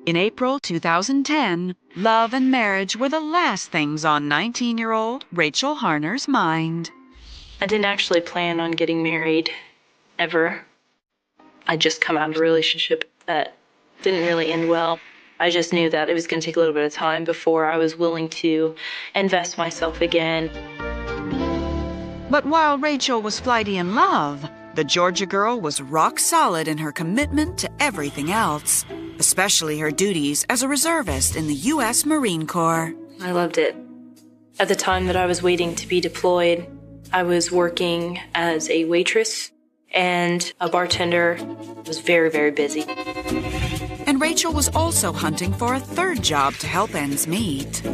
In April 2010, love and marriage were the last things on 19-year-old Rachel Harner's mind. I didn't actually plan on getting married, ever. I'd just come out of a relationship that didn't really end well. I just knew that it was going to take a little bit of time before I was willing to invest myself again. But while Rachel was flighty in love, the Georgia girl was rock solid in her commitment to everything else, especially her duties as a reservist in the U.S. Marine Corps. I loved it. At the time that I was waiting to be deployed, I was working as a waitress and a bartender. I was very, very busy. And Rachel was also hunting for a third job to help ends meet.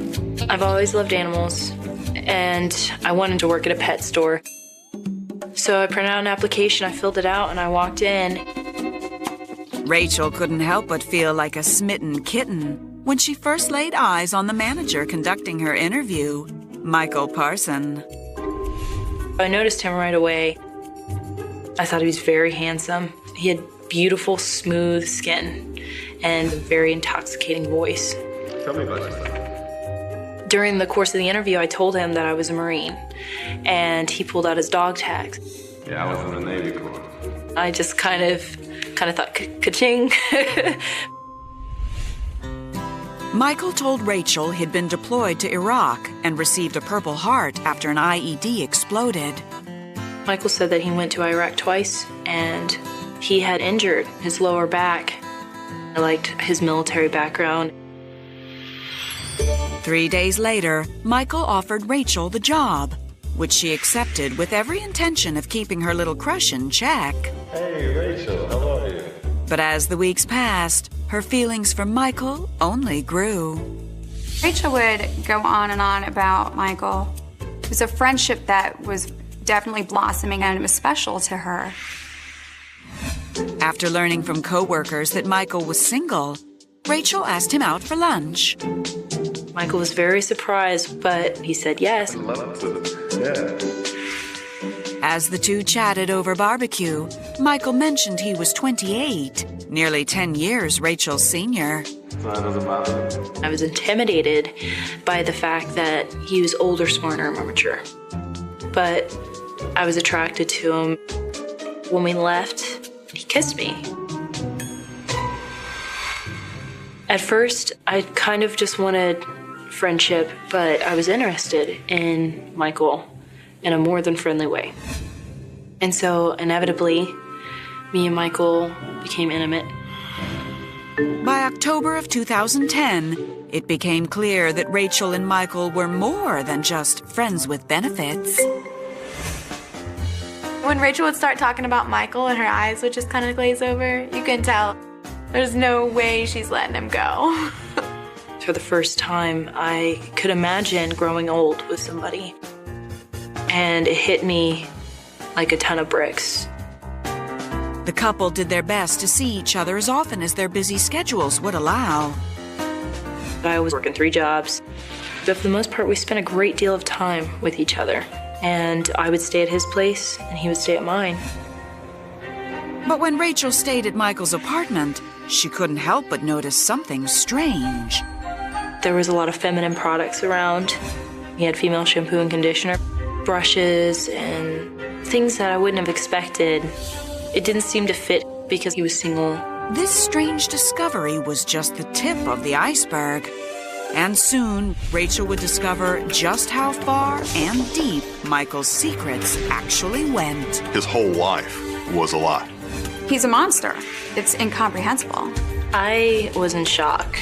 I've always loved animals, and I wanted to work at a pet store. So I printed out an application, I filled it out, and I walked in. Rachel couldn't help but feel like a smitten kitten when she first laid eyes on the manager conducting her interview, Michael Parson. I noticed him right away. I thought he was very handsome. He had beautiful, smooth skin and a very intoxicating voice. Tell me about yourself. During the course of the interview, I told him that I was a Marine, and he pulled out his dog tags. Yeah, I was in the Navy Corps. I just kind of thought, ka-ching. Michael told Rachel he'd been deployed to Iraq and received a Purple Heart after an IED exploded. Michael said that he went to Iraq twice, and he had injured his lower back. I liked his military background. 3 days later, Michael offered Rachel the job, which she accepted with every intention of keeping her little crush in check. Hey, Rachel, how are you? But as the weeks passed, her feelings for Michael only grew. Rachel would go on and on about Michael. It was a friendship that was definitely blossoming, and it was special to her. After learning from coworkers that Michael was single, Rachel asked him out for lunch. Michael was very surprised, but he said yes. I'd love to. Yeah. As the two chatted over barbecue, Michael mentioned he was 28, nearly 10 years Rachel's senior. So that doesn't bother. I was intimidated by the fact that he was older, smarter, more mature. But I was attracted to him. When we left, he kissed me. At first, I kind of just wanted friendship, but I was interested in Michael in a more than friendly way. And so, inevitably, me and Michael became intimate. By October of 2010, it became clear that Rachel and Michael were more than just friends with benefits. When Rachel would start talking about Michael and her eyes would just kind of glaze over, you can tell there's no way she's letting him go. For the first time, I could imagine growing old with somebody. And it hit me like a ton of bricks. The couple did their best to see each other as often as their busy schedules would allow. I was working 3 jobs, but for the most part, we spent a great deal of time with each other. And I would stay at his place, and he would stay at mine. But when Rachel stayed at Michael's apartment, she couldn't help but notice something strange. There was a lot of feminine products around. He had female shampoo and conditioner, brushes, and things that I wouldn't have expected. It didn't seem to fit because he was single. This strange discovery was just the tip of the iceberg. And soon, Rachel would discover just how far and deep Michael's secrets actually went. His whole life was a lie. He's a monster. It's incomprehensible. I was in shock.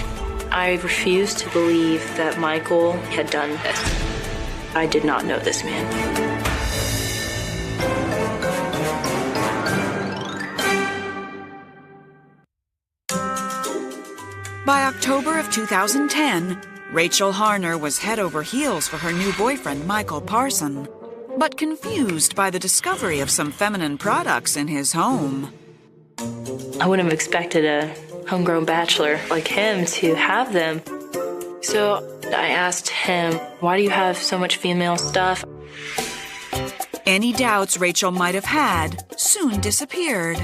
I refused to believe that Michael had done this. I did not know this man. By October of 2010, Rachel Harner was head over heels for her new boyfriend, Michael Parson, but confused by the discovery of some feminine products in his home. I wouldn't have expected a homegrown bachelor like him to have them. So I asked him, why do you have so much female stuff? Any doubts Rachel might have had soon disappeared.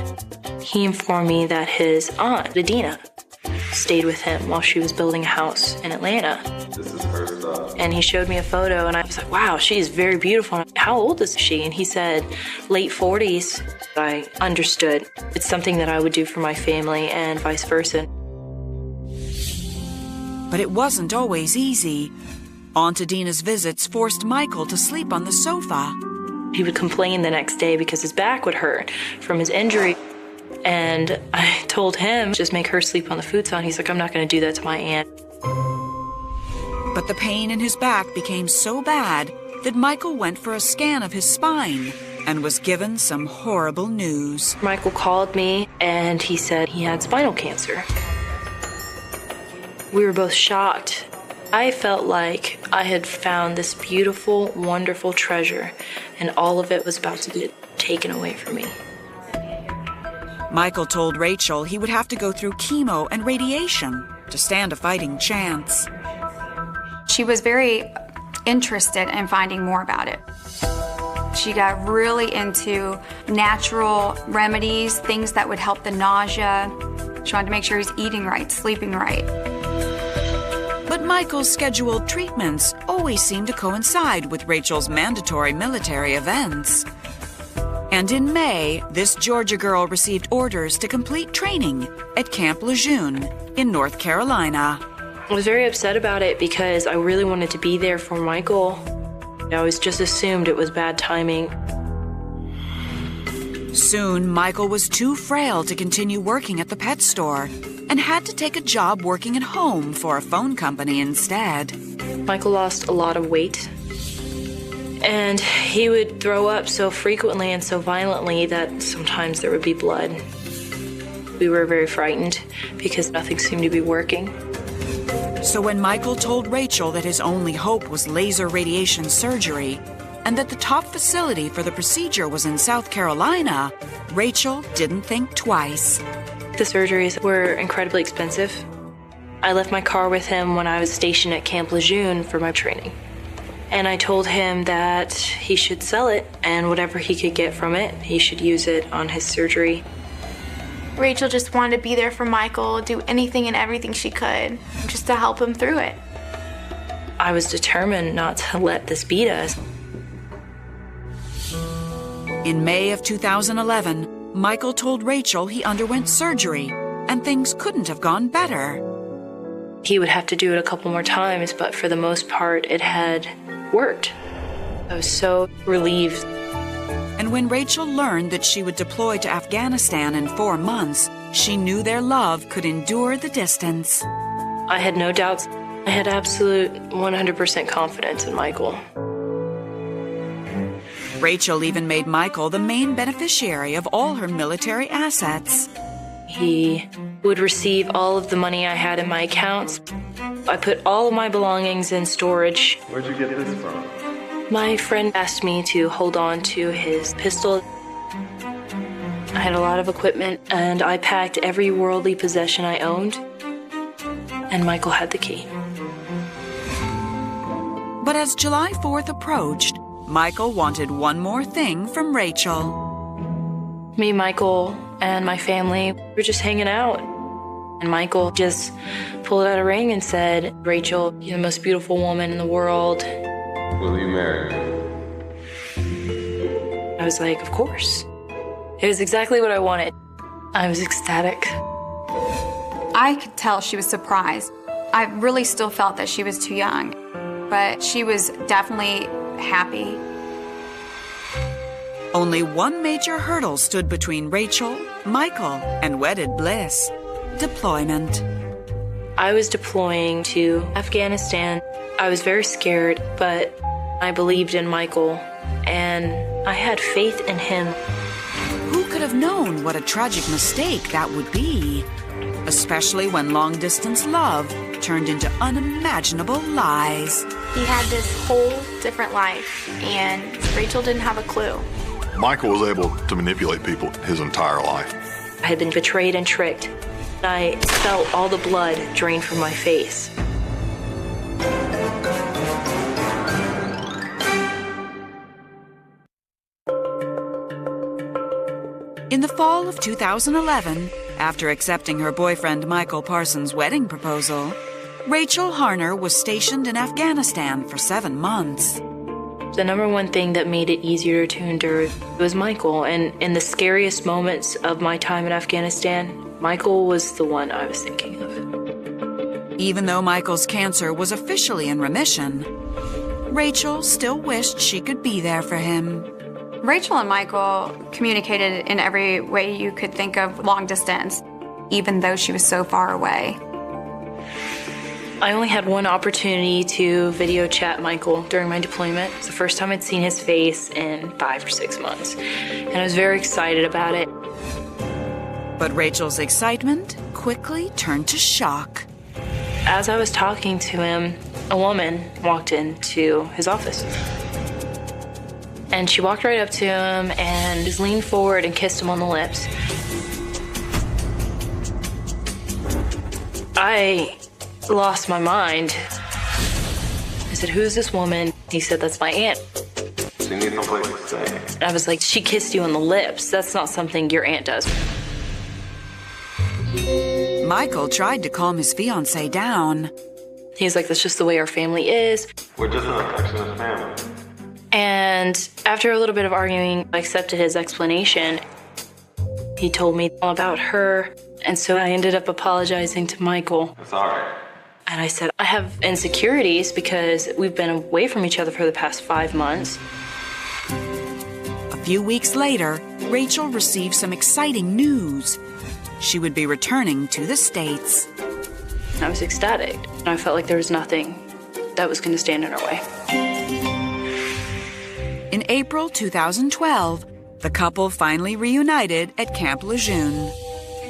He informed me that his aunt, Adina, stayed with him while she was building a house in Atlanta. This is her stuff. And he showed me a photo, and I was like, wow, she's very beautiful. How old is she? And he said, late 40s. I understood. It's something that I would do for my family and vice versa. But it wasn't always easy. Aunt Adina's visits forced Michael to sleep on the sofa. He would complain the next day because his back would hurt from his injury. And I told him, just make her sleep on the futon. He's like, I'm not going to do that to my aunt. But the pain in his back became so bad that Michael went for a scan of his spine and was given some horrible news. Michael called me and he said he had spinal cancer. We were both shocked. I felt like I had found this beautiful, wonderful treasure, and all of it was about to get taken away from me. Michael told Rachel he would have to go through chemo and radiation to stand a fighting chance. She was very interested in finding more about it. She got really into natural remedies, things that would help the nausea. She wanted to make sure he's eating right, sleeping right. But Michael's scheduled treatments always seemed to coincide with Rachel's mandatory military events. And in May, this Georgia girl received orders to complete training at Camp Lejeune in North Carolina. I was very upset about it because I really wanted to be there for Michael. I always just assumed it was bad timing. Soon, Michael was too frail to continue working at the pet store and had to take a job working at home for a phone company instead. Michael lost a lot of weight, and he would throw up so frequently and so violently that sometimes there would be blood. We were very frightened because nothing seemed to be working. So when Michael told Rachel that his only hope was laser radiation surgery and that the top facility for the procedure was in South Carolina, Rachel didn't think twice. The surgeries were incredibly expensive. I left my car with him when I was stationed at Camp Lejeune for my training. And I told him that he should sell it, and whatever he could get from it, he should use it on his surgery. Rachel just wanted to be there for Michael, do anything and everything she could, just to help him through it. I was determined not to let this beat us. In May of 2011, Michael told Rachel he underwent surgery and things couldn't have gone better. He would have to do it a couple more times, but for the most part, it had worked. I was so relieved. And when Rachel learned that she would deploy to Afghanistan in 4 months, she knew their love could endure the distance. I had no doubts. I had absolute 100% confidence in Michael. Rachel even made Michael the main beneficiary of all her military assets. He would receive all of the money I had in my accounts. I put all of my belongings in storage. Where'd you get this from? My friend asked me to hold on to his pistol. I had a lot of equipment, and I packed every worldly possession I owned, and Michael had the key. But as July 4th approached, Michael wanted one more thing from Rachel. Me, Michael, and my family were just hanging out. And Michael just pulled out a ring and said, "Rachel, you're the most beautiful woman in the world. Will you marry me?" I was like, of course. It was exactly what I wanted. I was ecstatic. I could tell she was surprised. I really still felt that she was too young, but she was definitely happy. Only one major hurdle stood between Rachel, Michael, and wedded bliss: deployment. I was deploying to Afghanistan. I was very scared, but I believed in Michael, and I had faith in him. Who could have known what a tragic mistake that would be? Especially when long-distance love turned into unimaginable lies. He had this whole different life, and Rachel didn't have a clue. Michael was able to manipulate people his entire life. I had been betrayed and tricked. I felt all the blood drain from my face. In the fall of 2011, After accepting her boyfriend Michael Parsons' wedding proposal, Rachel Harner was stationed in Afghanistan for 7 months. The number one thing that made it easier to endure was Michael, and in the scariest moments of my time in Afghanistan, Michael was the one I was thinking of. Even though Michael's cancer was officially in remission, Rachel still wished she could be there for him. Rachel and Michael communicated in every way you could think of long distance, even though she was so far away. I only had one opportunity to video chat Michael during my deployment. It's the first time I'd seen his face in 5 or 6 months, and I was very excited about it. But Rachel's excitement quickly turned to shock. As I was talking to him, a woman walked into his office. And she walked right up to him and just leaned forward and kissed him on the lips. I lost my mind. I said, "Who's this woman?" He said, "That's my aunt." She needs no place to stay. I was like, "She kissed you on the lips. That's not something your aunt does." Michael tried to calm his fiancée down. He's like, "That's just the way our family is." We're just an affectionate family. And after a little bit of arguing, I accepted his explanation. He told me all about her, and so I ended up apologizing to Michael. It's all right. And I said, I have insecurities because we've been away from each other for the past 5 months. A few weeks later, Rachel received some exciting news. She would be returning to the States. I was ecstatic. I felt like there was nothing that was going to stand in our way. In April 2012, the couple finally reunited at Camp Lejeune.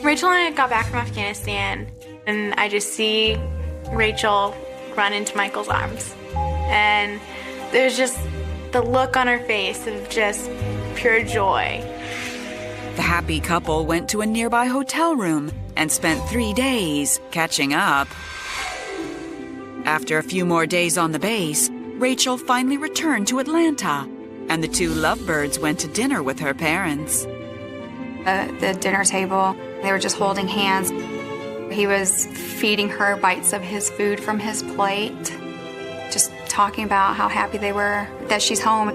Rachel and I got back from Afghanistan, and I just see Rachel run into Michael's arms. And there's just the look on her face of just pure joy. The happy couple went to a nearby hotel room and spent 3 days catching up. After a few more days on the base, Rachel finally returned to Atlanta, and the two lovebirds went to dinner with her parents. At the dinner table, they were just holding hands. He was feeding her bites of his food from his plate, just talking about how happy they were that she's home.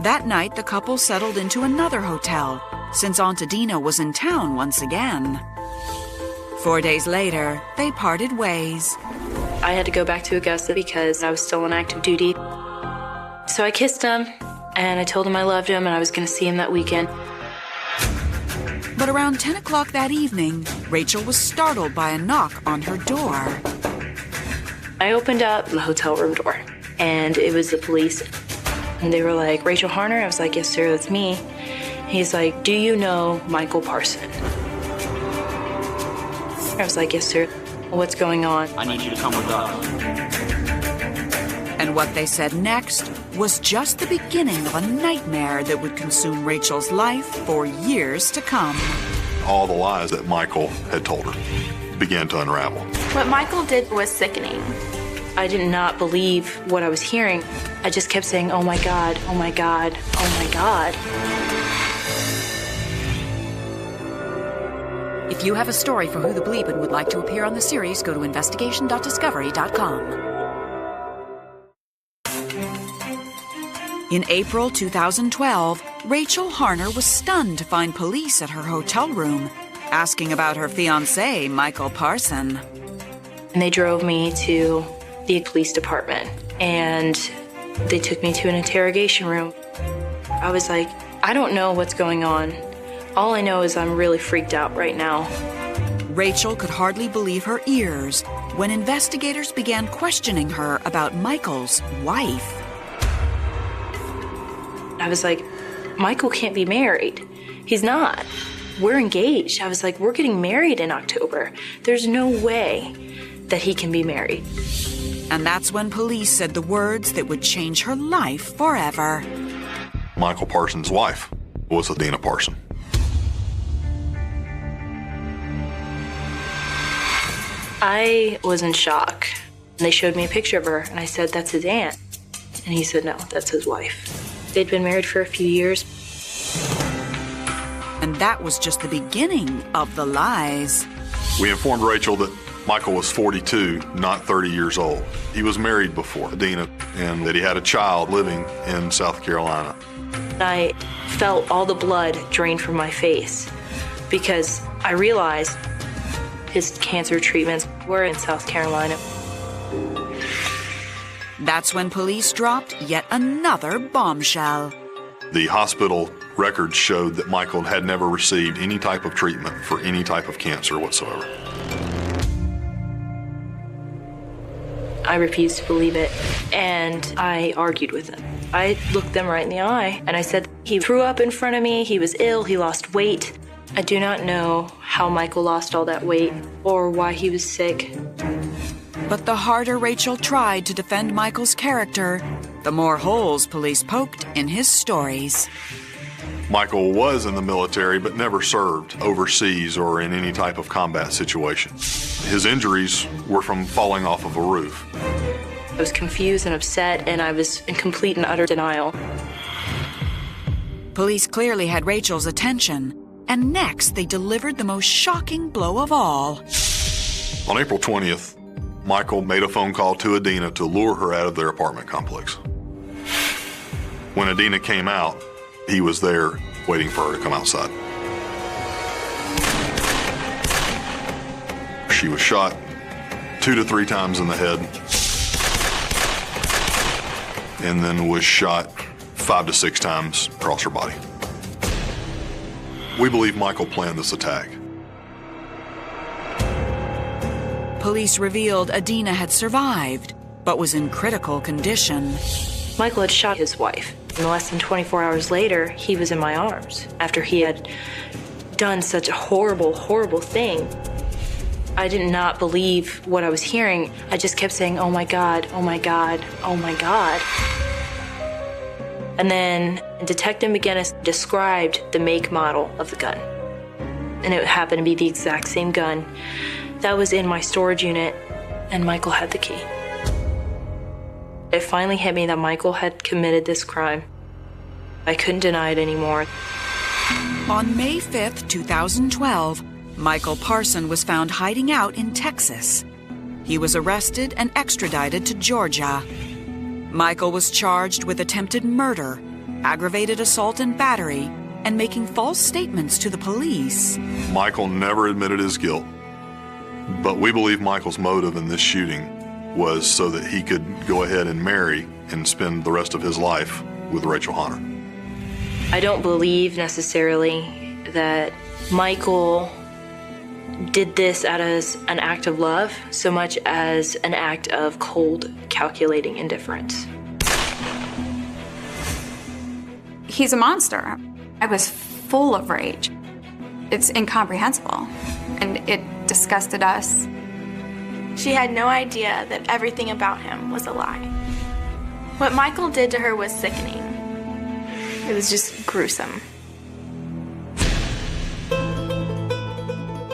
That night, the couple settled into another hotel, since Aunt Adina was in town once again. 4 days later, they parted ways. I had to go back to Augusta because I was still on active duty. So I kissed him, and I told him I loved him, and I was going to see him that weekend. But around 10 o'clock that evening, Rachel was startled by a knock on her door. I opened up the hotel room door, and it was the police. And they were like, "Rachel Harner?" I was like, "Yes, sir, that's me." He's like, "Do you know Michael Parson?" I was like, "Yes, sir. What's going on?" I need you to come with us. And what they said next was just the beginning of a nightmare that would consume Rachel's life for years to come. All the lies that Michael had told her began to unravel. What Michael did was sickening. I did not believe what I was hearing. I just kept saying, "Oh my God, oh my God, oh my God." If you have a story for Who the Bleep and would like to appear on the series, go to investigation.discovery.com. In April 2012, Rachel Harner was stunned to find police at her hotel room, asking about her fiancé, Michael Parson. And they drove me to the police department, and they took me to an interrogation room. I was like, I don't know what's going on. All I know is I'm really freaked out right now. Rachel could hardly believe her ears when investigators began questioning her about Michael's wife. I was like, Michael can't be married. He's not. We're engaged. I was like, we're getting married in October. There's no way that he can be married. And that's when police said the words that would change her life forever. Michael Parson's wife was Adina Parson. I was in shock. They showed me a picture of her, and I said, "That's his aunt." And he said, "No, that's his wife." They'd been married for a few years. And that was just the beginning of the lies. We informed Rachel that Michael was 42, not 30 years old. He was married before Adina, and that he had a child living in South Carolina. I felt all the blood drain from my face because I realized his cancer treatments were in South Carolina. That's when police dropped yet another bombshell. The hospital records showed that Michael had never received any type of treatment for any type of cancer whatsoever. I refused to believe it, and I argued with them. I looked them right in the eye, and I said, he threw up in front of me, he was ill, he lost weight. I do not know how Michael lost all that weight or why he was sick. But the harder Rachel tried to defend Michael's character, the more holes police poked in his stories. Michael was in the military but never served overseas or in any type of combat situation. His injuries were from falling off of a roof. I was confused and upset, and I was in complete and utter denial. Police clearly had Rachel's attention, and next they delivered the most shocking blow of all. On April 20th, Michael made a phone call to Adina to lure her out of their apartment complex. When Adina came out, he was there waiting for her to come outside. She was shot 2 to 3 times in the head, and then was shot 5 to 6 times across her body. We believe Michael planned this attack. Police revealed Adina had survived, but was in critical condition. Michael had shot his wife. And less than 24 hours later, he was in my arms after he had done such a horrible, horrible thing. I did not believe what I was hearing. I just kept saying, oh my God, oh my God, oh my God. And then Detective McGinnis described the make model of the gun. And it happened to be the exact same gun that was in my storage unit, and Michael had the key. It finally hit me that Michael had committed this crime. I couldn't deny it anymore. On May 5th, 2012, Michael Parson was found hiding out in Texas. He was arrested and extradited to Georgia. Michael was charged with attempted murder, aggravated assault and battery, and making false statements to the police. Michael never admitted his guilt, but we believe Michael's motive in this shooting was so that he could go ahead and marry and spend the rest of his life with Rachel Hunter. I don't believe necessarily that Michael did this as an act of love so much as an act of cold, calculating indifference. He's a monster. I was full of rage. It's incomprehensible, and it disgusted us. She had no idea that everything about him was a lie. What Michael did to her was sickening. It was just gruesome.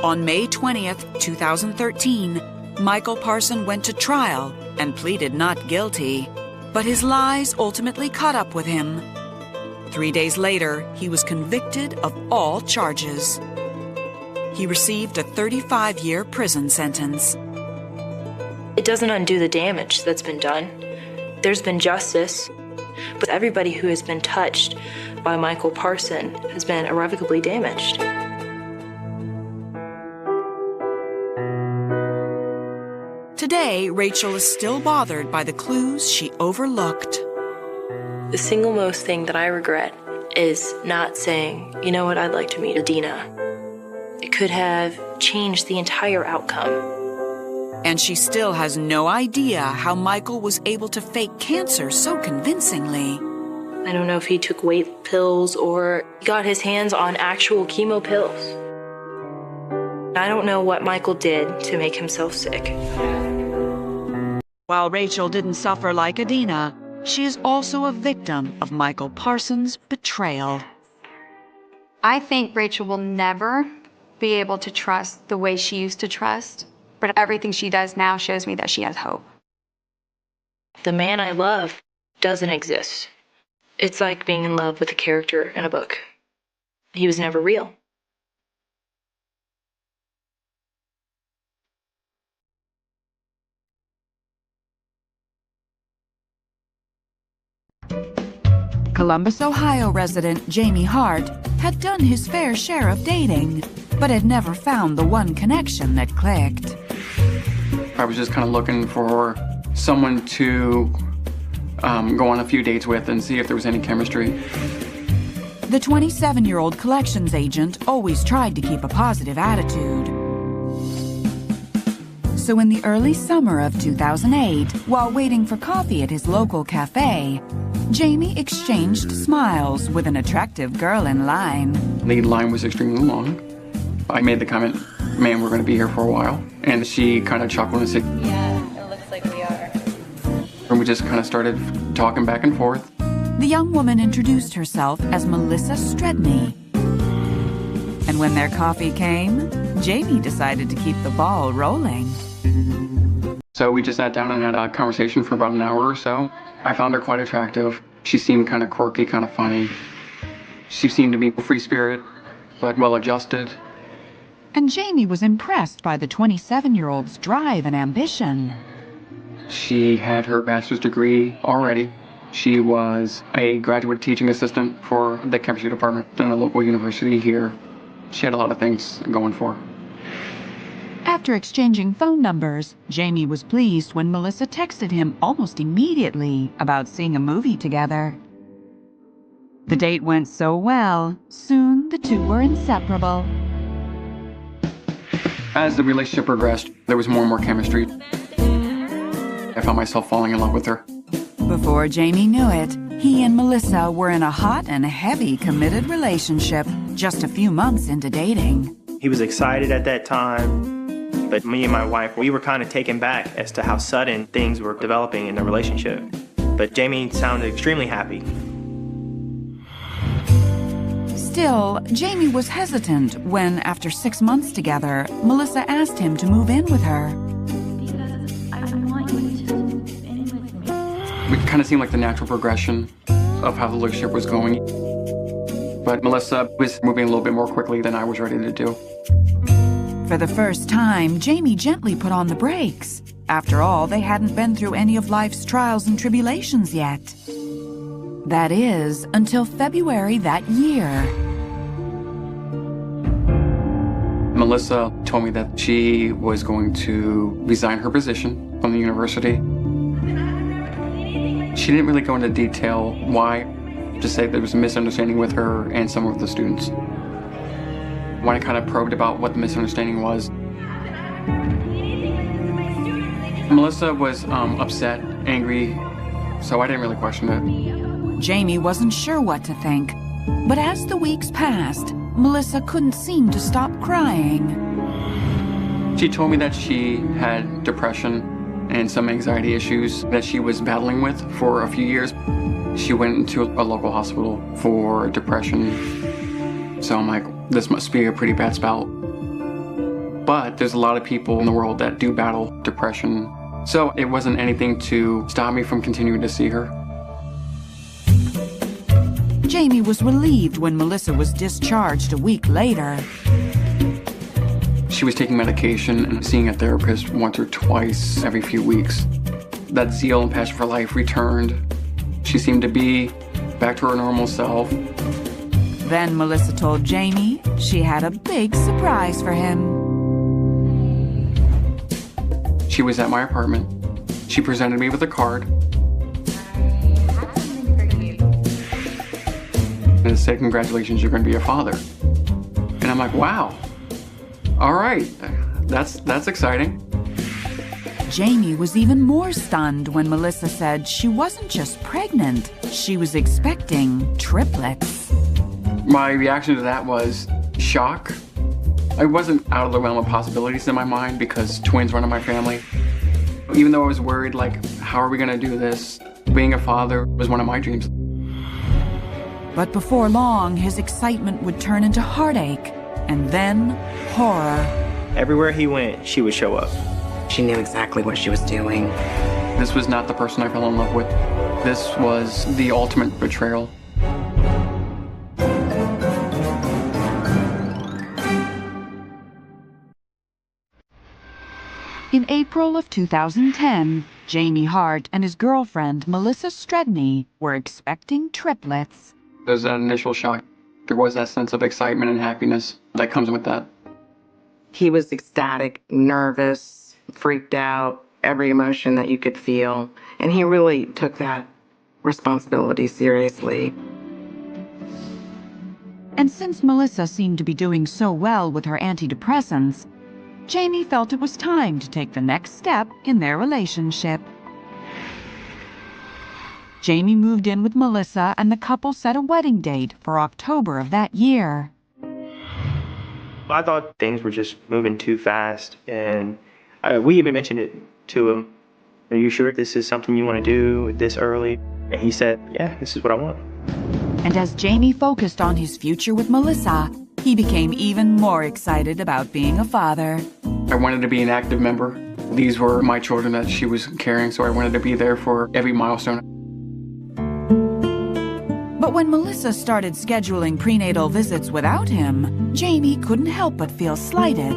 On May 20th, 2013, Michael Parson went to trial and pleaded not guilty, but his lies ultimately caught up with him. 3 days later, he was convicted of all charges. He received a 35-year prison sentence. It doesn't undo the damage that's been done. There's been justice, but everybody who has been touched by Michael Parson has been irrevocably damaged. Today, Rachel is still bothered by the clues she overlooked. The single most thing that I regret is not saying, you know what, I'd like to meet Adina. It could have changed the entire outcome. And she still has no idea how Michael was able to fake cancer so convincingly. I don't know if he took weight pills or got his hands on actual chemo pills. I don't know what Michael did to make himself sick. While Rachel didn't suffer like Adina, she is also a victim of Michael Parson's betrayal. I think Rachel will never be able to trust the way she used to trust, but everything she does now shows me that she has hope. The man I love doesn't exist. It's like being in love with a character in a book. He was never real. Columbus, Ohio resident Jamie Hart had done his fair share of dating, but had never found the one connection that clicked. I was just kind of looking for someone to go on a few dates with and see if there was any chemistry. The 27-year-old collections agent always tried to keep a positive attitude. So in the early summer of 2008, while waiting for coffee at his local cafe, Jamie exchanged smiles with an attractive girl in line. The line was extremely long. I made the comment, "Man, we're going to be here for a while." And she kind of chuckled and said, "Yeah, it looks like we are." And we just kind of started talking back and forth. The young woman introduced herself as Melissa Stredney. And when their coffee came, Jamie decided to keep the ball rolling. So we just sat down and had a conversation for about an hour or so. I found her quite attractive. She seemed kind of quirky, kind of funny. She seemed to be a free spirit, but well-adjusted. And Jamie was impressed by the 27-year-old's drive and ambition. She had her bachelor's degree already. She was a graduate teaching assistant for the chemistry department in a local university here. She had a lot of things going for her. After exchanging phone numbers, Jamie was pleased when Melissa texted him almost immediately about seeing a movie together. The date went so well, soon the two were inseparable. As the relationship progressed, there was more and more chemistry. I found myself falling in love with her. Before Jamie knew it, he and Melissa were in a hot and heavy committed relationship just a few months into dating. He was excited at that time, but me and my wife, we were kind of taken back as to how sudden things were developing in the relationship. But Jamie sounded extremely happy. Still, Jamie was hesitant when, after 6 months together, Melissa asked him to move in with her. Because I want you to move in with me. It kind of seemed like the natural progression of how the relationship was going. But Melissa was moving a little bit more quickly than I was ready to do. For the first time, Jamie gently put on the brakes. After all, they hadn't been through any of life's trials and tribulations yet. That is, until February that year. Melissa told me that she was going to resign her position from the university. She didn't really go into detail why, just say there was a misunderstanding with her and some of the students. When I kind of probed about what the misunderstanding was, Melissa was upset, angry, so I didn't really question it. Jamie wasn't sure what to think, but as the weeks passed, Melissa couldn't seem to stop crying. She told me that she had depression and some anxiety issues that she was battling with for a few years. She went into a local hospital for depression. So I'm like, this must be a pretty bad spell. But there's a lot of people in the world that do battle depression. So it wasn't anything to stop me from continuing to see her. Jamie was relieved when Melissa was discharged a week later. She was taking medication and seeing a therapist once or twice every few weeks. That zeal and passion for life returned. She seemed to be back to her normal self. Then Melissa told Jamie she had a big surprise for him. She was at my apartment. She presented me with a card. And it said, "Congratulations, you're going to be a father." And I'm like, wow. All right, that's exciting. Jamie was even more stunned when Melissa said she wasn't just pregnant, she was expecting triplets. My reaction to that was shock. I wasn't out of the realm of possibilities in my mind because twins run in my family. Even though I was worried, like, how are we going to do this? Being a father was one of my dreams. But before long, his excitement would turn into heartache, and then horror. Everywhere he went, she would show up. She knew exactly what she was doing. This was not the person I fell in love with. This was the ultimate betrayal. In April of 2010, Jamie Hart and his girlfriend, Melissa Stredney, were expecting triplets. There's an initial shock. There was that sense of excitement and happiness that comes with that. He was ecstatic, nervous, freaked out, every emotion that you could feel. And he really took that responsibility seriously. And since Melissa seemed to be doing so well with her antidepressants, Jamie felt it was time to take the next step in their relationship. Jamie moved in with Melissa, and the couple set a wedding date for October of that year. I thought things were just moving too fast, and we even mentioned it to him. Are you sure this is something you want to do this early? And he said, yeah, this is what I want. And as Jamie focused on his future with Melissa, he became even more excited about being a father. I wanted to be an active member. These were my children that she was carrying, so I wanted to be there for every milestone. But when Melissa started scheduling prenatal visits without him, Jamie couldn't help but feel slighted.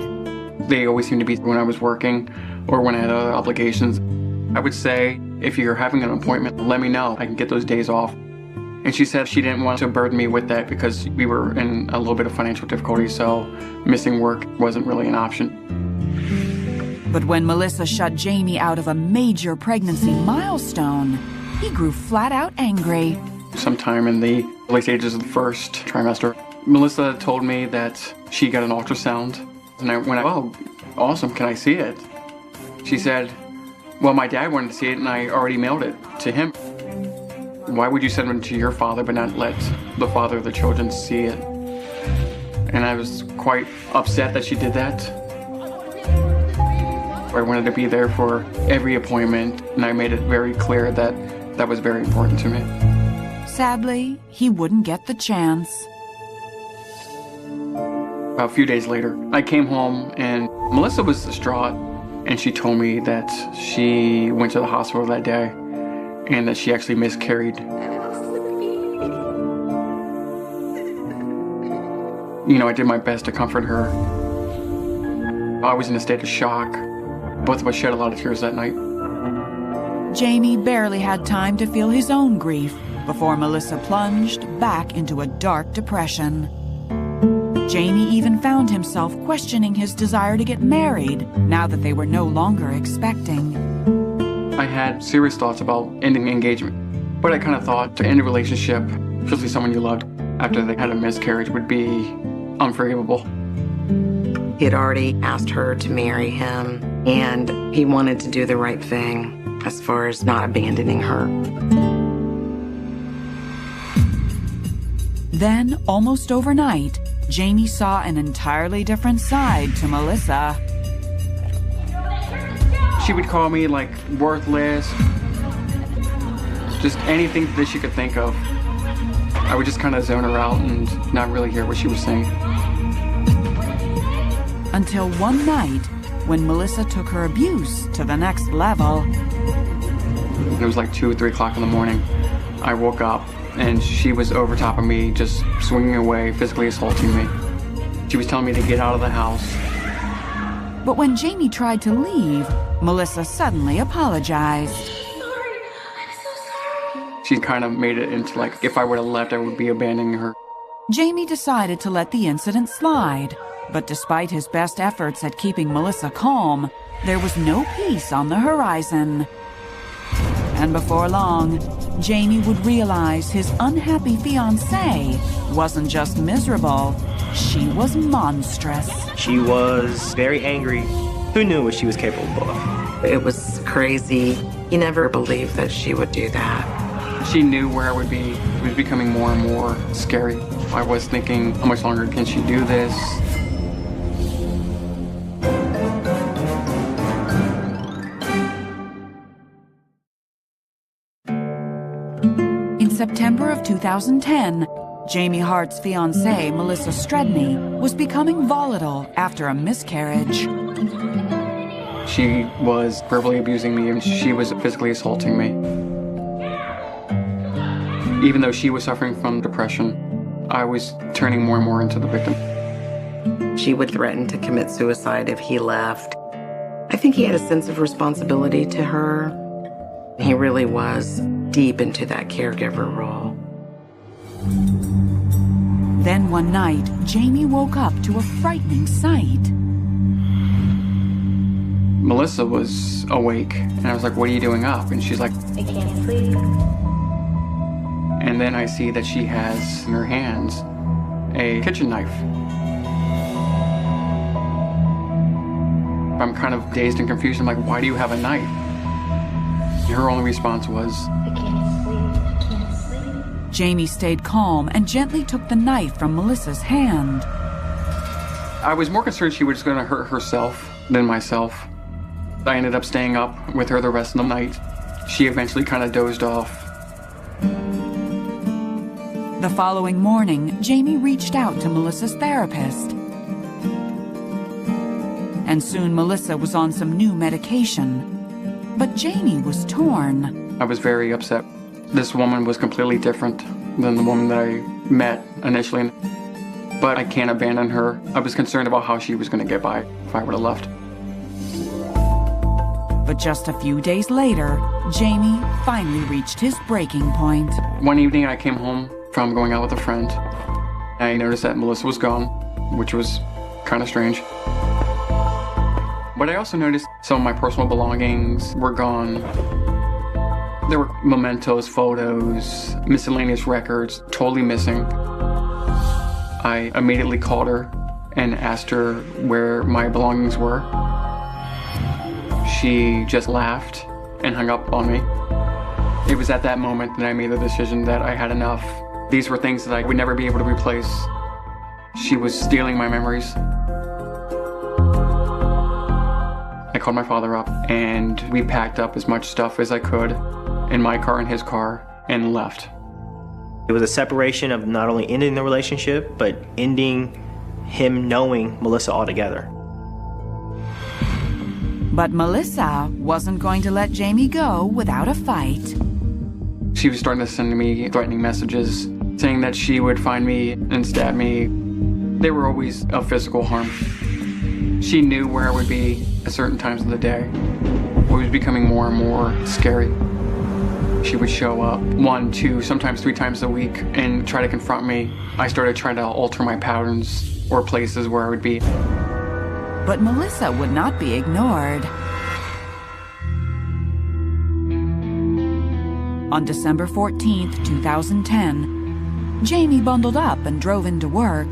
They always seemed to be when I was working or when I had other obligations. I would say, if you're having an appointment, let me know. I can get those days off. And she said she didn't want to burden me with that because we were in a little bit of financial difficulty, so missing work wasn't really an option. But when Melissa shut Jamie out of a major pregnancy milestone, he grew flat out angry. Sometime in the late stages of the first trimester, Melissa told me that she got an ultrasound. And I went, oh, awesome, can I see it? She said, well, my dad wanted to see it and I already mailed it to him. Why would you send it to your father but not let the father of the children see it? And I was quite upset that she did that. I wanted to be there for every appointment, and I made it very clear that that was very important to me. Sadly, he wouldn't get the chance. A few days later, I came home and Melissa was distraught, and she told me that she went to the hospital that day and that she actually miscarried. You know, I did my best to comfort her. I was in a state of shock. Both of us shed a lot of tears that night. Jamie barely had time to feel his own grief before Melissa plunged back into a dark depression. Jamie even found himself questioning his desire to get married now that they were no longer expecting. I had serious thoughts about ending engagement, but I kind of thought to end a relationship, especially someone you loved, after they had a miscarriage would be unforgivable. He had already asked her to marry him, and he wanted to do the right thing as far as not abandoning her. Then, almost overnight, Jamie saw an entirely different side to Melissa. She would call me like worthless, just anything that she could think of. I would just kind of zone her out and not really hear what she was saying. Until one night, when Melissa took her abuse to the next level. It was like 2 or 3 o'clock in the morning. I woke up and she was over top of me, just swinging away, physically assaulting me. She was telling me to get out of the house. But when Jamie tried to leave, Melissa suddenly apologized. She kind of made it into like, if I would have left, I would be abandoning her. Jamie decided to let the incident slide, but despite his best efforts at keeping Melissa calm, there was no peace on the horizon. And before long, Jamie would realize his unhappy fiancée wasn't just miserable, she was monstrous. She was very angry. Who knew what she was capable of? It was crazy. He never believed that she would do that. She knew where I would be. It was becoming more and more scary. I was thinking, how much longer can she do this? In September of 2010, Jamie Hart's fiancée, Melissa Stredney, was becoming volatile after a miscarriage. She was verbally abusing me and she was physically assaulting me. Even though she was suffering from depression, I was turning more and more into the victim. She would threaten to commit suicide if he left. I think he had a sense of responsibility to her. He really was deep into that caregiver role. Then one night, Jamie woke up to a frightening sight. Melissa was awake, and I was like, what are you doing up? And she's like, I can't sleep. and then I see that she has in her hands a kitchen knife. I'm kind of dazed and confused. I'm like, why do you have a knife? Her only response was, I can't sleep. I can't sleep. Jamie stayed calm and gently took the knife from Melissa's hand. I was more concerned she was going to hurt herself than myself. I ended up staying up with her the rest of the night. She eventually kind of dozed off. The following morning, Jamie reached out to Melissa's therapist. And soon Melissa was on some new medication. But Jamie was torn. I was very upset. This woman was completely different than the woman that I met initially. But I can't abandon her. I was concerned about how she was going to get by if I would have left. But just a few days later, Jamie finally reached his breaking point. One evening I came home from going out with a friend. I noticed that Melissa was gone, which was kind of strange. But I also noticed some of my personal belongings were gone. There were mementos, photos, miscellaneous records, totally missing. I immediately called her and asked her where my belongings were. She just laughed and hung up on me. It was at that moment that I made the decision that I had enough. These were things that I would never be able to replace. She was stealing my memories. I called my father up and we packed up as much stuff as I could in my car and his car and left. It was a separation of not only ending the relationship, but ending him knowing Melissa altogether. But Melissa wasn't going to let Jamie go without a fight. She was starting to send me threatening messages, saying that she would find me and stab me. They were always of physical harm. She knew where I would be at certain times of the day. It was becoming more and more scary. She would show up 1, 2, sometimes 3 times a week and try to confront me. I started trying to alter my patterns or places where I would be. But Melissa would not be ignored. On December 14th, 2010, Jamie bundled up and drove into work.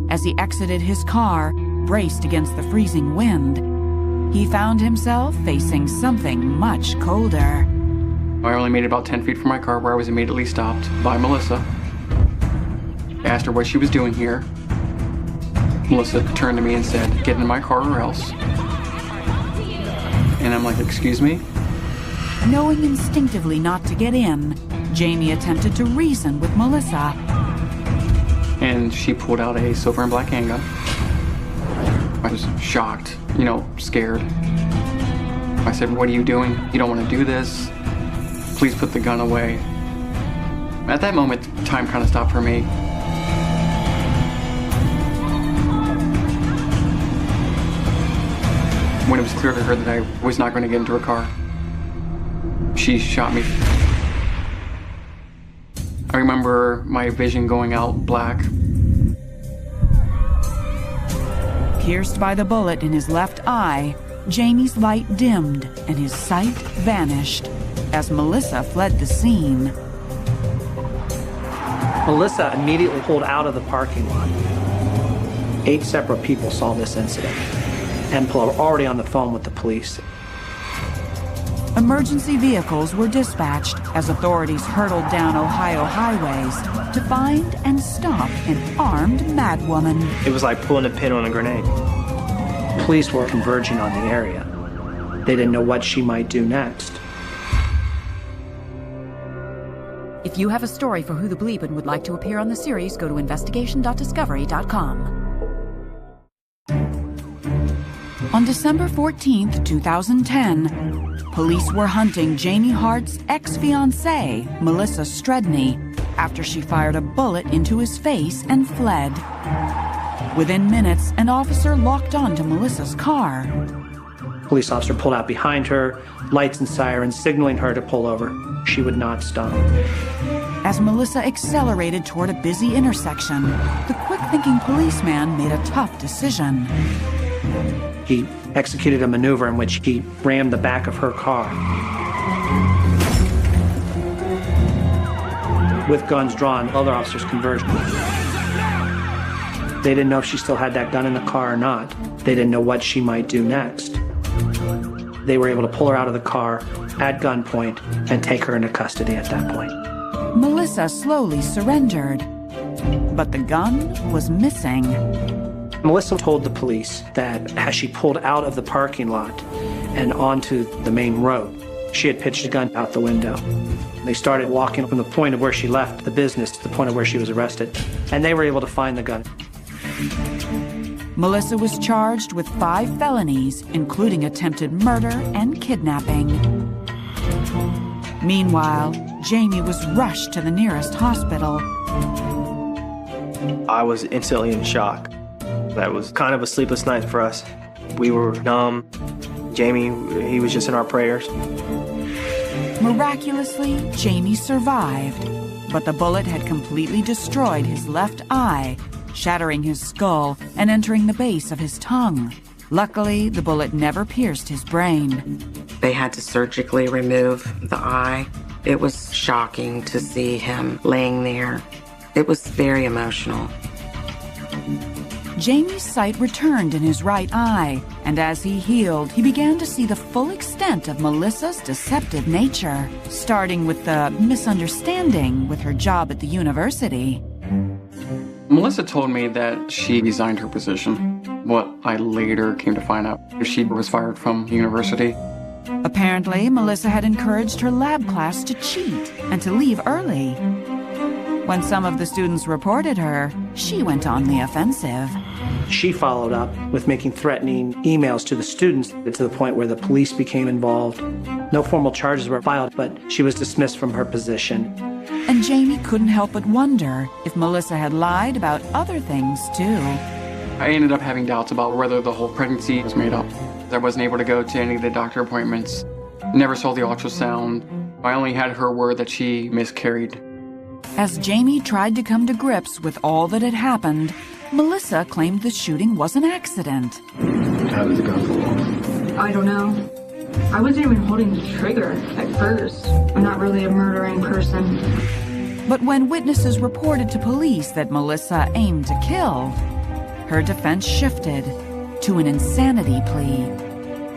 As he exited his car, braced against the freezing wind, he found himself facing something much colder. I only made it about 10 feet from my car where I was immediately stopped by Melissa. I asked her what she was doing here. Melissa turned to me and said, "Get in my car or else." And I'm like, "Excuse me?" Knowing instinctively not to get in, Jamie attempted to reason with Melissa. And she pulled out a silver and black handgun. I was shocked, scared. I said, "What are you doing? You don't want to do this. Please put the gun away." At that moment, time kind of stopped for me. When it was clear to her that I was not going to get into her car, she shot me. I remember my vision going out black. Pierced by the bullet in his left eye, Jamie's light dimmed and his sight vanished as Melissa fled the scene. Melissa immediately pulled out of the parking lot. 8 separate people saw this incident and were already on the phone with the police. Emergency vehicles were dispatched as authorities hurtled down Ohio highways to find and stop an armed madwoman. It was like pulling a pin on a grenade. Police were converging on the area. They didn't know what she might do next. If you have a story for Who the Bleep and would like to appear on the series, go to investigation.discovery.com. On December 14th, 2010, police were hunting Jamie Hart's ex-fiancée, Melissa Stredney, after she fired a bullet into his face and fled. Within minutes, an officer locked onto Melissa's car. Police officer pulled out behind her, lights and sirens signaling her to pull over. She would not stop. As Melissa accelerated toward a busy intersection, the quick-thinking policeman made a tough decision. He executed a maneuver in which he rammed the back of her car. With guns drawn, other officers converged. They didn't know if she still had that gun in the car or not. They didn't know what she might do next. They were able to pull her out of the car at gunpoint and take her into custody at that point. Melissa slowly surrendered, but the gun was missing. Melissa told the police that as she pulled out of the parking lot and onto the main road, she had pitched a gun out the window. They started walking from the point of where she left the business to the point of where she was arrested, and they were able to find the gun. Melissa was charged with 5 felonies, including attempted murder and kidnapping. Meanwhile, Jamie was rushed to the nearest hospital. I was instantly in shock. That was kind of a sleepless night for us. We were numb. Jamie, he was just in our prayers. Miraculously, Jamie survived, but the bullet had completely destroyed his left eye, shattering his skull and entering the base of his tongue. Luckily, the bullet never pierced his brain. They had to surgically remove the eye. It was shocking to see him laying there. It was very emotional. Jamie's sight returned in his right eye, and as he healed, he began to see the full extent of Melissa's deceptive nature, starting with the misunderstanding with her job at the university. Melissa told me that she resigned her position. What I later came to find out, she was fired from the university. Apparently, Melissa had encouraged her lab class to cheat and to leave early. When some of the students reported her, she went on the offensive. She followed up with making threatening emails to the students to the point where the police became involved. No formal charges were filed, but she was dismissed from her position. And Jamie couldn't help but wonder if Melissa had lied about other things, too. I ended up having doubts about whether the whole pregnancy was made up. I wasn't able to go to any of the doctor appointments. Never saw the ultrasound. I only had her word that she miscarried. As Jamie tried to come to grips with all that had happened, Melissa claimed the shooting was an accident. How did the gun fall off? I don't know. I wasn't even holding the trigger at first. I'm not really a murdering person. But when witnesses reported to police that Melissa aimed to kill, her defense shifted to an insanity plea.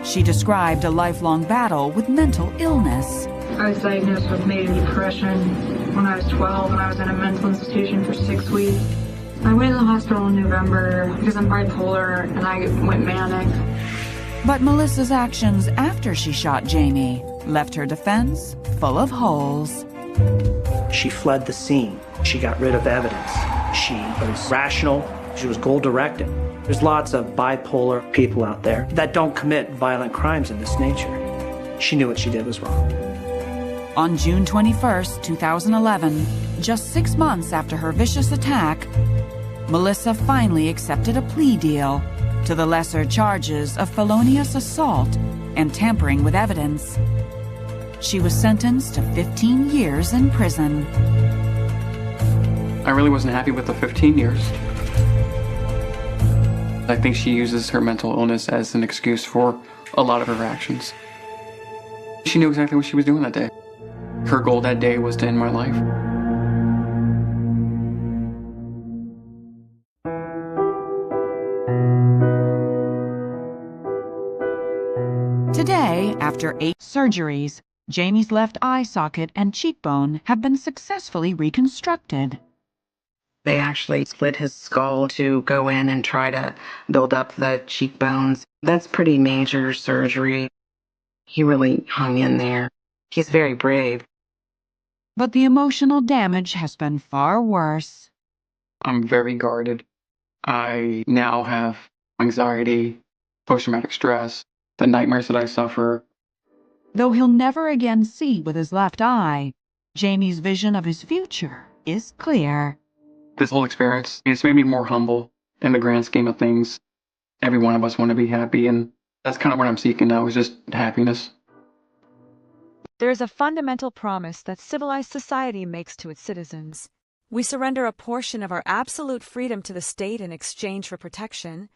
She described a lifelong battle with mental illness. I was diagnosed with major depression when I was 12 and I was in a mental institution for 6 weeks. I went to the hospital in November because I'm bipolar and I went manic. But Melissa's actions after she shot Jamie left her defense full of holes. She fled the scene. She got rid of evidence. She was rational. She was goal-directed. There's lots of bipolar people out there that don't commit violent crimes of this nature. She knew what she did was wrong. On June 21st, 2011, just 6 months after her vicious attack, Melissa finally accepted a plea deal to the lesser charges of felonious assault and tampering with evidence. She was sentenced to 15 years in prison. I really wasn't happy with the 15 years. I think she uses her mental illness as an excuse for a lot of her actions. She knew exactly what she was doing that day. Her goal that day was to end my life. Today, after 8 surgeries, Jamie's left eye socket and cheekbone have been successfully reconstructed. They actually split his skull to go in and try to build up the cheekbones. That's pretty major surgery. He really hung in there. He's very brave. But the emotional damage has been far worse. I'm very guarded. I now have anxiety, post-traumatic stress, the nightmares that I suffer. Though he'll never again see with his left eye, Jamie's vision of his future is clear. This whole experience, it's made me more humble in the grand scheme of things. Every one of us want to be happy, and That's kind of what I'm seeking now, is just happiness. There is a fundamental promise that civilized society makes to its citizens. We surrender a portion of our absolute freedom to the state in exchange for protection,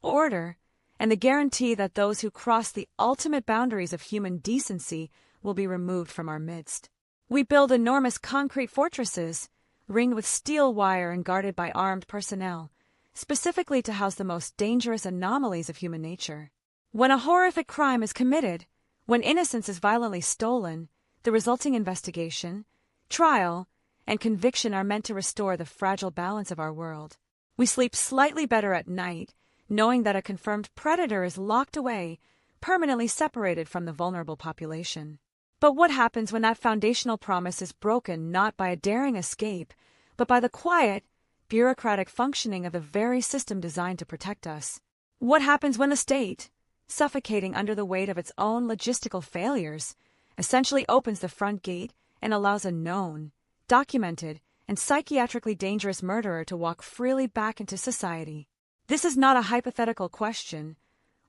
order, and the guarantee that those who cross the ultimate boundaries of human decency will be removed from our midst. We build enormous concrete fortresses, ringed with steel wire and guarded by armed personnel, specifically to house the most dangerous anomalies of human nature. When a horrific crime is committed, when innocence is violently stolen, the resulting investigation, trial, and conviction are meant to restore the fragile balance of our world. We sleep slightly better at night, knowing that a confirmed predator is locked away, permanently separated from the vulnerable population. But what happens when that foundational promise is broken not by a daring escape, but by the quiet, bureaucratic functioning of the very system designed to protect us? What happens when the state, suffocating under the weight of its own logistical failures, essentially opens the front gate and allows a known, documented, and psychiatrically dangerous murderer to walk freely back into society? This is not a hypothetical question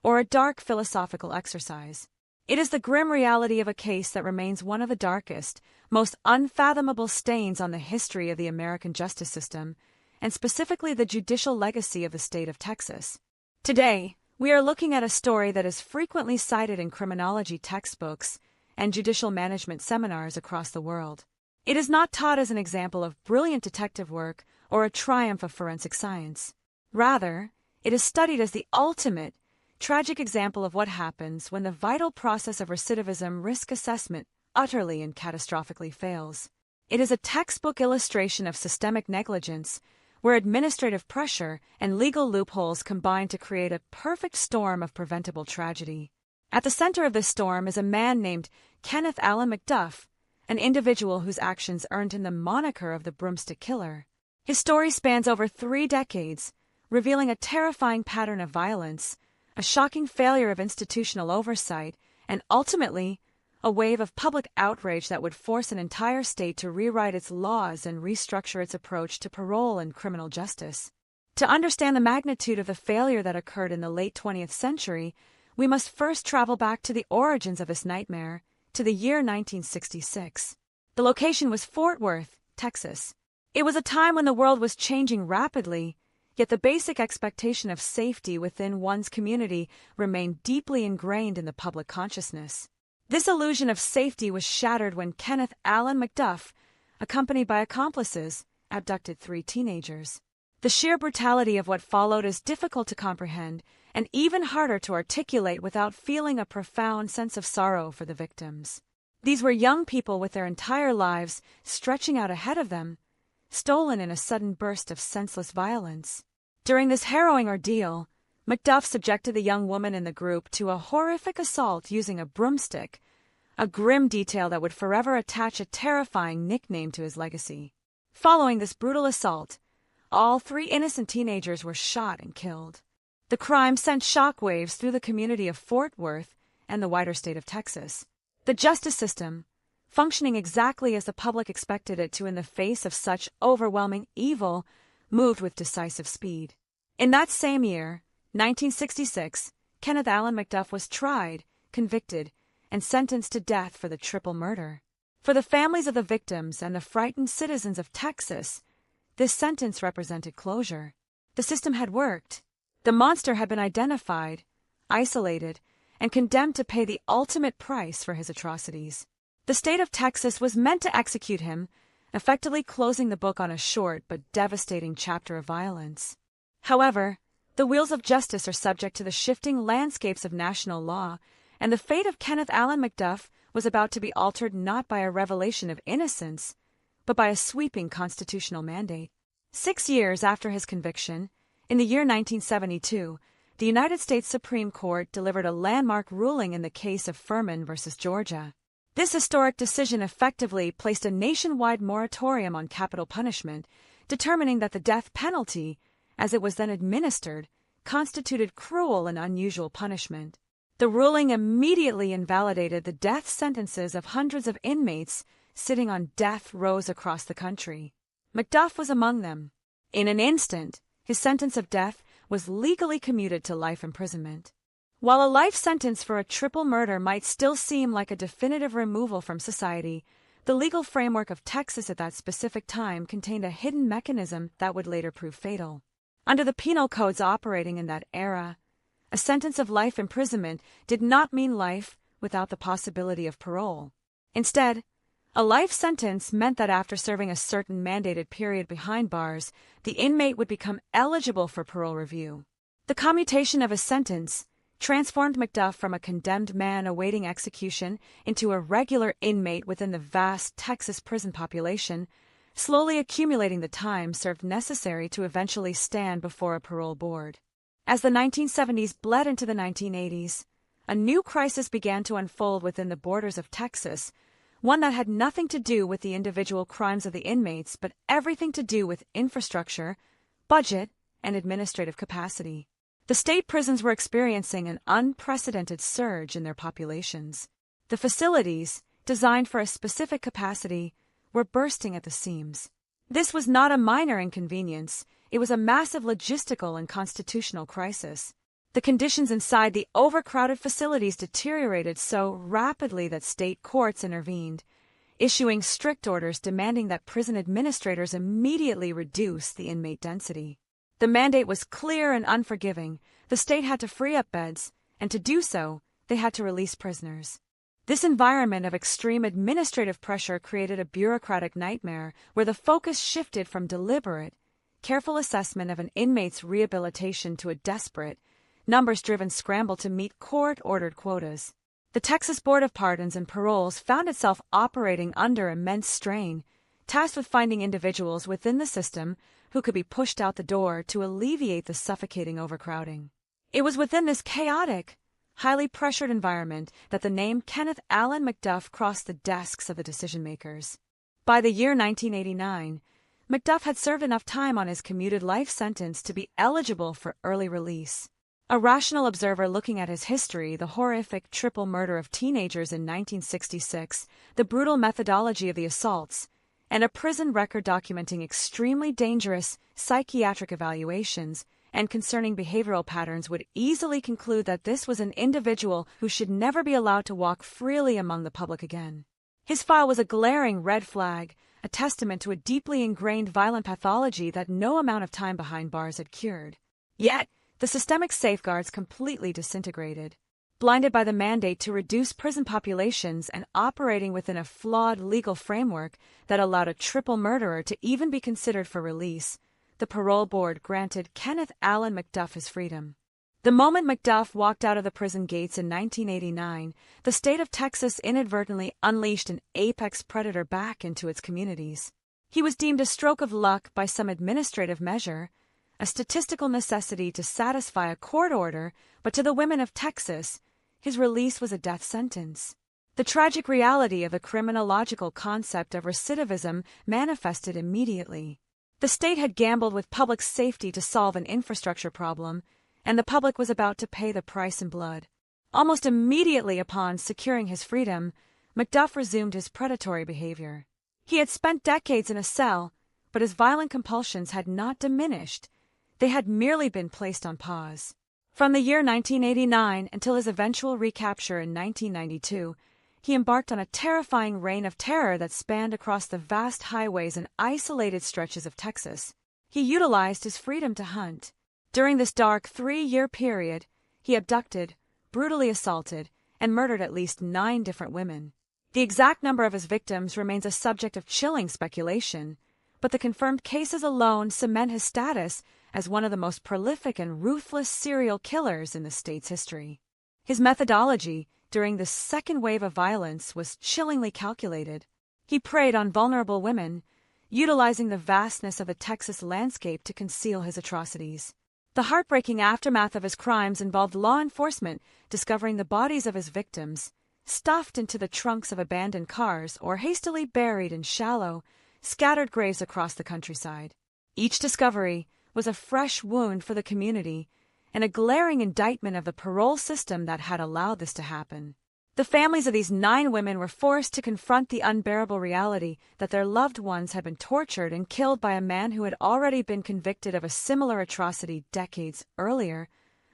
or a dark philosophical exercise. It is the grim reality of a case that remains one of the darkest, most unfathomable stains on the history of the American justice system, and specifically the judicial legacy of the state of Texas. Today, we are looking at a story that is frequently cited in criminology textbooks and judicial management seminars across the world. It is not taught as an example of brilliant detective work or a triumph of forensic science. Rather, it is studied as the ultimate, tragic example of what happens when the vital process of recidivism risk assessment utterly and catastrophically fails. It is a textbook illustration of systemic negligence, where administrative pressure and legal loopholes combine to create a perfect storm of preventable tragedy. At the center of this storm is a man named Kenneth Allen McDuff, an individual whose actions earned him the moniker of the Broomstick Killer. His story spans over 3 decades, revealing a terrifying pattern of violence, a shocking failure of institutional oversight, and ultimately, a wave of public outrage that would force an entire state to rewrite its laws and restructure its approach to parole and criminal justice. To understand the magnitude of the failure that occurred in the late 20th century, we must first travel back to the origins of this nightmare, to the year 1966. The location was Fort Worth, Texas. It was a time when the world was changing rapidly, yet the basic expectation of safety within one's community remained deeply ingrained in the public consciousness. This illusion of safety was shattered when Kenneth Allen McDuff, accompanied by accomplices, abducted 3 teenagers. The sheer brutality of what followed is difficult to comprehend and even harder to articulate without feeling a profound sense of sorrow for the victims. These were young people with their entire lives stretching out ahead of them, stolen in a sudden burst of senseless violence. During this harrowing ordeal, McDuff subjected the young woman in the group to a horrific assault using a broomstick, a grim detail that would forever attach a terrifying nickname to his legacy. Following this brutal assault, all 3 innocent teenagers were shot and killed. The crime sent shockwaves through the community of Fort Worth and the wider state of Texas. The justice system, functioning exactly as the public expected it to in the face of such overwhelming evil, moved with decisive speed. In that same year, 1966, Kenneth Allen McDuff was tried, convicted, and sentenced to death for the triple murder. For the families of the victims and the frightened citizens of Texas, this sentence represented closure. The system had worked. The monster had been identified, isolated, and condemned to pay the ultimate price for his atrocities. The state of Texas was meant to execute him, effectively closing the book on a short but devastating chapter of violence. However, the wheels of justice are subject to the shifting landscapes of national law, and the fate of Kenneth Allen McDuff was about to be altered not by a revelation of innocence, but by a sweeping constitutional mandate. 6 years after his conviction, in the year 1972, the United States Supreme Court delivered a landmark ruling in the case of Furman v. Georgia. This historic decision effectively placed a nationwide moratorium on capital punishment, determining that the death penalty, as it was then administered, constituted cruel and unusual punishment. The ruling immediately invalidated the death sentences of hundreds of inmates sitting on death rows across the country. McDuff was among them. In an instant, his sentence of death was legally commuted to life imprisonment. While a life sentence for a triple murder might still seem like a definitive removal from society, the legal framework of Texas at that specific time contained a hidden mechanism that would later prove fatal. Under the penal codes operating in that era, a sentence of life imprisonment did not mean life without the possibility of parole. Instead, a life sentence meant that after serving a certain mandated period behind bars, the inmate would become eligible for parole review. The commutation of a sentence transformed McDuff from a condemned man awaiting execution into a regular inmate within the vast Texas prison population, slowly accumulating the time served necessary to eventually stand before a parole board. As the 1970s bled into the 1980s, a new crisis began to unfold within the borders of Texas, one that had nothing to do with the individual crimes of the inmates, but everything to do with infrastructure, budget, and administrative capacity. The state prisons were experiencing an unprecedented surge in their populations. The facilities, designed for a specific capacity, were bursting at the seams. This was not a minor inconvenience, it was a massive logistical and constitutional crisis. The conditions inside the overcrowded facilities deteriorated so rapidly that state courts intervened, issuing strict orders demanding that prison administrators immediately reduce the inmate density. The mandate was clear and unforgiving. The state had to free up beds, and to do so, they had to release prisoners. This environment of extreme administrative pressure created a bureaucratic nightmare where the focus shifted from deliberate, careful assessment of an inmate's rehabilitation to a desperate, numbers-driven scramble to meet court-ordered quotas. The Texas Board of Pardons and Paroles found itself operating under immense strain, tasked with finding individuals within the system who could be pushed out the door to alleviate the suffocating overcrowding. It was within this chaotic, highly pressured environment that the name Kenneth Allen McDuff crossed the desks of the decision-makers. By the year 1989, McDuff had served enough time on his commuted life sentence to be eligible for early release. A rational observer looking at his history, the horrific triple murder of teenagers in 1966, the brutal methodology of the assaults, and a prison record documenting extremely dangerous psychiatric evaluations and concerning behavioral patterns would easily conclude that this was an individual who should never be allowed to walk freely among the public again. His file was a glaring red flag, a testament to a deeply ingrained violent pathology that no amount of time behind bars had cured. Yet, the systemic safeguards completely disintegrated. Blinded by the mandate to reduce prison populations and operating within a flawed legal framework that allowed a triple murderer to even be considered for release, the parole board granted Kenneth Allen McDuff his freedom. The moment McDuff walked out of the prison gates in 1989, the state of Texas inadvertently unleashed an apex predator back into its communities. He was deemed a stroke of luck by some administrative measure, a statistical necessity to satisfy a court order, but to the women of Texas, his release was a death sentence. The tragic reality of the criminological concept of recidivism manifested immediately. The state had gambled with public safety to solve an infrastructure problem, and the public was about to pay the price in blood. Almost immediately upon securing his freedom, McDuff resumed his predatory behavior. He had spent decades in a cell, but his violent compulsions had not diminished. They had merely been placed on pause. From the year 1989 until his eventual recapture in 1992, he embarked on a terrifying reign of terror that spanned across the vast highways and isolated stretches of Texas. He utilized his freedom to hunt. During this dark 3-year period, he abducted, brutally assaulted, and murdered at least 9 different women. The exact number of his victims remains a subject of chilling speculation, but the confirmed cases alone cement his status as one of the most prolific and ruthless serial killers in the state's history. His methodology during this second wave of violence was chillingly calculated. He preyed on vulnerable women, utilizing the vastness of the Texas landscape to conceal his atrocities. The heartbreaking aftermath of his crimes involved law enforcement discovering the bodies of his victims, stuffed into the trunks of abandoned cars or hastily buried in shallow, scattered graves across the countryside. Each discovery was a fresh wound for the community and a glaring indictment of the parole system that had allowed this to happen. The families of these 9 women were forced to confront the unbearable reality that their loved ones had been tortured and killed by a man who had already been convicted of a similar atrocity decades earlier,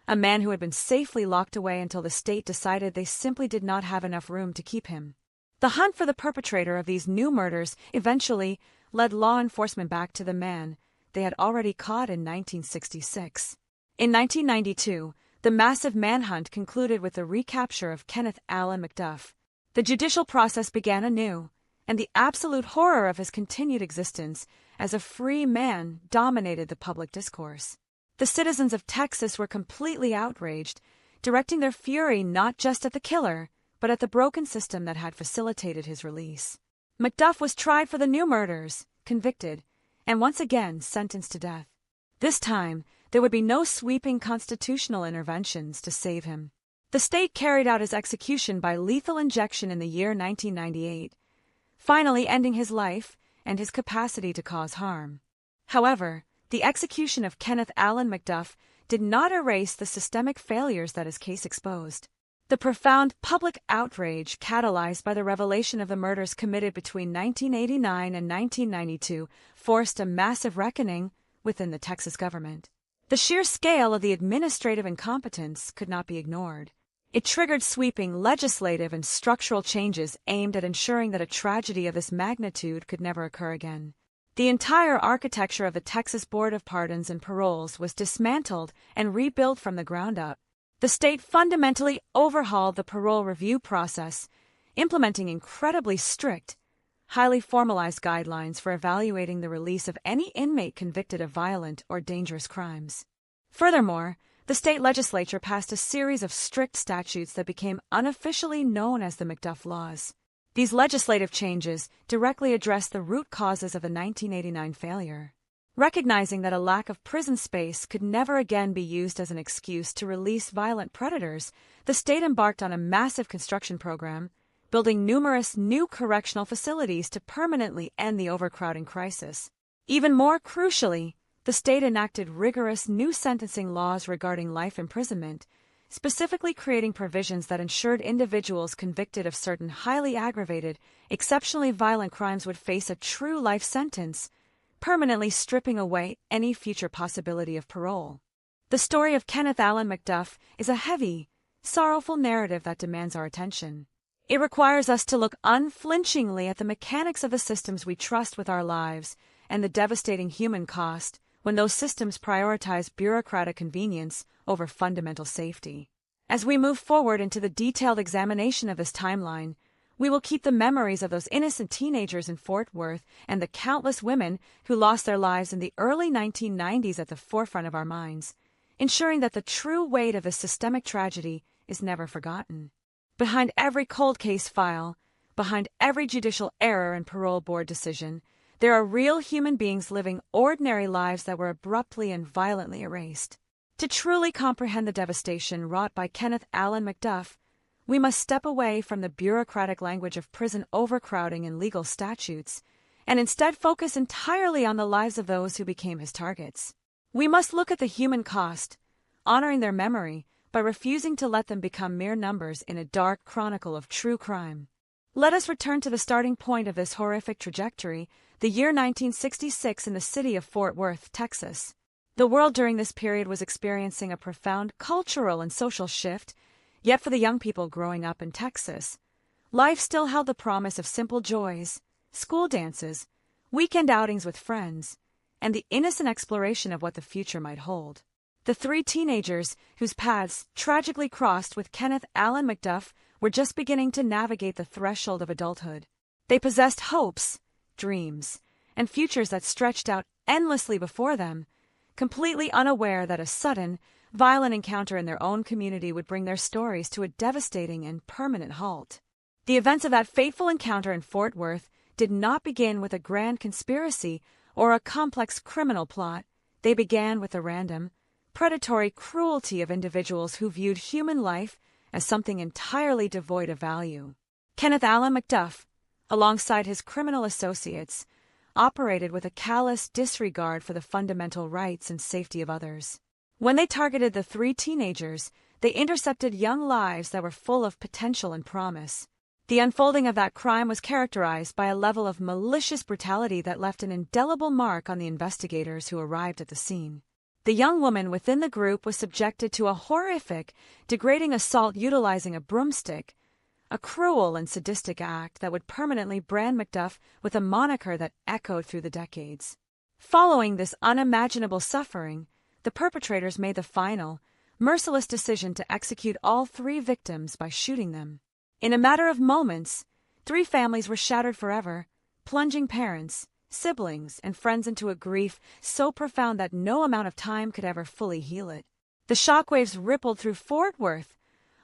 a man who had been safely locked away until the state decided they simply did not have enough room to keep him. The hunt for the perpetrator of these new murders eventually led law enforcement back to the man they had already caught in 1966. In 1992, the massive manhunt concluded with the recapture of Kenneth Allen McDuff. The judicial process began anew, and the absolute horror of his continued existence as a free man dominated the public discourse. The citizens of Texas were completely outraged, directing their fury not just at the killer, but at the broken system that had facilitated his release. McDuff was tried for the new murders, convicted, and once again sentenced to death. This time, there would be no sweeping constitutional interventions to save him. The state carried out his execution by lethal injection in the year 1998, finally ending his life and his capacity to cause harm. However, the execution of Kenneth Allen McDuff did not erase the systemic failures that his case exposed. The profound public outrage catalyzed by the revelation of the murders committed between 1989 and 1992 forced a massive reckoning within the Texas government. The sheer scale of the administrative incompetence could not be ignored. It triggered sweeping legislative and structural changes aimed at ensuring that a tragedy of this magnitude could never occur again. The entire architecture of the Texas Board of Pardons and Paroles was dismantled and rebuilt from the ground up. The state fundamentally overhauled the parole review process, implementing incredibly strict, highly formalized guidelines for evaluating the release of any inmate convicted of violent or dangerous crimes. Furthermore, the state legislature passed a series of strict statutes that became unofficially known as the McDuff Laws. These legislative changes directly addressed the root causes of the 1989 failure. Recognizing that a lack of prison space could never again be used as an excuse to release violent predators, the state embarked on a massive construction program, building numerous new correctional facilities to permanently end the overcrowding crisis. Even more crucially, the state enacted rigorous new sentencing laws regarding life imprisonment, specifically creating provisions that ensured individuals convicted of certain highly aggravated, exceptionally violent crimes would face a true life sentence, permanently stripping away any future possibility of parole. The story of Kenneth Allen McDuff is a heavy, sorrowful narrative that demands our attention. It requires us to look unflinchingly at the mechanics of the systems we trust with our lives and the devastating human cost when those systems prioritize bureaucratic convenience over fundamental safety. As we move forward into the detailed examination of this timeline, we will keep the memories of those innocent teenagers in Fort Worth and the countless women who lost their lives in the early 1990s at the forefront of our minds, ensuring that the true weight of this systemic tragedy is never forgotten. Behind every cold case file, behind every judicial error and parole board decision, there are real human beings living ordinary lives that were abruptly and violently erased. To truly comprehend the devastation wrought by Kenneth Allen McDuff, we must step away from the bureaucratic language of prison overcrowding and legal statutes, and instead focus entirely on the lives of those who became his targets. We must look at the human cost, honoring their memory by refusing to let them become mere numbers in a dark chronicle of true crime. Let us return to the starting point of this horrific trajectory, the year 1966 in the city of Fort Worth, Texas. The world during this period was experiencing a profound cultural and social shift. Yet for the young people growing up in Texas, life still held the promise of simple joys, school dances, weekend outings with friends, and the innocent exploration of what the future might hold. The three teenagers whose paths tragically crossed with Kenneth Allen McDuff were just beginning to navigate the threshold of adulthood. They possessed hopes, dreams, and futures that stretched out endlessly before them, completely unaware that a sudden, violent encounter in their own community would bring their stories to a devastating and permanent halt. The events of that fateful encounter in Fort Worth did not begin with a grand conspiracy or a complex criminal plot. They began with the random, predatory cruelty of individuals who viewed human life as something entirely devoid of value. Kenneth Allen McDuff, alongside his criminal associates, operated with a callous disregard for the fundamental rights and safety of others. When they targeted the three teenagers, they intercepted young lives that were full of potential and promise. The unfolding of that crime was characterized by a level of malicious brutality that left an indelible mark on the investigators who arrived at the scene. The young woman within the group was subjected to a horrific, degrading assault utilizing a broomstick, a cruel and sadistic act that would permanently brand McDuff with a moniker that echoed through the decades. Following this unimaginable suffering, the perpetrators made the final, merciless decision to execute all 3 victims by shooting them. In a matter of moments, 3 families were shattered forever, plunging parents, siblings, and friends into a grief so profound that no amount of time could ever fully heal it. The shockwaves rippled through Fort Worth,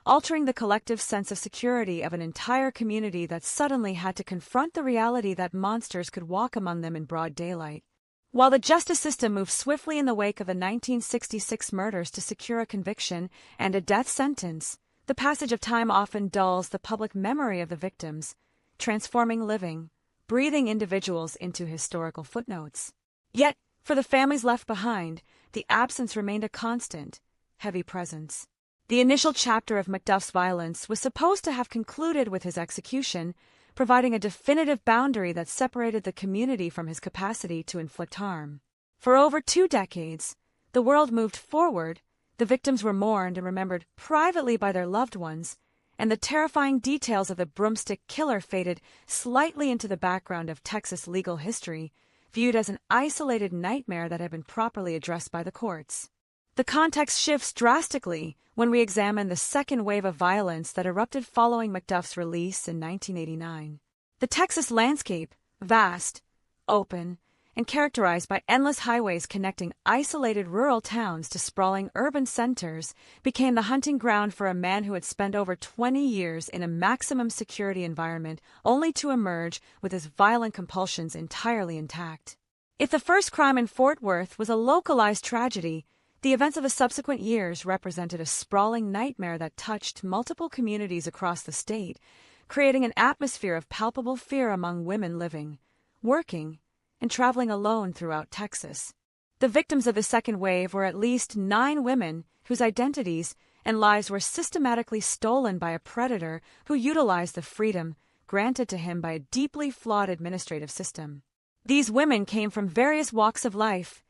altering the collective sense of security of an entire community that suddenly had to confront the reality that monsters could walk among them in broad daylight. While the justice system moved swiftly in the wake of the 1966 murders to secure a conviction and a death sentence, the passage of time often dulls the public memory of the victims, transforming living, breathing individuals into historical footnotes. Yet, for the families left behind, the absence remained a constant, heavy presence. The initial chapter of McDuff's violence was supposed to have concluded with his execution, providing a definitive boundary that separated the community from his capacity to inflict harm. For over 2 decades, the world moved forward, the victims were mourned and remembered privately by their loved ones, and the terrifying details of the broomstick killer faded slightly into the background of Texas legal history, viewed as an isolated nightmare that had been properly addressed by the courts. The context shifts drastically when we examine the second wave of violence that erupted following McDuff's release in 1989. The Texas landscape, vast, open, and characterized by endless highways connecting isolated rural towns to sprawling urban centers, became the hunting ground for a man who had spent over 20 years in a maximum security environment only to emerge with his violent compulsions entirely intact. If the first crime in Fort Worth was a localized tragedy, the events of the subsequent years represented a sprawling nightmare that touched multiple communities across the state, creating an atmosphere of palpable fear among women living, working, and traveling alone throughout Texas. The victims of the second wave were at least 9 women whose identities and lives were systematically stolen by a predator who utilized the freedom granted to him by a deeply flawed administrative system. These women came from various walks of life,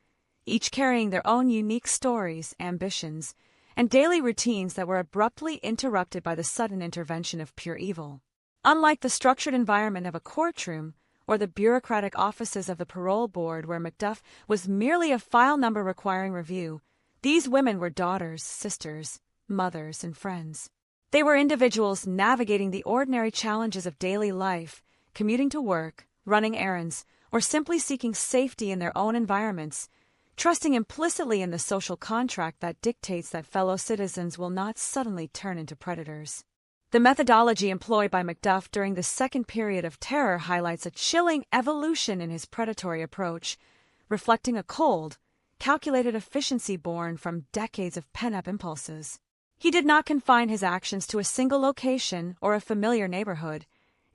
each carrying their own unique stories, ambitions, and daily routines that were abruptly interrupted by the sudden intervention of pure evil. Unlike the structured environment of a courtroom or the bureaucratic offices of the parole board where McDuff was merely a file number requiring review, these women were daughters, sisters, mothers, and friends. They were individuals navigating the ordinary challenges of daily life, commuting to work, running errands, or simply seeking safety in their own environments, trusting implicitly in the social contract that dictates that fellow citizens will not suddenly turn into predators. The methodology employed by McDuff during the second period of terror highlights a chilling evolution in his predatory approach, reflecting a cold, calculated efficiency born from decades of pent-up impulses. He did not confine his actions to a single location or a familiar neighborhood.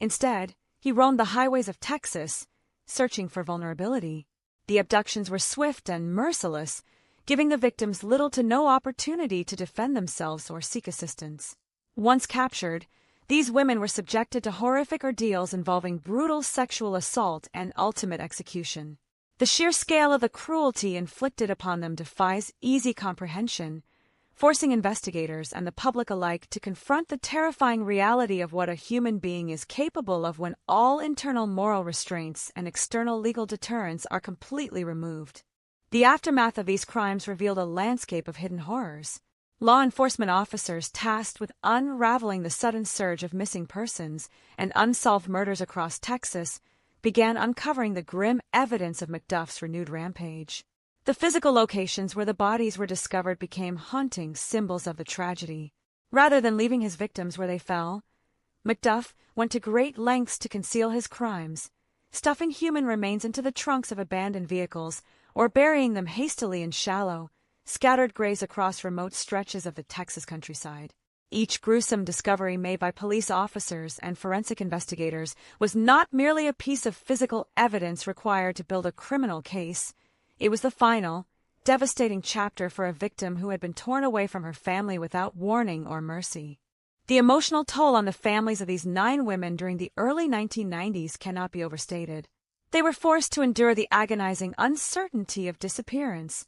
Instead, he roamed the highways of Texas, searching for vulnerability. The abductions were swift and merciless, giving the victims little to no opportunity to defend themselves or seek assistance. Once captured, these women were subjected to horrific ordeals involving brutal sexual assault and ultimate execution. The sheer scale of the cruelty inflicted upon them defies easy comprehension, forcing investigators and the public alike to confront the terrifying reality of what a human being is capable of when all internal moral restraints and external legal deterrents are completely removed. The aftermath of these crimes revealed a landscape of hidden horrors. Law enforcement officers tasked with unraveling the sudden surge of missing persons and unsolved murders across Texas began uncovering the grim evidence of McDuff's renewed rampage. The physical locations where the bodies were discovered became haunting symbols of the tragedy. Rather than leaving his victims where they fell, McDuff went to great lengths to conceal his crimes, stuffing human remains into the trunks of abandoned vehicles or burying them hastily in shallow, scattered graves across remote stretches of the Texas countryside. Each gruesome discovery made by police officers and forensic investigators was not merely a piece of physical evidence required to build a criminal case. It was the final, devastating chapter for a victim who had been torn away from her family without warning or mercy. The emotional toll on the families of these 9 women during the early 1990s cannot be overstated. They were forced to endure the agonizing uncertainty of disappearance,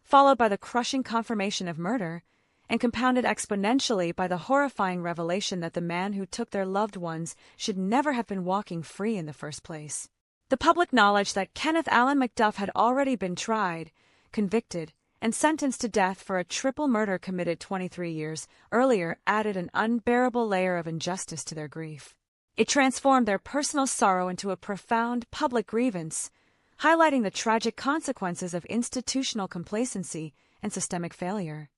followed by the crushing confirmation of murder, and compounded exponentially by the horrifying revelation that the man who took their loved ones should never have been walking free in the first place. The public knowledge that Kenneth Allen McDuff had already been tried, convicted, and sentenced to death for a triple murder committed 23 years earlier added an unbearable layer of injustice to their grief. It transformed their personal sorrow into a profound public grievance, highlighting the tragic consequences of institutional complacency and systemic failure.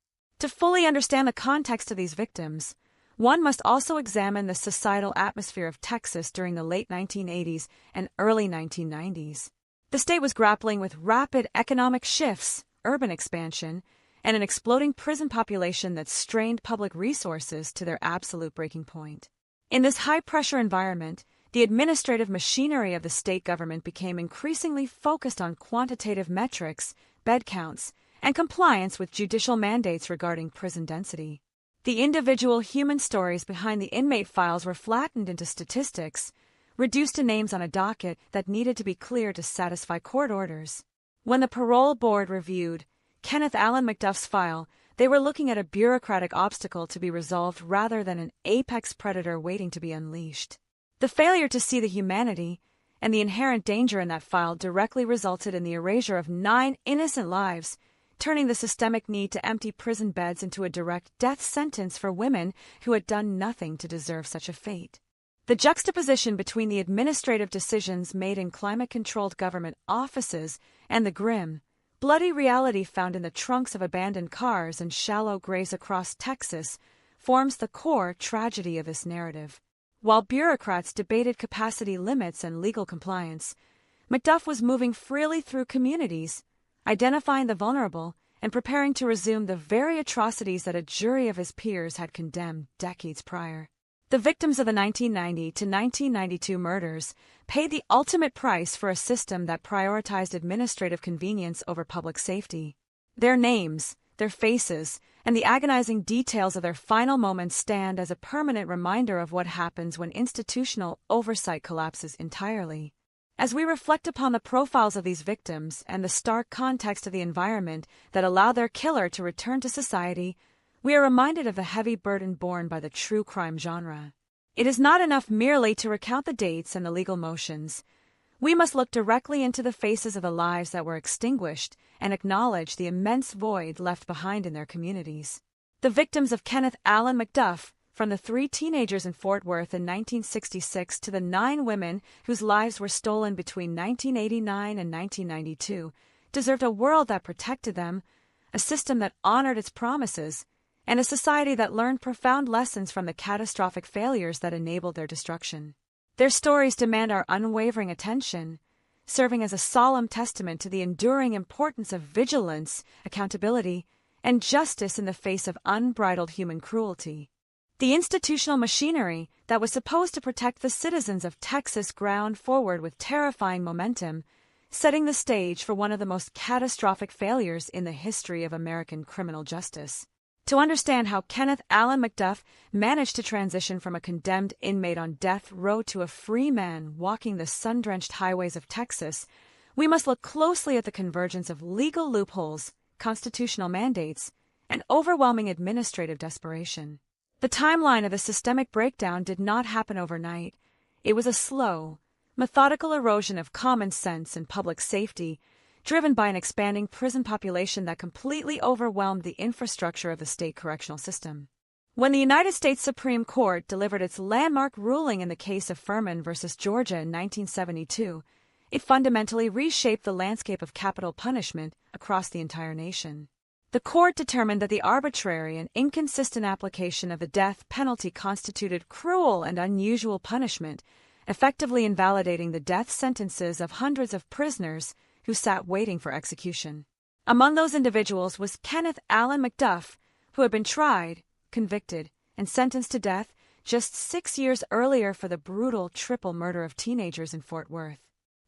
To fully understand the context of these victims, one must also examine the societal atmosphere of Texas during the late 1980s and early 1990s. The state was grappling with rapid economic shifts, urban expansion, and an exploding prison population that strained public resources to their absolute breaking point. In this high-pressure environment, the administrative machinery of the state government became increasingly focused on quantitative metrics, bed counts, and compliance with judicial mandates regarding prison density. The individual human stories behind the inmate files were flattened into statistics, reduced to names on a docket that needed to be cleared to satisfy court orders. When the parole board reviewed Kenneth Allen McDuff's file, they were looking at a bureaucratic obstacle to be resolved rather than an apex predator waiting to be unleashed. The failure to see the humanity and the inherent danger in that file directly resulted in the erasure of 9 innocent lives, turning the systemic need to empty prison beds into a direct death sentence for women who had done nothing to deserve such a fate. The juxtaposition between the administrative decisions made in climate-controlled government offices and the grim, bloody reality found in the trunks of abandoned cars and shallow graves across Texas forms the core tragedy of this narrative. While bureaucrats debated capacity limits and legal compliance, McDuff was moving freely through communities, identifying the vulnerable, and preparing to resume the very atrocities that a jury of his peers had condemned decades prior. The victims of the 1990 to 1992 murders paid the ultimate price for a system that prioritized administrative convenience over public safety. Their names, their faces, and the agonizing details of their final moments stand as a permanent reminder of what happens when institutional oversight collapses entirely. As we reflect upon the profiles of these victims and the stark context of the environment that allowed their killer to return to society, we are reminded of the heavy burden borne by the true crime genre. It is not enough merely to recount the dates and the legal motions. We must look directly into the faces of the lives that were extinguished and acknowledge the immense void left behind in their communities. The victims of Kenneth Allen McDuff, from the 3 teenagers in Fort Worth in 1966 to the 9 women whose lives were stolen between 1989 and 1992, deserved a world that protected them, a system that honored its promises, and a society that learned profound lessons from the catastrophic failures that enabled their destruction. Their stories demand our unwavering attention, serving as a solemn testament to the enduring importance of vigilance, accountability, and justice in the face of unbridled human cruelty. The institutional machinery that was supposed to protect the citizens of Texas ground forward with terrifying momentum, setting the stage for one of the most catastrophic failures in the history of American criminal justice. To understand how Kenneth Allen McDuff managed to transition from a condemned inmate on death row to a free man walking the sun-drenched highways of Texas, we must look closely at the convergence of legal loopholes, constitutional mandates, and overwhelming administrative desperation. The timeline of the systemic breakdown did not happen overnight. It was a slow, methodical erosion of common sense and public safety, driven by an expanding prison population that completely overwhelmed the infrastructure of the state correctional system. When the United States Supreme Court delivered its landmark ruling in the case of Furman v. Georgia in 1972, it fundamentally reshaped the landscape of capital punishment across the entire nation. The court determined that the arbitrary and inconsistent application of the death penalty constituted cruel and unusual punishment, effectively invalidating the death sentences of hundreds of prisoners who sat waiting for execution. Among those individuals was Kenneth Allen McDuff, who had been tried, convicted, and sentenced to death just 6 years earlier for the brutal triple murder of teenagers in Fort Worth.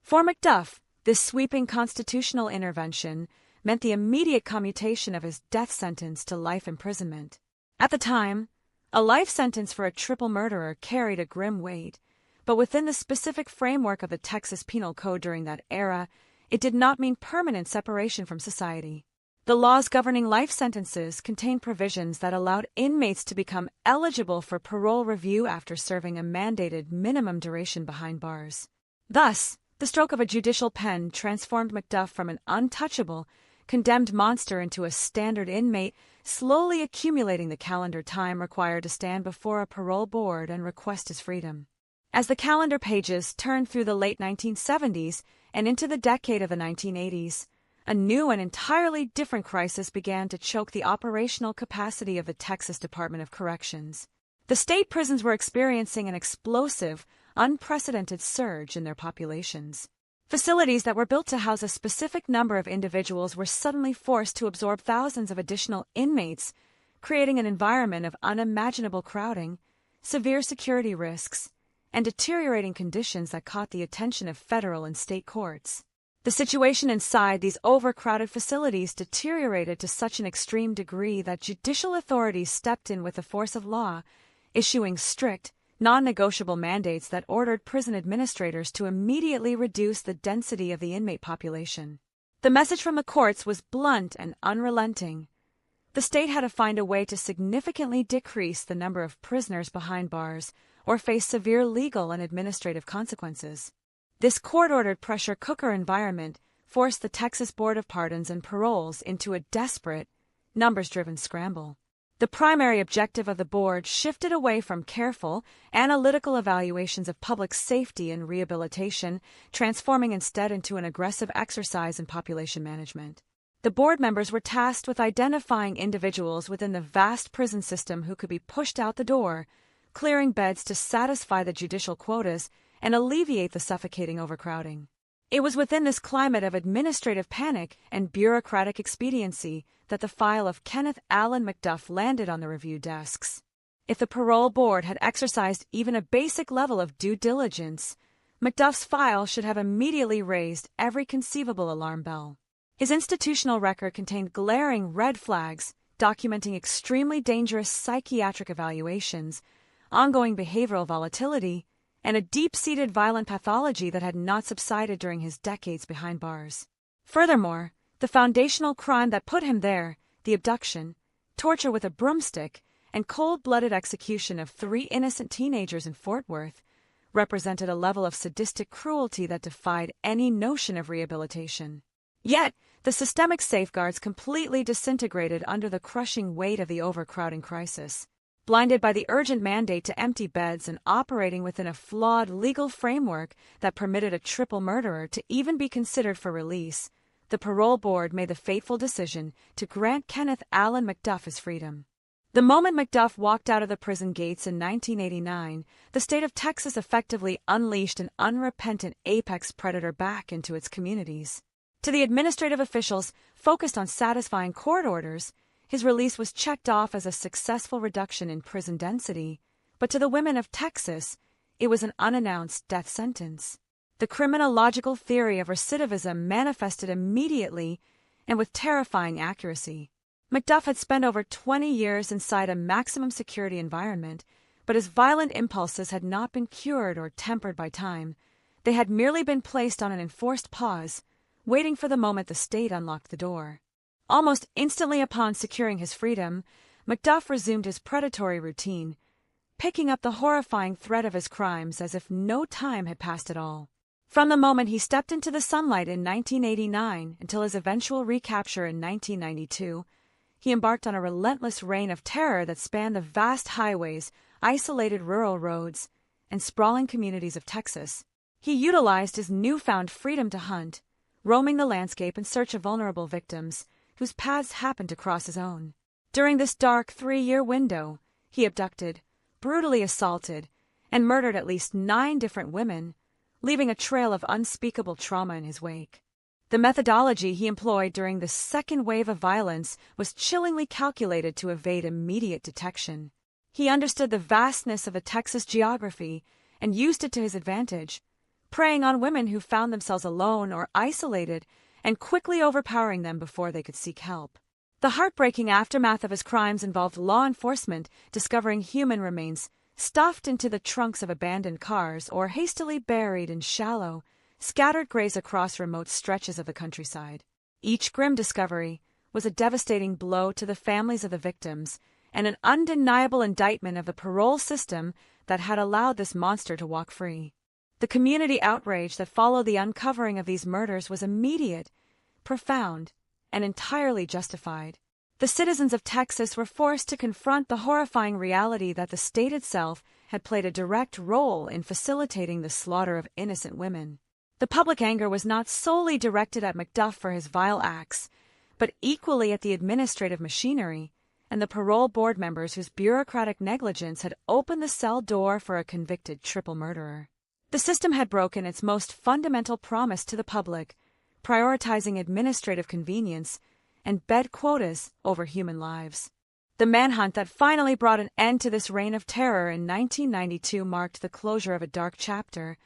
For McDuff, this sweeping constitutional intervention meant the immediate commutation of his death sentence to life imprisonment. At the time, a life sentence for a triple murderer carried a grim weight, but within the specific framework of the Texas Penal Code during that era, it did not mean permanent separation from society. The laws governing life sentences contain provisions that allowed inmates to become eligible for parole review after serving a mandated minimum duration behind bars. Thus, the stroke of a judicial pen transformed McDuff from an untouchable, condemned monster into a standard inmate, slowly accumulating the calendar time required to stand before a parole board and request his freedom. As the calendar pages turned through the late 1970s and into the decade of the 1980s, a new and entirely different crisis began to choke the operational capacity of the Texas Department of Corrections. The state prisons were experiencing an explosive, unprecedented surge in their populations. Facilities that were built to house a specific number of individuals were suddenly forced to absorb thousands of additional inmates, creating an environment of unimaginable crowding, severe security risks, and deteriorating conditions that caught the attention of federal and state courts. The situation inside these overcrowded facilities deteriorated to such an extreme degree that judicial authorities stepped in with the force of law, issuing strict, non-negotiable mandates that ordered prison administrators to immediately reduce the density of the inmate population. The message from the courts was blunt and unrelenting. The state had to find a way to significantly decrease the number of prisoners behind bars or face severe legal and administrative consequences. This court-ordered pressure cooker environment forced the Texas Board of Pardons and Paroles into a desperate, numbers-driven scramble. The primary objective of the board shifted away from careful, analytical evaluations of public safety and rehabilitation, transforming instead into an aggressive exercise in population management. The board members were tasked with identifying individuals within the vast prison system who could be pushed out the door, clearing beds to satisfy the judicial quotas and alleviate the suffocating overcrowding. It was within this climate of administrative panic and bureaucratic expediency that the file of Kenneth Allen McDuff landed on the review desks. If the parole board had exercised even a basic level of due diligence, McDuff's file should have immediately raised every conceivable alarm bell. His institutional record contained glaring red flags documenting extremely dangerous psychiatric evaluations, ongoing behavioral volatility, and a deep-seated violent pathology that had not subsided during his decades behind bars. Furthermore, the foundational crime that put him there, the abduction, torture with a broomstick, and cold-blooded execution of 3 innocent teenagers in Fort Worth, represented a level of sadistic cruelty that defied any notion of rehabilitation. Yet, the systemic safeguards completely disintegrated under the crushing weight of the overcrowding crisis. Blinded by the urgent mandate to empty beds and operating within a flawed legal framework that permitted a triple murderer to even be considered for release, the parole board made the fateful decision to grant Kenneth Allen McDuff his freedom. The moment McDuff walked out of the prison gates in 1989, the state of Texas effectively unleashed an unrepentant apex predator back into its communities. To the administrative officials focused on satisfying court orders, his release was checked off as a successful reduction in prison density, but to the women of Texas, it was an unannounced death sentence. The criminological theory of recidivism manifested immediately and with terrifying accuracy. McDuff had spent over 20 years inside a maximum security environment, but his violent impulses had not been cured or tempered by time. They had merely been placed on an enforced pause, waiting for the moment the state unlocked the door. Almost instantly upon securing his freedom, McDuff resumed his predatory routine, picking up the horrifying thread of his crimes as if no time had passed at all. From the moment he stepped into the sunlight in 1989 until his eventual recapture in 1992, he embarked on a relentless reign of terror that spanned the vast highways, isolated rural roads, and sprawling communities of Texas. He utilized his newfound freedom to hunt, roaming the landscape in search of vulnerable victims whose paths happened to cross his own. During this dark 3-year window, he abducted, brutally assaulted, and murdered at least 9 different women, leaving a trail of unspeakable trauma in his wake. The methodology he employed during the second wave of violence was chillingly calculated to evade immediate detection. He understood the vastness of the Texas geography and used it to his advantage, preying on women who found themselves alone or isolated and quickly overpowering them before they could seek help. The heartbreaking aftermath of his crimes involved law enforcement discovering human remains stuffed into the trunks of abandoned cars or hastily buried in shallow, scattered graves across remote stretches of the countryside. Each grim discovery, was a devastating blow to the families of the victims and an undeniable indictment of the parole system that had allowed this monster to walk free. The community outrage that followed the uncovering of these murders was immediate, profound, and entirely justified. The citizens of Texas were forced to confront the horrifying reality that the state itself had played a direct role in facilitating the slaughter of innocent women. The public anger was not solely directed at McDuff for his vile acts, but equally at the administrative machinery and the parole board members whose bureaucratic negligence had opened the cell door for a convicted triple murderer. The system had broken its most fundamental promise to the public, prioritizing administrative convenience and bed quotas over human lives. The manhunt that finally brought an end to this reign of terror in 1992 marked the closure of a dark chapter,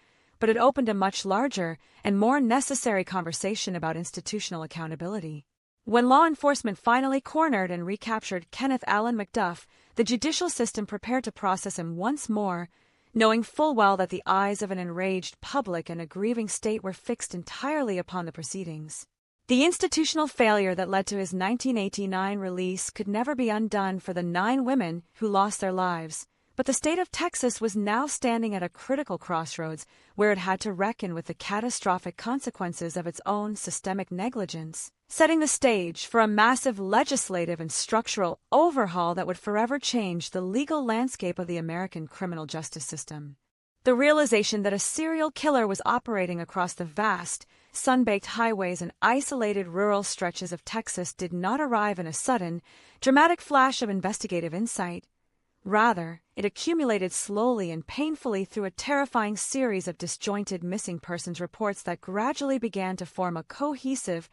but it opened a much larger and more necessary conversation about institutional accountability. When law enforcement finally cornered and recaptured Kenneth Allen McDuff, the judicial system prepared to process him once more, knowing full well that the eyes of an enraged public and a grieving state were fixed entirely upon the proceedings. The institutional failure that led to his 1989 release could never be undone for the 9 women who lost their lives, but the state of Texas was now standing at a critical crossroads where it had to reckon with the catastrophic consequences of its own systemic negligence, setting the stage for a massive legislative and structural overhaul that would forever change the legal landscape of the American criminal justice system. The realization that a serial killer was operating across the vast, sun-baked highways and isolated rural stretches of Texas did not arrive in a sudden, dramatic flash of investigative insight. Rather, it accumulated slowly and painfully through a terrifying series of disjointed missing persons reports that gradually began to form a cohesive,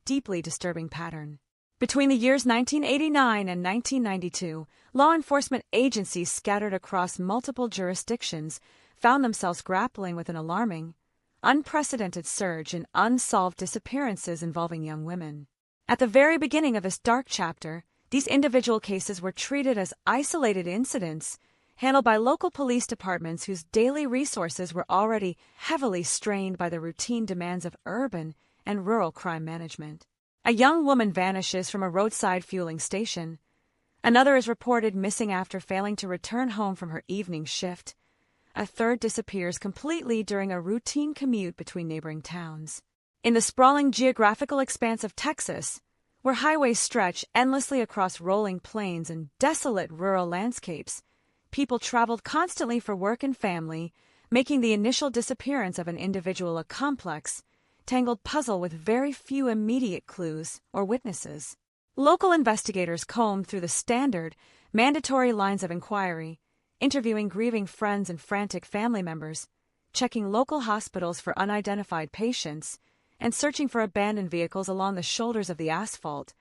deeply disturbing pattern. Between the years 1989 and 1992, law enforcement agencies scattered across multiple jurisdictions found themselves grappling with an alarming, unprecedented surge in unsolved disappearances involving young women. At the very beginning of this dark chapter, these individual cases were treated as isolated incidents, handled by local police departments whose daily resources were already heavily strained by the routine demands of urban and rural crime management. A young woman vanishes from a roadside fueling station. Another is reported missing after failing to return home from her evening shift. A third disappears completely during a routine commute between neighboring towns. In the sprawling geographical expanse of Texas, where highways stretch endlessly across rolling plains and desolate rural landscapes, people traveled constantly for work and family, making the initial disappearance of an individual a complex, tangled puzzle with very few immediate clues or witnesses. Local investigators combed through the standard, mandatory lines of inquiry, interviewing grieving friends and frantic family members, checking local hospitals for unidentified patients, and searching for abandoned vehicles along the shoulders of the asphalt.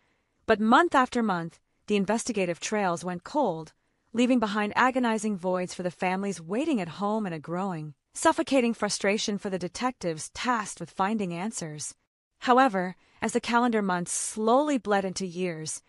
But month after month, the investigative trails went cold, leaving behind agonizing voids for the families waiting at home and a growing, suffocating frustration for the detectives tasked with finding answers. However, as the calendar months slowly bled into years,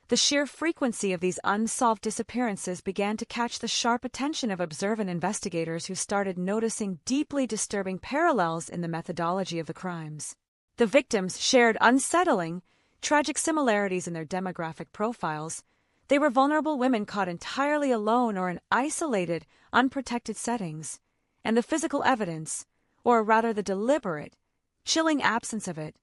the sheer frequency of these unsolved disappearances began to catch the sharp attention of observant investigators who started noticing deeply disturbing parallels in the methodology of the crimes. The victims shared unsettling, tragic similarities in their demographic profiles. They were vulnerable women caught entirely alone or in isolated, unprotected settings, and the physical evidence, or rather the deliberate, chilling absence of it,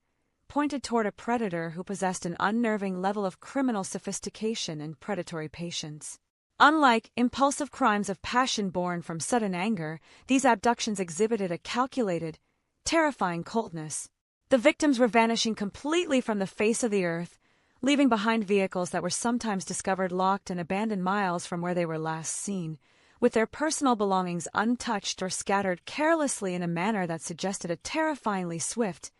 pointed toward a predator who possessed an unnerving level of criminal sophistication and predatory patience. Unlike impulsive crimes of passion born from sudden anger, these abductions exhibited a calculated, terrifying coldness. The victims were vanishing completely from the face of the earth, leaving behind vehicles that were sometimes discovered locked and abandoned miles from where they were last seen, with their personal belongings untouched or scattered carelessly in a manner that suggested a terrifyingly swift,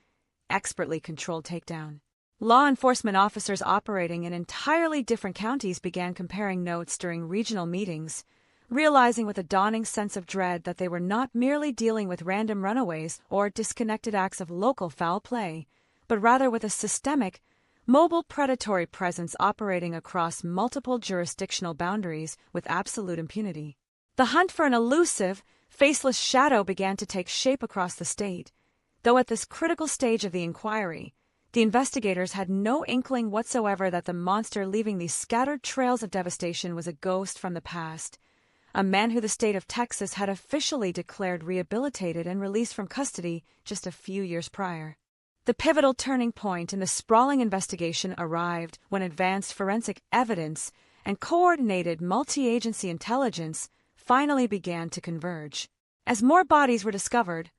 expertly controlled takedown. Law enforcement officers operating in entirely different counties began comparing notes during regional meetings, realizing with a dawning sense of dread that they were not merely dealing with random runaways or disconnected acts of local foul play, but rather with a systemic, mobile predatory presence operating across multiple jurisdictional boundaries with absolute impunity. The hunt for an elusive, faceless shadow began to take shape across the state, though at this critical stage of the inquiry, The investigators had no inkling whatsoever that the monster leaving these scattered trails of devastation was a ghost from the past, a man who the state of Texas had officially declared rehabilitated and released from custody just a few years prior. The pivotal turning point in the sprawling investigation arrived when advanced forensic evidence and coordinated multi-agency intelligence finally began to converge. As more bodies were discovered,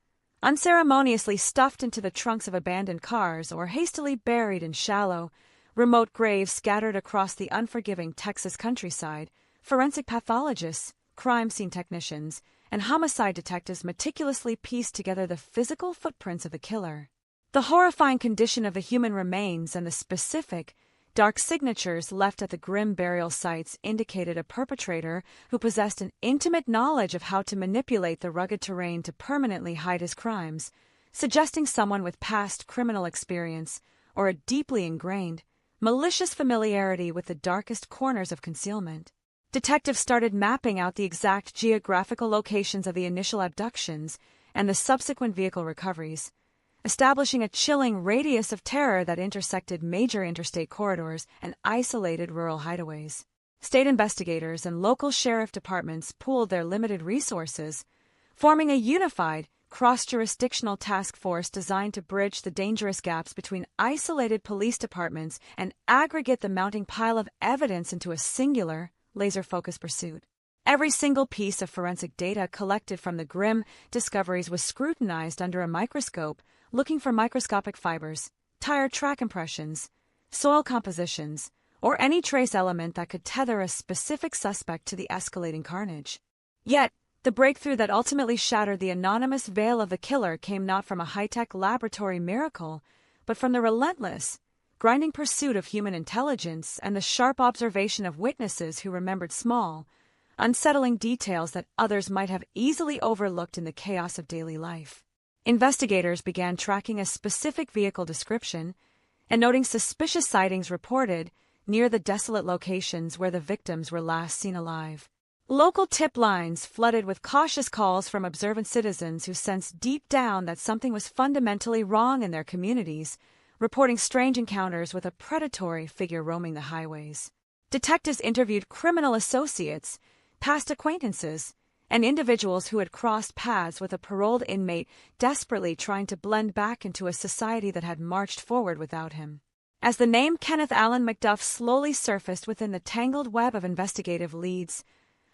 unceremoniously stuffed into the trunks of abandoned cars or hastily buried in shallow, remote graves scattered across the unforgiving Texas countryside, forensic pathologists, crime scene technicians, and homicide detectives meticulously pieced together the physical footprints of the killer. The horrifying condition of the human remains and the specific, dark signatures left at the grim burial sites indicated a perpetrator who possessed an intimate knowledge of how to manipulate the rugged terrain to permanently hide his crimes, suggesting someone with past criminal experience or a deeply ingrained, malicious familiarity with the darkest corners of concealment. Detectives started mapping out the exact geographical locations of the initial abductions and the subsequent vehicle recoveries, establishing a chilling radius of terror that intersected major interstate corridors and isolated rural hideaways. State investigators and local sheriff departments pooled their limited resources, forming a unified, cross-jurisdictional task force designed to bridge the dangerous gaps between isolated police departments and aggregate the mounting pile of evidence into a singular, laser-focused pursuit. Every single piece of forensic data collected from the grim discoveries was scrutinized under a microscope, looking for microscopic fibers, tire track impressions, soil compositions, or any trace element that could tether a specific suspect to the escalating carnage. Yet, the breakthrough that ultimately shattered the anonymous veil of the killer came not from a high-tech laboratory miracle, but from the relentless, grinding pursuit of human intelligence and the sharp observation of witnesses who remembered small, unsettling details that others might have easily overlooked in the chaos of daily life. Investigators began tracking a specific vehicle description and noting suspicious sightings reported near the desolate locations where the victims were last seen alive. Local tip lines flooded with cautious calls from observant citizens who sensed deep down that something was fundamentally wrong in their communities, reporting strange encounters with a predatory figure roaming the highways. Detectives interviewed criminal associates, past acquaintances, and individuals who had crossed paths with a paroled inmate desperately trying to blend back into a society that had marched forward without him. As the name Kenneth Allen McDuff slowly surfaced within the tangled web of investigative leads,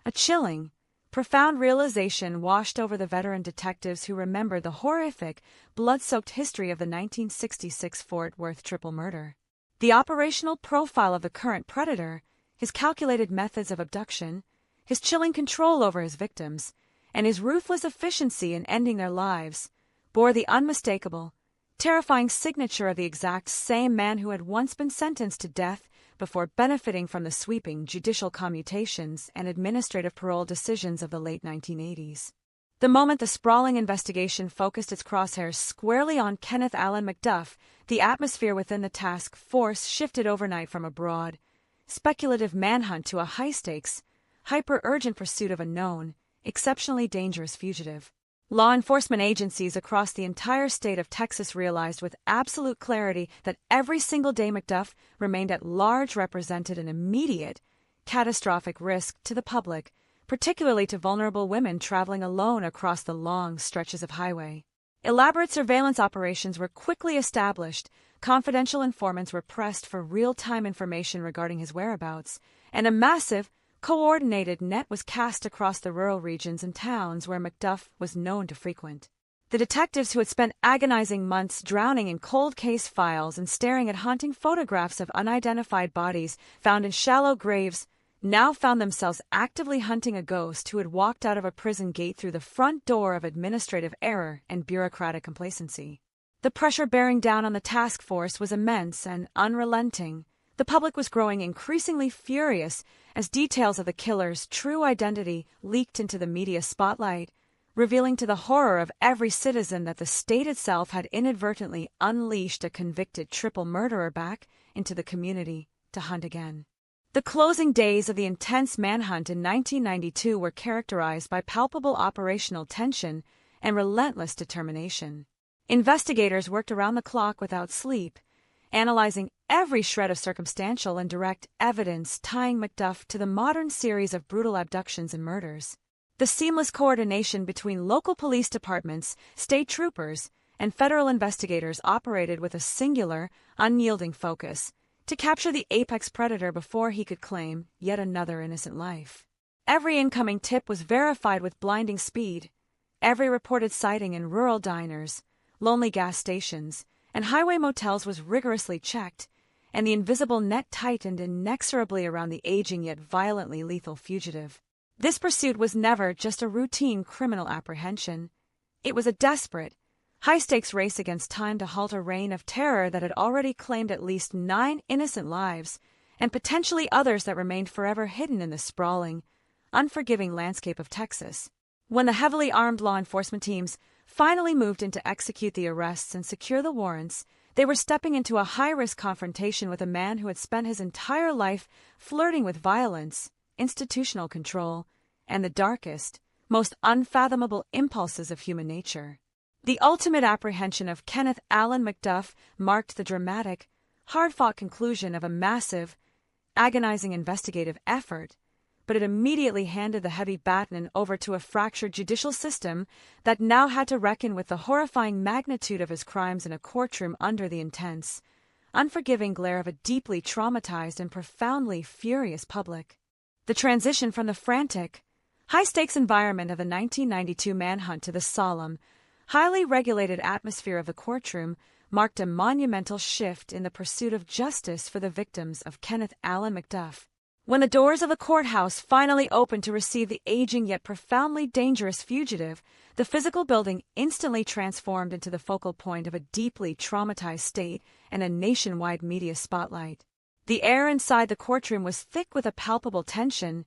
a chilling, profound realization washed over the veteran detectives who remembered the horrific, blood-soaked history of the 1966 Fort Worth triple murder. The operational profile of the current predator, his calculated methods of abduction, his chilling control over his victims, and his ruthless efficiency in ending their lives, bore the unmistakable, terrifying signature of the exact same man who had once been sentenced to death before benefiting from the sweeping judicial commutations and administrative parole decisions of the late 1980s. The moment the sprawling investigation focused its crosshairs squarely on Kenneth Allen McDuff, the atmosphere within the task force shifted overnight from a broad, speculative manhunt to a high-stakes, hyper-urgent pursuit of a known, exceptionally dangerous fugitive. Law enforcement agencies across the entire state of Texas realized with absolute clarity that every single day McDuff remained at large represented an immediate, catastrophic risk to the public, particularly to vulnerable women traveling alone across the long stretches of highway. Elaborate surveillance operations were quickly established, confidential informants were pressed for real-time information regarding his whereabouts, and a massive, coordinated net was cast across the rural regions and towns where McDuff was known to frequent. The detectives who had spent agonizing months drowning in cold case files and staring at haunting photographs of unidentified bodies found in shallow graves now found themselves actively hunting a ghost who had walked out of a prison gate through the front door of administrative error and bureaucratic complacency. The pressure bearing down on the task force was immense and unrelenting. The public was growing increasingly furious as details of the killer's true identity leaked into the media spotlight, revealing to the horror of every citizen that the state itself had inadvertently unleashed a convicted triple murderer back into the community to hunt again. The closing days of the intense manhunt in 1992 were characterized by palpable operational tension and relentless determination. Investigators worked around the clock without sleep, analyzing every shred of circumstantial and direct evidence tying McDuff to the modern series of brutal abductions and murders. The seamless coordination between local police departments, state troopers, and federal investigators operated with a singular, unyielding focus to capture the apex predator before he could claim yet another innocent life. Every incoming tip was verified with blinding speed. Every reported sighting in rural diners, lonely gas stations, and highway motels was rigorously checked, and the invisible net tightened inexorably around the aging yet violently lethal fugitive. This pursuit was never just a routine criminal apprehension. It was a desperate, high-stakes race against time to halt a reign of terror that had already claimed at least 9 innocent lives, and potentially others that remained forever hidden in the sprawling, unforgiving landscape of Texas. When the heavily armed law enforcement teams finally moved in to execute the arrests and secure the warrants, they were stepping into a high-risk confrontation with a man who had spent his entire life flirting with violence, institutional control, and the darkest, most unfathomable impulses of human nature. The ultimate apprehension of Kenneth Allen McDuff marked the dramatic, hard-fought conclusion of a massive, agonizing investigative effort, but it immediately handed the heavy baton over to a fractured judicial system that now had to reckon with the horrifying magnitude of his crimes in a courtroom under the intense, unforgiving glare of a deeply traumatized and profoundly furious public. The transition from the frantic, high-stakes environment of the 1992 manhunt to the solemn, highly regulated atmosphere of the courtroom marked a monumental shift in the pursuit of justice for the victims of Kenneth Allen McDuff. When the doors of the courthouse finally opened to receive the aging yet profoundly dangerous fugitive, the physical building instantly transformed into the focal point of a deeply traumatized state and a nationwide media spotlight. The air inside the courtroom was thick with a palpable tension,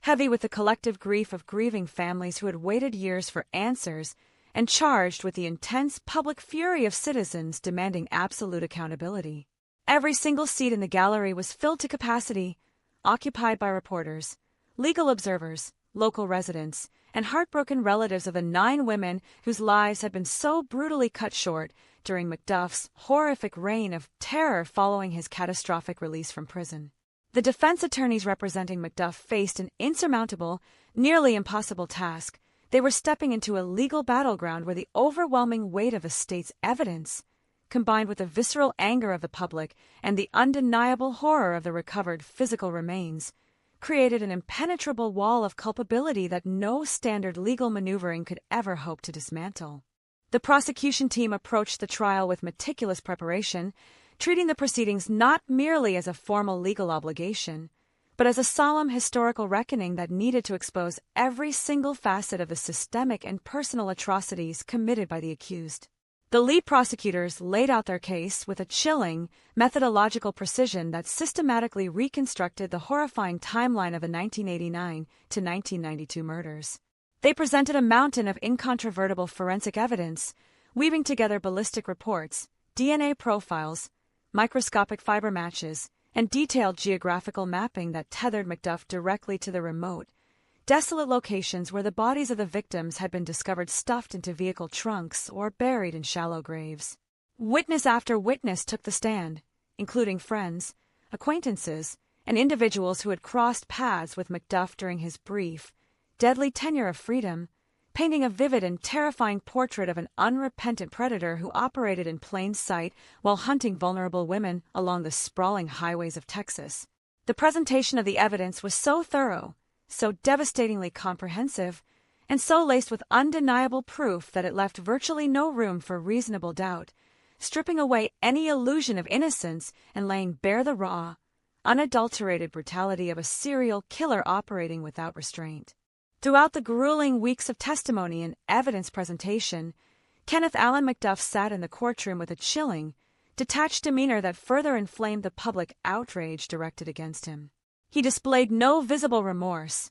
heavy with the collective grief of grieving families who had waited years for answers, and charged with the intense public fury of citizens demanding absolute accountability. Every single seat in the gallery was filled to capacity, occupied by reporters, legal observers, local residents, and heartbroken relatives of the 9 women whose lives had been so brutally cut short during McDuff's horrific reign of terror following his catastrophic release from prison. The defense attorneys representing McDuff faced an insurmountable, nearly impossible task. They were stepping into a legal battleground where the overwhelming weight of the state's evidence, combined with the visceral anger of the public and the undeniable horror of the recovered physical remains, created an impenetrable wall of culpability that no standard legal maneuvering could ever hope to dismantle. The prosecution team approached the trial with meticulous preparation, treating the proceedings not merely as a formal legal obligation, but as a solemn historical reckoning that needed to expose every single facet of the systemic and personal atrocities committed by the accused. The lead prosecutors laid out their case with a chilling, methodological precision that systematically reconstructed the horrifying timeline of the 1989 to 1992 murders. They presented a mountain of incontrovertible forensic evidence, weaving together ballistic reports, DNA profiles, microscopic fiber matches, and detailed geographical mapping that tethered McDuff directly to the remote, desolate locations where the bodies of the victims had been discovered stuffed into vehicle trunks or buried in shallow graves. Witness after witness took the stand, including friends, acquaintances, and individuals who had crossed paths with McDuff during his brief, deadly tenure of freedom, painting a vivid and terrifying portrait of an unrepentant predator who operated in plain sight while hunting vulnerable women along the sprawling highways of Texas. The presentation of the evidence was so thorough, so devastatingly comprehensive, and so laced with undeniable proof that it left virtually no room for reasonable doubt, stripping away any illusion of innocence and laying bare the raw, unadulterated brutality of a serial killer operating without restraint. Throughout the grueling weeks of testimony and evidence presentation, Kenneth Allen McDuff sat in the courtroom with a chilling, detached demeanor that further inflamed the public outrage directed against him. He displayed no visible remorse,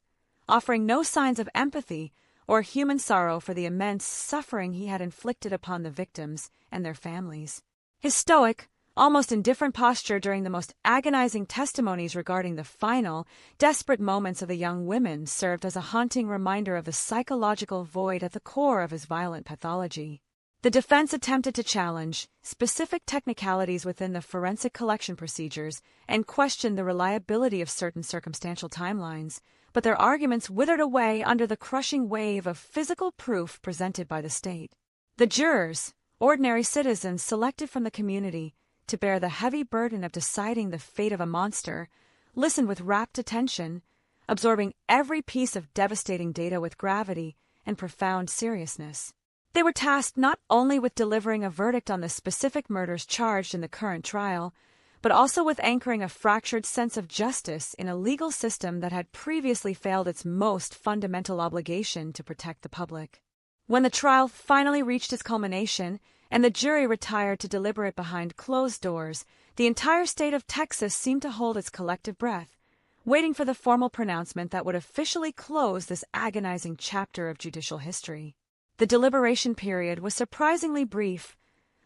offering no signs of empathy or human sorrow for the immense suffering he had inflicted upon the victims and their families. His stoic, almost indifferent posture during the most agonizing testimonies regarding the final, desperate moments of the young women served as a haunting reminder of the psychological void at the core of his violent pathology. The defense attempted to challenge specific technicalities within the forensic collection procedures and questioned the reliability of certain circumstantial timelines, but their arguments withered away under the crushing wave of physical proof presented by the state. The jurors, ordinary citizens selected from the community to bear the heavy burden of deciding the fate of a monster, listened with rapt attention, absorbing every piece of devastating data with gravity and profound seriousness. They were tasked not only with delivering a verdict on the specific murders charged in the current trial, but also with anchoring a fractured sense of justice in a legal system that had previously failed its most fundamental obligation to protect the public. When the trial finally reached its culmination and the jury retired to deliberate behind closed doors, the entire state of Texas seemed to hold its collective breath, waiting for the formal pronouncement that would officially close this agonizing chapter of judicial history. The deliberation period was surprisingly brief,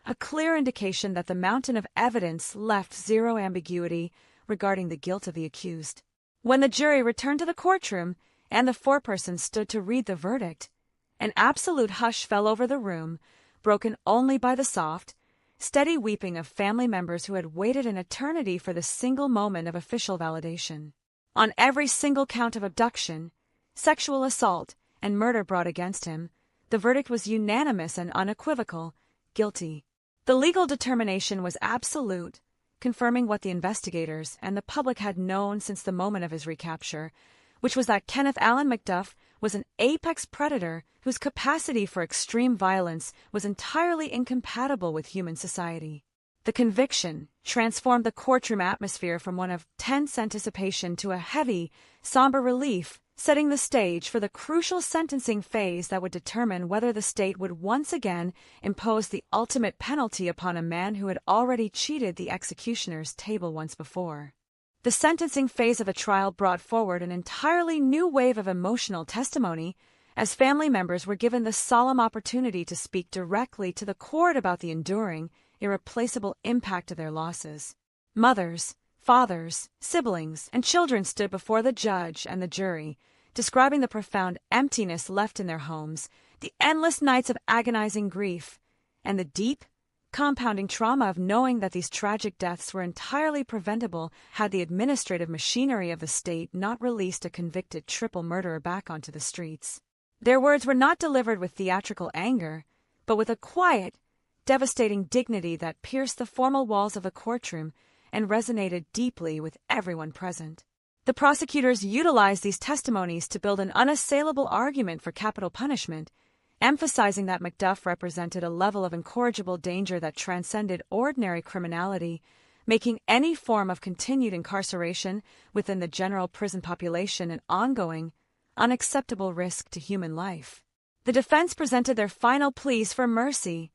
a clear indication that the mountain of evidence left zero ambiguity regarding the guilt of the accused. When the jury returned to the courtroom and the foreperson stood to read the verdict, an absolute hush fell over the room, broken only by the soft, steady weeping of family members who had waited an eternity for the single moment of official validation. On every single count of abduction, sexual assault, and murder brought against him, the verdict was unanimous and unequivocal: guilty. The legal determination was absolute, confirming what the investigators and the public had known since the moment of his recapture, which was that Kenneth Allen McDuff was an apex predator whose capacity for extreme violence was entirely incompatible with human society. The conviction transformed the courtroom atmosphere from one of tense anticipation to a heavy, somber relief, setting the stage for the crucial sentencing phase that would determine whether the state would once again impose the ultimate penalty upon a man who had already cheated the executioner's table once before. The sentencing phase of the trial brought forward an entirely new wave of emotional testimony, as family members were given the solemn opportunity to speak directly to the court about the enduring, irreplaceable impact of their losses. Mothers, fathers, siblings, and children stood before the judge and the jury, describing the profound emptiness left in their homes, the endless nights of agonizing grief, and the deep, compounding trauma of knowing that these tragic deaths were entirely preventable had the administrative machinery of the state not released a convicted triple murderer back onto the streets. Their words were not delivered with theatrical anger, but with a quiet, devastating dignity that pierced the formal walls of the courtroom and resonated deeply with everyone present. The prosecutors utilized these testimonies to build an unassailable argument for capital punishment, emphasizing that McDuff represented a level of incorrigible danger that transcended ordinary criminality, making any form of continued incarceration within the general prison population an ongoing, unacceptable risk to human life. The defense presented their final pleas for mercy,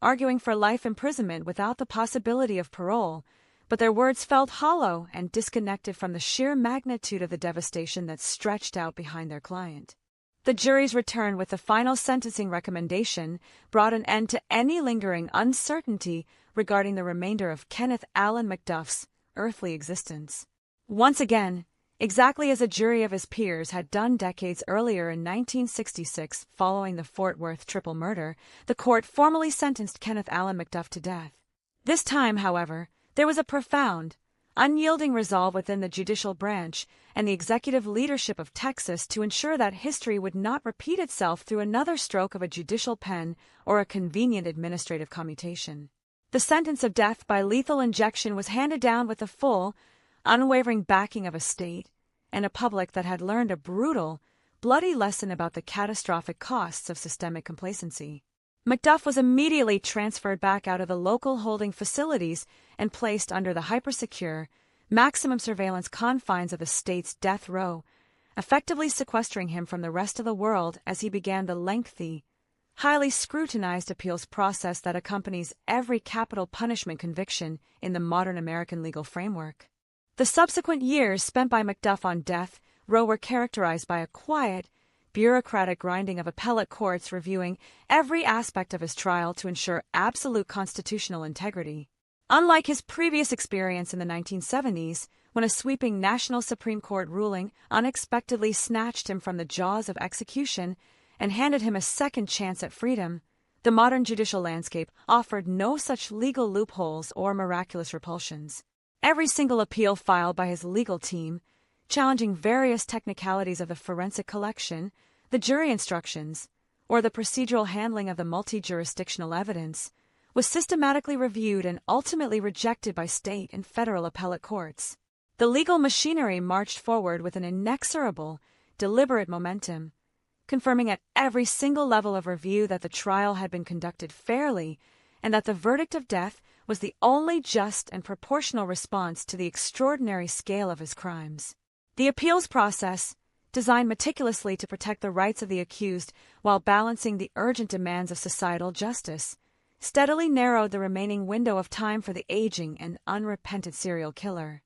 arguing for life imprisonment without the possibility of parole, but their words felt hollow and disconnected from the sheer magnitude of the devastation that stretched out behind their client. The jury's return with the final sentencing recommendation brought an end to any lingering uncertainty regarding the remainder of Kenneth Allen McDuff's earthly existence. Once again, exactly as a jury of his peers had done decades earlier in 1966 following the Fort Worth triple murder, the court formally sentenced Kenneth Allen McDuff to death. This time, however, there was a profound, unyielding resolve within the judicial branch and the executive leadership of Texas to ensure that history would not repeat itself through another stroke of a judicial pen or a convenient administrative commutation. The sentence of death by lethal injection was handed down with the full, unwavering backing of a state and a public that had learned a brutal, bloody lesson about the catastrophic costs of systemic complacency. McDuff was immediately transferred back out of the local holding facilities and placed under the hypersecure, maximum surveillance confines of the state's death row, effectively sequestering him from the rest of the world as he began the lengthy, highly scrutinized appeals process that accompanies every capital punishment conviction in the modern American legal framework. The subsequent years spent by McDuff on death row were characterized by a quiet, bureaucratic grinding of appellate courts reviewing every aspect of his trial to ensure absolute constitutional integrity. Unlike his previous experience in the 1970s, when a sweeping national Supreme Court ruling unexpectedly snatched him from the jaws of execution and handed him a second chance at freedom, The modern judicial landscape offered no such legal loopholes or miraculous repulsions. Every single appeal filed by his legal team, challenging various technicalities of the forensic collection, the jury instructions, or the procedural handling of the multi-jurisdictional evidence, was systematically reviewed and ultimately rejected by state and federal appellate courts. The legal machinery marched forward with an inexorable, deliberate momentum, confirming at every single level of review that the trial had been conducted fairly and that the verdict of death was the only just and proportional response to the extraordinary scale of his crimes. The appeals process, designed meticulously to protect the rights of the accused while balancing the urgent demands of societal justice, steadily narrowed the remaining window of time for the aging and unrepentant serial killer.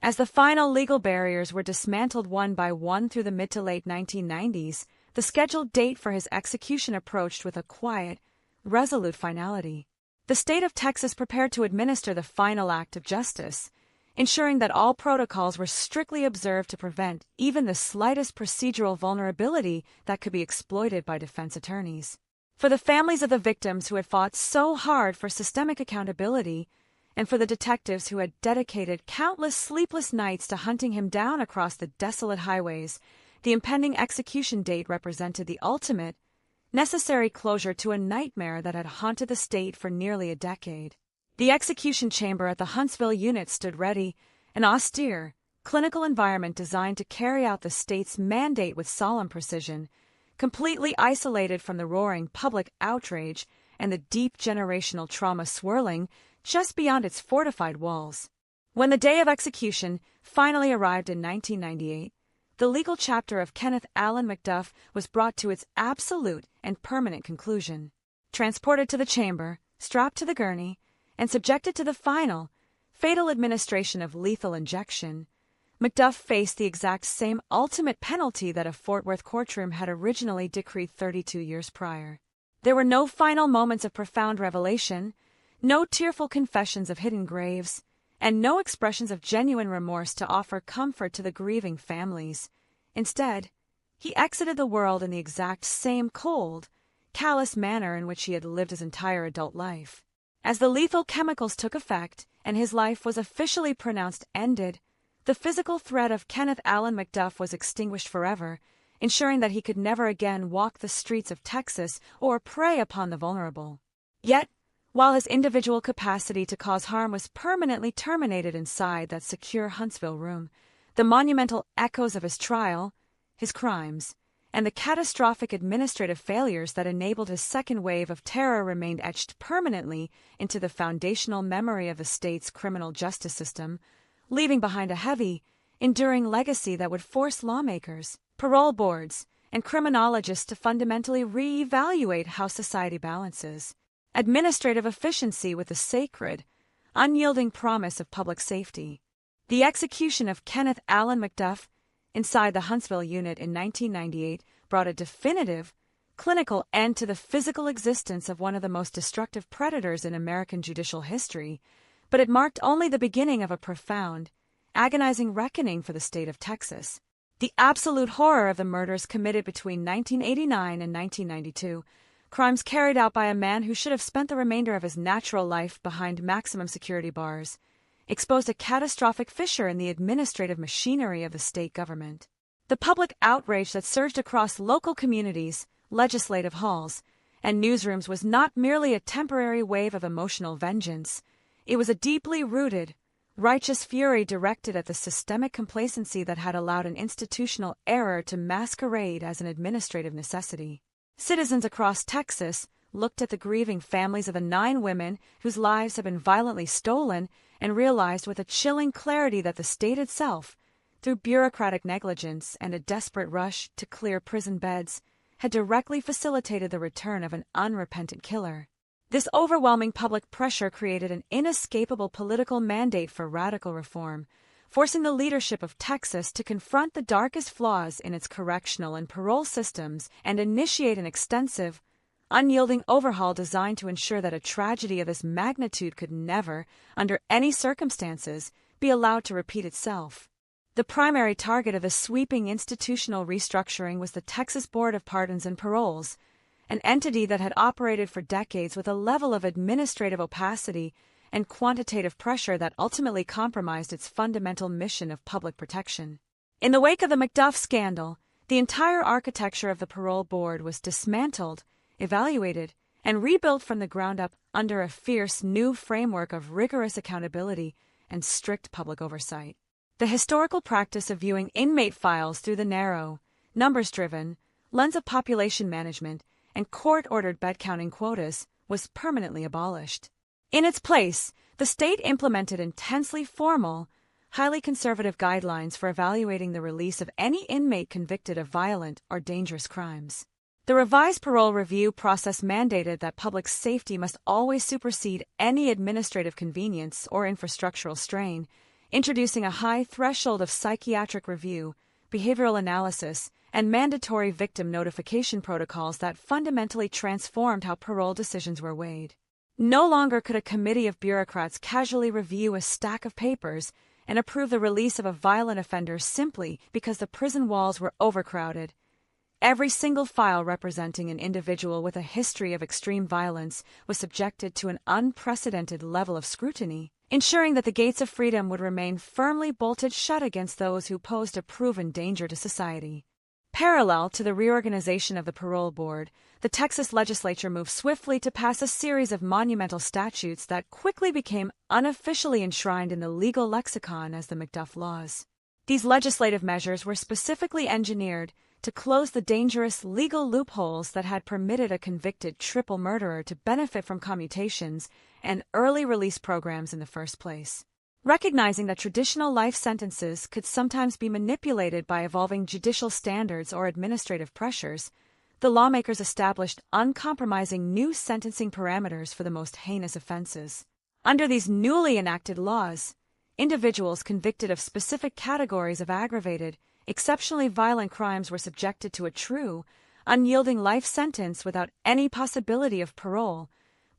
As the final legal barriers were dismantled one by one through the mid to late 1990s, the scheduled date for his execution approached with a quiet, resolute finality. The state of Texas prepared to administer the final act of justice, ensuring that all protocols were strictly observed to prevent even the slightest procedural vulnerability that could be exploited by defense attorneys. For the families of the victims who had fought so hard for systemic accountability, and for the detectives who had dedicated countless sleepless nights to hunting him down across the desolate highways, the impending execution date represented the ultimate, necessary closure to a nightmare that had haunted the state for nearly a decade. The execution chamber at the Huntsville unit stood ready, an austere, clinical environment designed to carry out the state's mandate with solemn precision, completely isolated from the roaring public outrage and the deep generational trauma swirling just beyond its fortified walls. When the day of execution finally arrived in 1998, the legal chapter of Kenneth Allen McDuff was brought to its absolute and permanent conclusion. Transported to the chamber, strapped to the gurney, and subjected to the final, fatal administration of lethal injection, McDuff faced the exact same ultimate penalty that a Fort Worth courtroom had originally decreed 32 years prior. There were no final moments of profound revelation, no tearful confessions of hidden graves, and no expressions of genuine remorse to offer comfort to the grieving families. Instead, he exited the world in the exact same cold, callous manner in which he had lived his entire adult life. As the lethal chemicals took effect and his life was officially pronounced ended, the physical threat of Kenneth Allen McDuff was extinguished forever, ensuring that he could never again walk the streets of Texas or prey upon the vulnerable. Yet, while his individual capacity to cause harm was permanently terminated inside that secure Huntsville room, the monumental echoes of his trial, his crimes, and the catastrophic administrative failures that enabled his second wave of terror remained etched permanently into the foundational memory of the state's criminal justice system, leaving behind a heavy, enduring legacy that would force lawmakers, parole boards, and criminologists to fundamentally re-evaluate how society balances administrative efficiency with the sacred, unyielding promise of public safety. The execution of Kenneth Allen McDuff inside the Huntsville unit in 1998 brought a definitive, clinical end to the physical existence of one of the most destructive predators in American judicial history, but it marked only the beginning of a profound, agonizing reckoning for the state of Texas. The absolute horror of the murders committed between 1989 and 1992, crimes carried out by a man who should have spent the remainder of his natural life behind maximum security bars, exposed a catastrophic fissure in the administrative machinery of the state government. The public outrage that surged across local communities, legislative halls, and newsrooms was not merely a temporary wave of emotional vengeance. It was a deeply rooted, righteous fury directed at the systemic complacency that had allowed an institutional error to masquerade as an administrative necessity. Citizens across Texas looked at the grieving families of the 9 women whose lives had been violently stolen and realized with a chilling clarity that the state itself, through bureaucratic negligence and a desperate rush to clear prison beds, had directly facilitated the return of an unrepentant killer. This overwhelming public pressure created an inescapable political mandate for radical reform, forcing the leadership of Texas to confront the darkest flaws in its correctional and parole systems and initiate an extensive, unyielding overhaul designed to ensure that a tragedy of this magnitude could never, under any circumstances, be allowed to repeat itself. The primary target of the sweeping institutional restructuring was the Texas Board of Pardons and Paroles, an entity that had operated for decades with a level of administrative opacity and quantitative pressure that ultimately compromised its fundamental mission of public protection. In the wake of the McDuff scandal, the entire architecture of the parole board was dismantled, evaluated, and rebuilt from the ground up under a fierce new framework of rigorous accountability and strict public oversight. The historical practice of viewing inmate files through the narrow, numbers-driven lens of population management and court-ordered bed-counting quotas was permanently abolished. In its place, the state implemented intensely formal, highly conservative guidelines for evaluating the release of any inmate convicted of violent or dangerous crimes. The revised parole review process mandated that public safety must always supersede any administrative convenience or infrastructural strain, introducing a high threshold of psychiatric review, behavioral analysis, and mandatory victim notification protocols that fundamentally transformed how parole decisions were weighed. No longer could a committee of bureaucrats casually review a stack of papers and approve the release of a violent offender simply because the prison walls were overcrowded. Every single file representing an individual with a history of extreme violence was subjected to an unprecedented level of scrutiny, ensuring that the gates of freedom would remain firmly bolted shut against those who posed a proven danger to society. Parallel to the reorganization of the parole board, the Texas legislature moved swiftly to pass a series of monumental statutes that quickly became unofficially enshrined in the legal lexicon as the McDuff Laws. These legislative measures were specifically engineered to close the dangerous legal loopholes that had permitted a convicted triple murderer to benefit from commutations and early release programs in the first place. Recognizing that traditional life sentences could sometimes be manipulated by evolving judicial standards or administrative pressures, the lawmakers established uncompromising new sentencing parameters for the most heinous offenses. Under these newly enacted laws, individuals convicted of specific categories of aggravated, exceptionally violent crimes were subjected to a true, unyielding life sentence without any possibility of parole,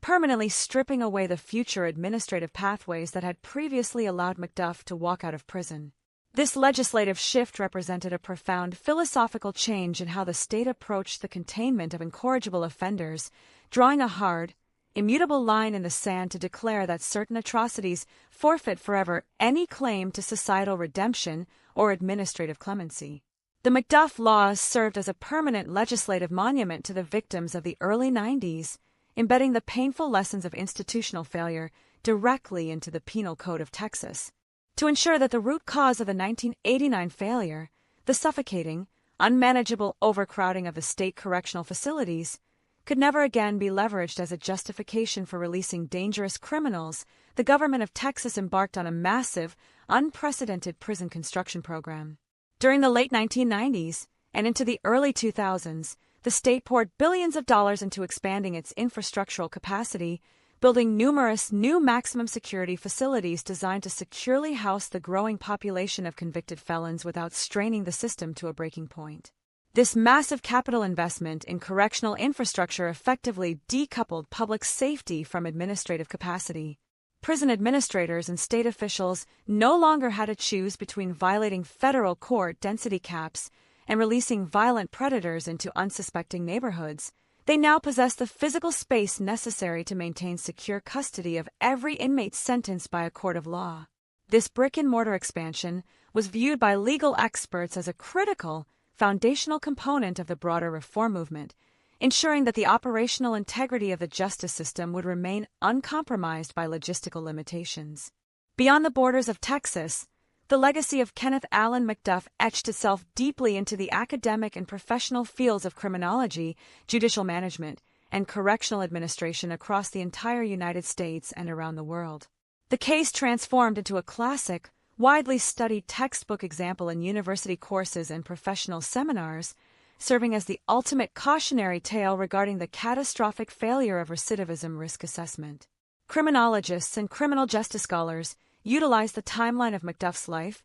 permanently stripping away the future administrative pathways that had previously allowed McDuff to walk out of prison. This legislative shift represented a profound philosophical change in how the state approached the containment of incorrigible offenders, drawing a hard, immutable line in the sand to declare that certain atrocities forfeit forever any claim to societal redemption or administrative clemency. The McDuff Laws served as a permanent legislative monument to the victims of the early 90s, embedding the painful lessons of institutional failure directly into the Penal Code of Texas. To ensure that the root cause of the 1989 failure, the suffocating, unmanageable overcrowding of the state correctional facilities, could never again be leveraged as a justification for releasing dangerous criminals, the government of Texas embarked on a massive, unprecedented prison construction program. During the late 1990s and into the early 2000s, the state poured billions of dollars into expanding its infrastructural capacity, building numerous new maximum security facilities designed to securely house the growing population of convicted felons without straining the system to a breaking point. This massive capital investment in correctional infrastructure effectively decoupled public safety from administrative capacity. Prison administrators and state officials no longer had to choose between violating federal court density caps and releasing violent predators into unsuspecting neighborhoods. They now possess the physical space necessary to maintain secure custody of every inmate sentenced by a court of law. This brick-and-mortar expansion was viewed by legal experts as a critical, foundational component of the broader reform movement, ensuring that the operational integrity of the justice system would remain uncompromised by logistical limitations. Beyond the borders of Texas, the legacy of Kenneth Allen McDuff etched itself deeply into the academic and professional fields of criminology, judicial management, and correctional administration across the entire United States and around the world. The case transformed into a classic, widely studied textbook example in university courses and professional seminars, serving as the ultimate cautionary tale regarding the catastrophic failure of recidivism risk assessment. Criminologists and criminal justice scholars utilized the timeline of McDuff's life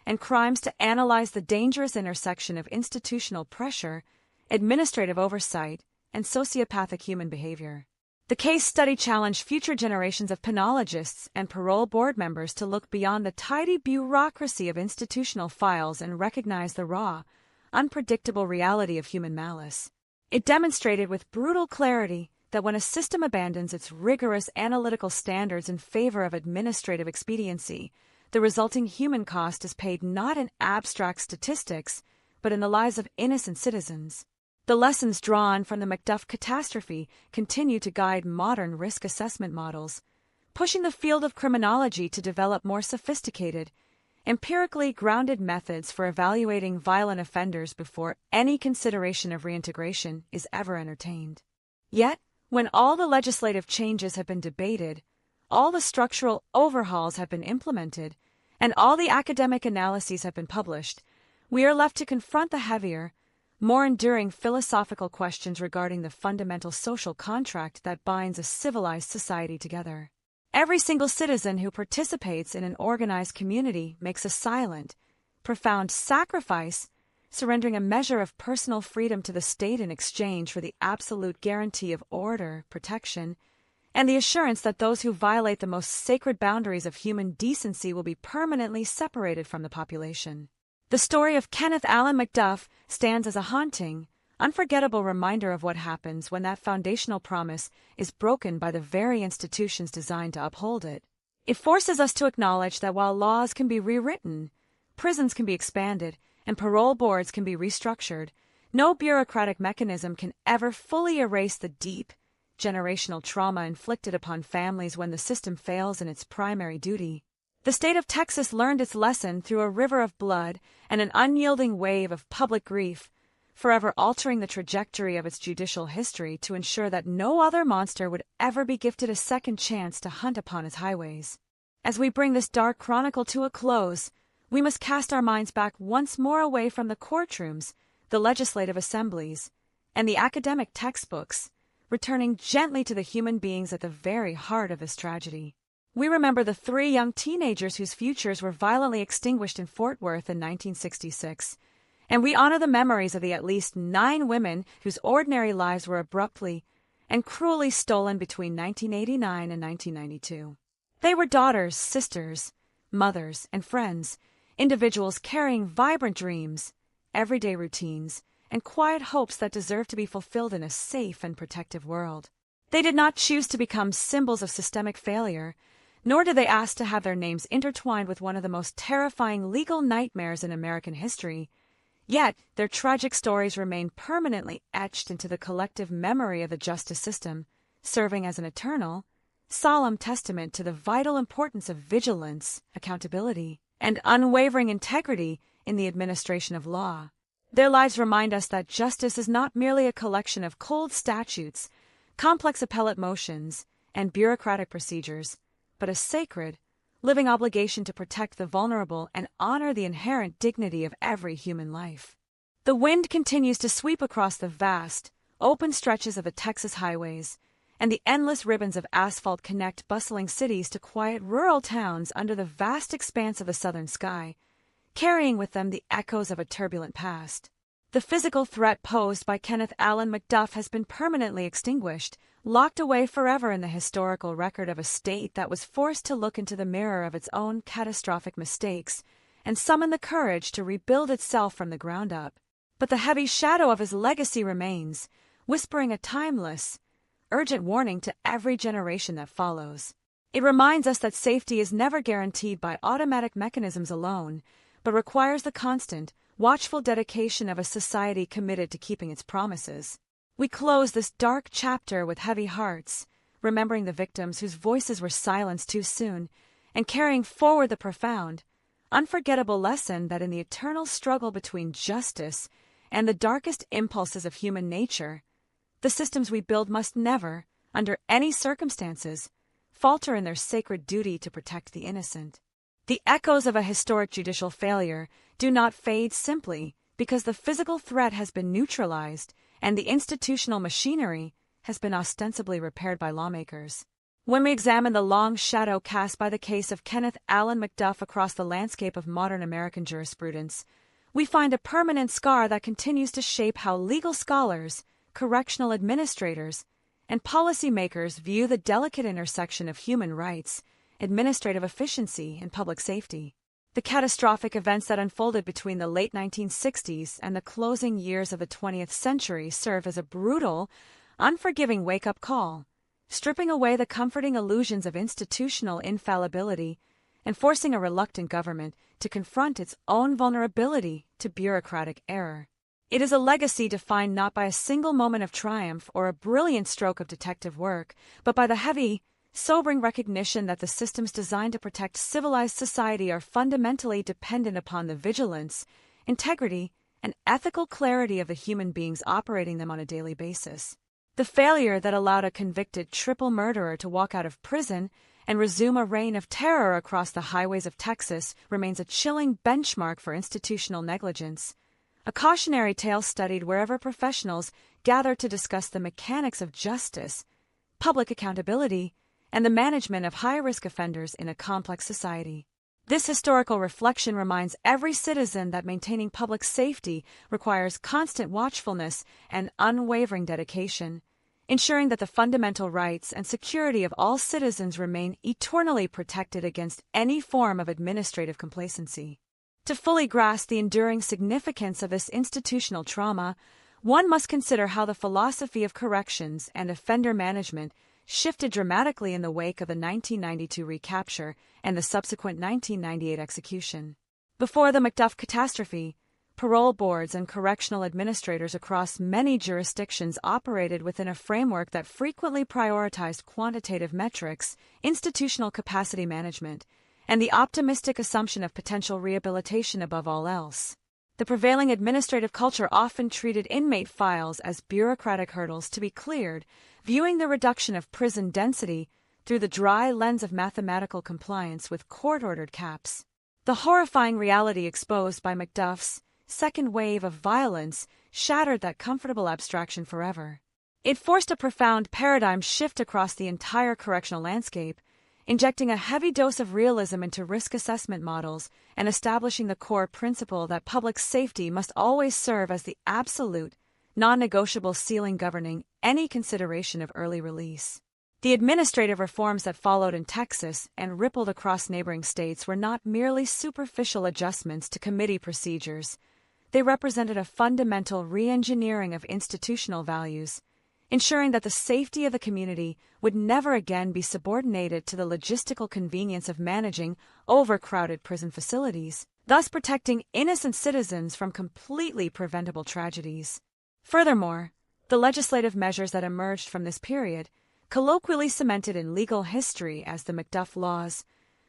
and crimes to analyze the dangerous intersection of institutional pressure, administrative oversight, and sociopathic human behavior. The case study challenged future generations of penologists and parole board members to look beyond the tidy bureaucracy of institutional files and recognize the raw, unpredictable reality of human malice. It demonstrated with brutal clarity that when a system abandons its rigorous analytical standards in favor of administrative expediency, the resulting human cost is paid not in abstract statistics, but in the lives of innocent citizens. The lessons drawn from the Macduff catastrophe continue to guide modern risk assessment models, pushing the field of criminology to develop more sophisticated, empirically grounded methods for evaluating violent offenders before any consideration of reintegration is ever entertained. Yet, when all the legislative changes have been debated, all the structural overhauls have been implemented, and all the academic analyses have been published, we are left to confront the heavier, more enduring philosophical questions regarding the fundamental social contract that binds a civilized society together. Every single citizen who participates in an organized community makes a silent, profound sacrifice, surrendering a measure of personal freedom to the state in exchange for the absolute guarantee of order, protection, and the assurance that those who violate the most sacred boundaries of human decency will be permanently separated from the population. The story of Kenneth Allen Macduff stands as a haunting, unforgettable reminder of what happens when that foundational promise is broken by the very institutions designed to uphold it. It forces us to acknowledge that while laws can be rewritten, prisons can be expanded, and parole boards can be restructured, no bureaucratic mechanism can ever fully erase the deep, generational trauma inflicted upon families when the system fails in its primary duty. The state of Texas learned its lesson through a river of blood and an unyielding wave of public grief, forever altering the trajectory of its judicial history to ensure that no other monster would ever be gifted a second chance to hunt upon its highways. As we bring this dark chronicle to a close, we must cast our minds back once more away from the courtrooms, the legislative assemblies, and the academic textbooks, returning gently to the human beings at the very heart of this tragedy. We remember the 3 young teenagers whose futures were violently extinguished in Fort Worth in 1966, and we honor the memories of the at least 9 women whose ordinary lives were abruptly and cruelly stolen between 1989 and 1992. They were daughters, sisters, mothers, and friends, individuals carrying vibrant dreams, everyday routines, and quiet hopes that deserve to be fulfilled in a safe and protective world. They did not choose to become symbols of systemic failure, nor did they ask to have their names intertwined with one of the most terrifying legal nightmares in American history. Yet, their tragic stories remain permanently etched into the collective memory of the justice system, serving as an eternal, solemn testament to the vital importance of vigilance, accountability, and unwavering integrity in the administration of law. Their lives remind us that justice is not merely a collection of cold statutes, complex appellate motions, and bureaucratic procedures, but a sacred, living obligation to protect the vulnerable and honor the inherent dignity of every human life. The wind continues to sweep across the vast, open stretches of the Texas highways, and the endless ribbons of asphalt connect bustling cities to quiet rural towns under the vast expanse of the southern sky, carrying with them the echoes of a turbulent past. The physical threat posed by Kenneth Allen Macduff has been permanently extinguished, locked away forever in the historical record of a state that was forced to look into the mirror of its own catastrophic mistakes and summon the courage to rebuild itself from the ground up. But the heavy shadow of his legacy remains, whispering a timeless, urgent warning to every generation that follows. It reminds us that safety is never guaranteed by automatic mechanisms alone, but requires the constant, watchful dedication of a society committed to keeping its promises. We close this dark chapter with heavy hearts, remembering the victims whose voices were silenced too soon, and carrying forward the profound, unforgettable lesson that in the eternal struggle between justice and the darkest impulses of human nature, the systems we build must never, under any circumstances, falter in their sacred duty to protect the innocent. The echoes of a historic judicial failure do not fade simply because the physical threat has been neutralized and the institutional machinery has been ostensibly repaired by lawmakers. When we examine the long shadow cast by the case of Kenneth Allen Macduff across the landscape of modern American jurisprudence, we find a permanent scar that continues to shape how legal scholars, correctional administrators, and policymakers view the delicate intersection of human rights, administrative efficiency, and public safety. The catastrophic events that unfolded between the late 1960s and the closing years of the 20th century serve as a brutal, unforgiving wake-up call, stripping away the comforting illusions of institutional infallibility and forcing a reluctant government to confront its own vulnerability to bureaucratic error. It is a legacy defined not by a single moment of triumph or a brilliant stroke of detective work, but by the heavy, sobering recognition that the systems designed to protect civilized society are fundamentally dependent upon the vigilance, integrity, and ethical clarity of the human beings operating them on a daily basis. The failure that allowed a convicted triple murderer to walk out of prison and resume a reign of terror across the highways of Texas remains a chilling benchmark for institutional negligence, a cautionary tale studied wherever professionals gather to discuss the mechanics of justice, public accountability, and the management of high-risk offenders in a complex society. This historical reflection reminds every citizen that maintaining public safety requires constant watchfulness and unwavering dedication, ensuring that the fundamental rights and security of all citizens remain eternally protected against any form of administrative complacency. To fully grasp the enduring significance of this institutional trauma, one must consider how the philosophy of corrections and offender management shifted dramatically in the wake of the 1992 recapture and the subsequent 1998 execution. Before the Macduff catastrophe, parole boards and correctional administrators across many jurisdictions operated within a framework that frequently prioritized quantitative metrics, institutional capacity management, and the optimistic assumption of potential rehabilitation above all else. The prevailing administrative culture often treated inmate files as bureaucratic hurdles to be cleared, viewing the reduction of prison density through the dry lens of mathematical compliance with court-ordered caps. The horrifying reality exposed by Macduff's second wave of violence shattered that comfortable abstraction forever. It forced a profound paradigm shift across the entire correctional landscape, injecting a heavy dose of realism into risk assessment models and establishing the core principle that public safety must always serve as the absolute, non-negotiable ceiling governing any consideration of early release. The administrative reforms that followed in Texas and rippled across neighboring states were not merely superficial adjustments to committee procedures. They represented a fundamental re-engineering of institutional values, ensuring that the safety of the community would never again be subordinated to the logistical convenience of managing overcrowded prison facilities, thus protecting innocent citizens from completely preventable tragedies. Furthermore, the legislative measures that emerged from this period, colloquially cemented in legal history as the Macduff Laws,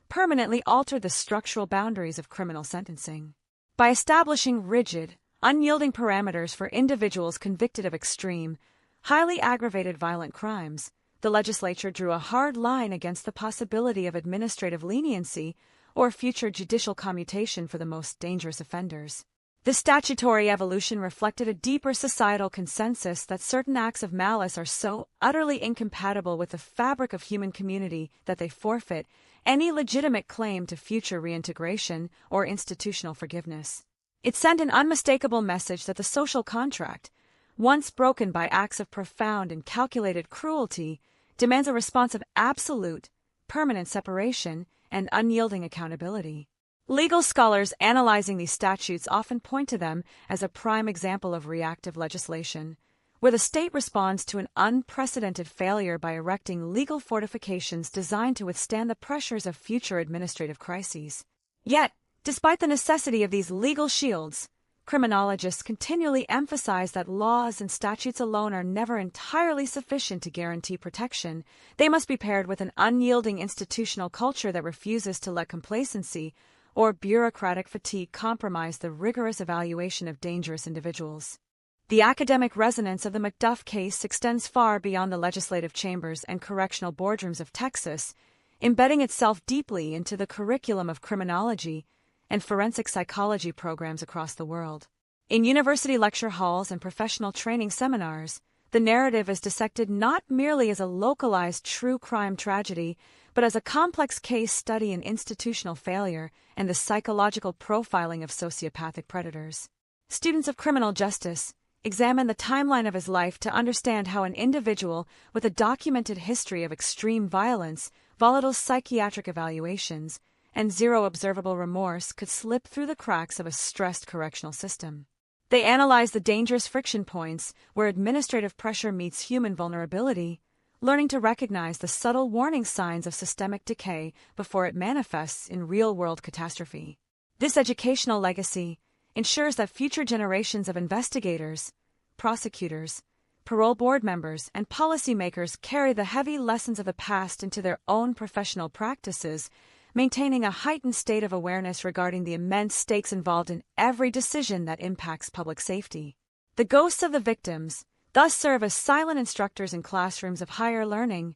permanently altered the structural boundaries of criminal sentencing. By establishing rigid, unyielding parameters for individuals convicted of extreme, highly aggravated violent crimes, the legislature drew a hard line against the possibility of administrative leniency or future judicial commutation for the most dangerous offenders. This statutory evolution reflected a deeper societal consensus that certain acts of malice are so utterly incompatible with the fabric of human community that they forfeit any legitimate claim to future reintegration or institutional forgiveness. It sent an unmistakable message that the social contract, once broken by acts of profound and calculated cruelty, demands a response of absolute, permanent separation and unyielding accountability. Legal scholars analyzing these statutes often point to them as a prime example of reactive legislation, where the state responds to an unprecedented failure by erecting legal fortifications designed to withstand the pressures of future administrative crises. Yet, despite the necessity of these legal shields, criminologists continually emphasize that laws and statutes alone are never entirely sufficient to guarantee protection. They must be paired with an unyielding institutional culture that refuses to let complacency or bureaucratic fatigue compromise the rigorous evaluation of dangerous individuals. The academic resonance of the Macduff case extends far beyond the legislative chambers and correctional boardrooms of Texas, embedding itself deeply into the curriculum of criminology and forensic psychology programs across the world. In university lecture halls and professional training seminars, the narrative is dissected not merely as a localized true crime tragedy, but as a complex case study in institutional failure and the psychological profiling of sociopathic predators. Students of criminal justice examine the timeline of his life to understand how an individual with a documented history of extreme violence, volatile psychiatric evaluations, and zero observable remorse could slip through the cracks of a stressed correctional system. They analyze the dangerous friction points where administrative pressure meets human vulnerability, learning to recognize the subtle warning signs of systemic decay before it manifests in real-world catastrophe. This educational legacy ensures that future generations of investigators, prosecutors, parole board members, and policymakers carry the heavy lessons of the past into their own professional practices, maintaining a heightened state of awareness regarding the immense stakes involved in every decision that impacts public safety. The ghosts of the victims thus serve as silent instructors in classrooms of higher learning,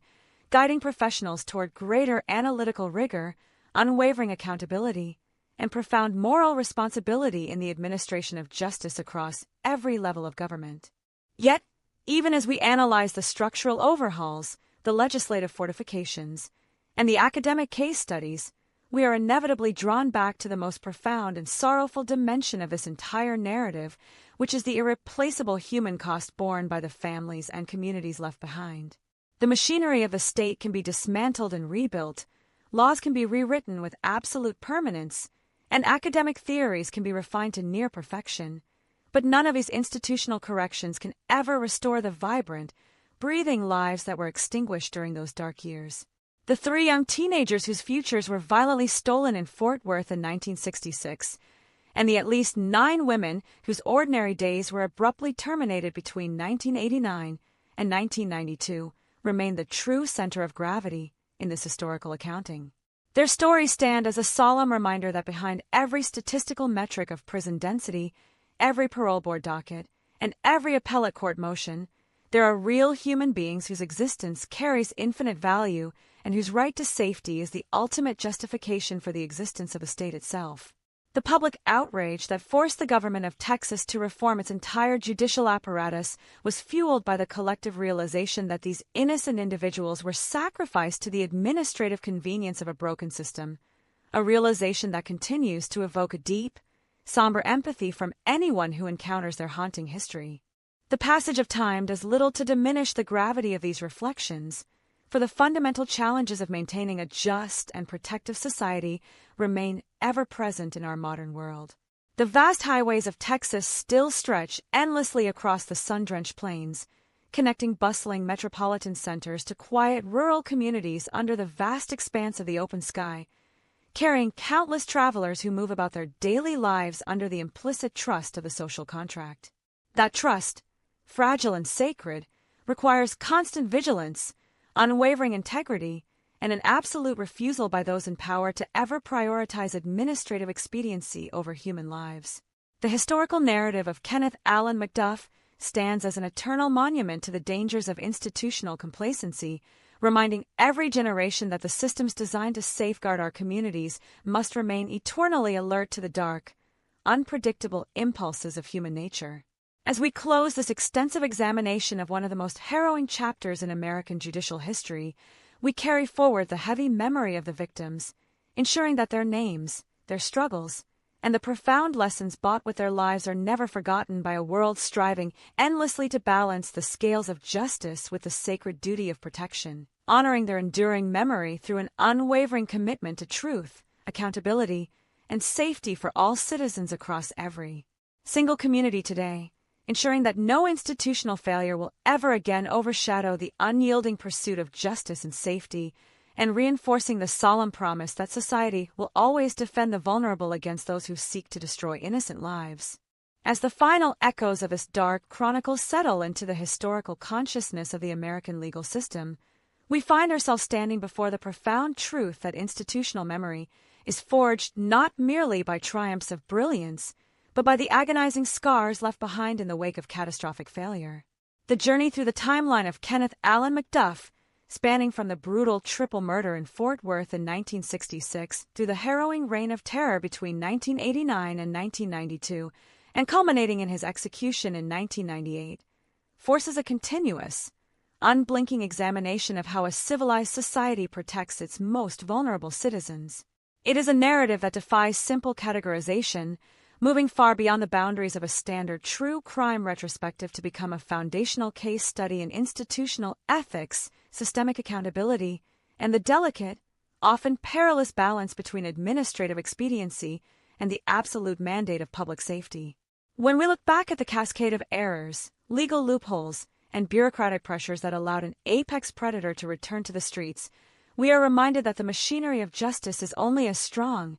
guiding professionals toward greater analytical rigor, unwavering accountability, and profound moral responsibility in the administration of justice across every level of government. Yet, even as we analyze the structural overhauls, the legislative fortifications, and the academic case studies, we are inevitably drawn back to the most profound and sorrowful dimension of this entire narrative, which is the irreplaceable human cost borne by the families and communities left behind. The machinery of the state can be dismantled and rebuilt, laws can be rewritten with absolute permanence, and academic theories can be refined to near perfection, but none of these institutional corrections can ever restore the vibrant, breathing lives that were extinguished during those dark years. The 3 young teenagers whose futures were violently stolen in Fort Worth in 1966, and the at least 9 women whose ordinary days were abruptly terminated between 1989 and 1992, remain the true center of gravity in this historical accounting. Their stories stand as a solemn reminder that behind every statistical metric of prison density, every parole board docket, and every appellate court motion, there are real human beings whose existence carries infinite value and whose right to safety is the ultimate justification for the existence of the state itself. The public outrage that forced the government of Texas to reform its entire judicial apparatus was fueled by the collective realization that these innocent individuals were sacrificed to the administrative convenience of a broken system, a realization that continues to evoke a deep, somber empathy from anyone who encounters their haunting history. The passage of time does little to diminish the gravity of these reflections, for the fundamental challenges of maintaining a just and protective society remain ever present in our modern world. The vast highways of Texas still stretch endlessly across the sun-drenched plains, connecting bustling metropolitan centers to quiet rural communities under the vast expanse of the open sky, carrying countless travelers who move about their daily lives under the implicit trust of the social contract. That trust, fragile and sacred, requires constant vigilance, unwavering integrity, and an absolute refusal by those in power to ever prioritize administrative expediency over human lives. The historical narrative of Kenneth Allen McDuff stands as an eternal monument to the dangers of institutional complacency, reminding every generation that the systems designed to safeguard our communities must remain eternally alert to the dark, unpredictable impulses of human nature. As we close this extensive examination of one of the most harrowing chapters in American judicial history, we carry forward the heavy memory of the victims, ensuring that their names, their struggles, and the profound lessons bought with their lives are never forgotten by a world striving endlessly to balance the scales of justice with the sacred duty of protection, honoring their enduring memory through an unwavering commitment to truth, accountability, and safety for all citizens across every single community today, ensuring that no institutional failure will ever again overshadow the unyielding pursuit of justice and safety, and reinforcing the solemn promise that society will always defend the vulnerable against those who seek to destroy innocent lives. As the final echoes of this dark chronicle settle into the historical consciousness of the American legal system, we find ourselves standing before the profound truth that institutional memory is forged not merely by triumphs of brilliance, but by the agonizing scars left behind in the wake of catastrophic failure. The journey through the timeline of Kenneth Allen McDuff, spanning from the brutal triple murder in Fort Worth in 1966 through the harrowing reign of terror between 1989 and 1992, and culminating in his execution in 1998, forces a continuous, unblinking examination of how a civilized society protects its most vulnerable citizens. It is a narrative that defies simple categorization, moving far beyond the boundaries of a standard true crime retrospective to become a foundational case study in institutional ethics, systemic accountability, and the delicate, often perilous balance between administrative expediency and the absolute mandate of public safety. When we look back at the cascade of errors, legal loopholes, and bureaucratic pressures that allowed an apex predator to return to the streets, we are reminded that the machinery of justice is only as strong,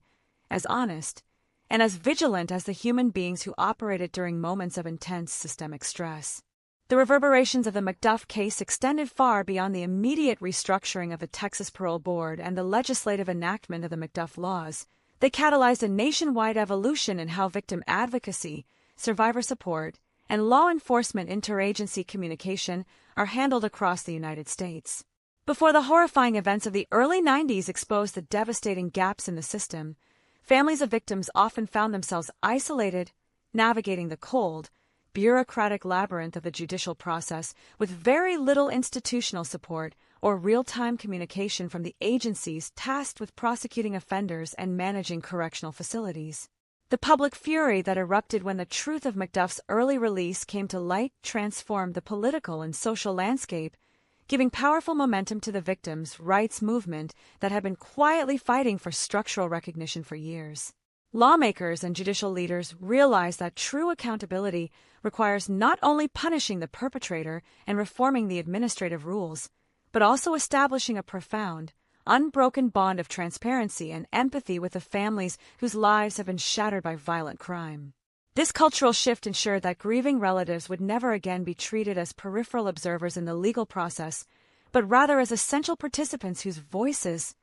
as honest, and as vigilant as the human beings who operated during moments of intense systemic stress. The reverberations of the McDuff case extended far beyond the immediate restructuring of the Texas Parole Board and the legislative enactment of the McDuff laws. They catalyzed a nationwide evolution in how victim advocacy, survivor support, and law enforcement interagency communication are handled across the United States. Before the horrifying events of the early 90s exposed the devastating gaps in the system, families of victims often found themselves isolated, navigating the cold, bureaucratic labyrinth of the judicial process with very little institutional support or real-time communication from the agencies tasked with prosecuting offenders and managing correctional facilities. The public fury that erupted when the truth of McDuff's early release came to light transformed the political and social landscape, giving powerful momentum to the victims' rights movement that had been quietly fighting for structural recognition for years. Lawmakers and judicial leaders realized that true accountability requires not only punishing the perpetrator and reforming the administrative rules, but also establishing a profound, unbroken bond of transparency and empathy with the families whose lives have been shattered by violent crime. This cultural shift ensured that grieving relatives would never again be treated as peripheral observers in the legal process, but rather as essential participants whose voices,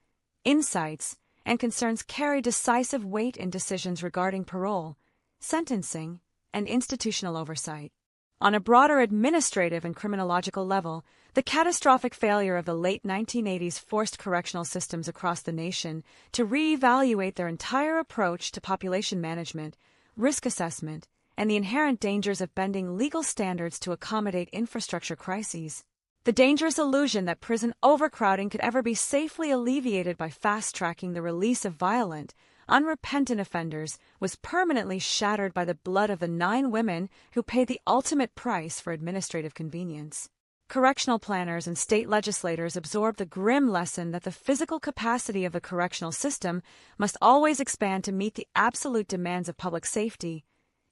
insights, and concerns carry decisive weight in decisions regarding parole, sentencing, and institutional oversight. On a broader administrative and criminological level, the catastrophic failure of the late 1980s forced correctional systems across the nation to re-evaluate their entire approach to population management, risk assessment, and the inherent dangers of bending legal standards to accommodate infrastructure crises. The dangerous illusion that prison overcrowding could ever be safely alleviated by fast-tracking the release of violent, unrepentant offenders was permanently shattered by the blood of the 9 women who paid the ultimate price for administrative convenience. Correctional planners and state legislators absorbed the grim lesson that the physical capacity of the correctional system must always expand to meet the absolute demands of public safety,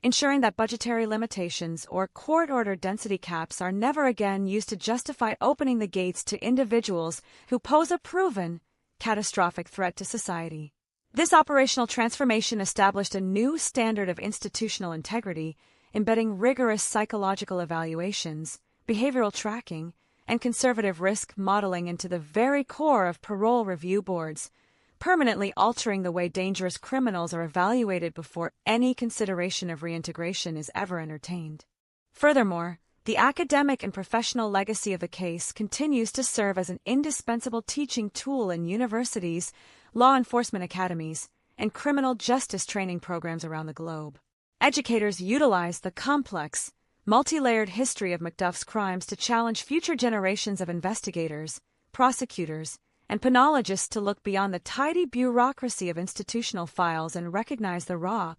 ensuring that budgetary limitations or court-ordered density caps are never again used to justify opening the gates to individuals who pose a proven, catastrophic threat to society. This operational transformation established a new standard of institutional integrity, embedding rigorous psychological evaluations, behavioral tracking, and conservative risk modeling into the very core of parole review boards, permanently altering the way dangerous criminals are evaluated before any consideration of reintegration is ever entertained. Furthermore, the academic and professional legacy of the case continues to serve as an indispensable teaching tool in universities, law enforcement academies, and criminal justice training programs around the globe. Educators utilize the complex, multi-layered history of McDuff's crimes to challenge future generations of investigators, prosecutors, and penologists to look beyond the tidy bureaucracy of institutional files and recognize the raw,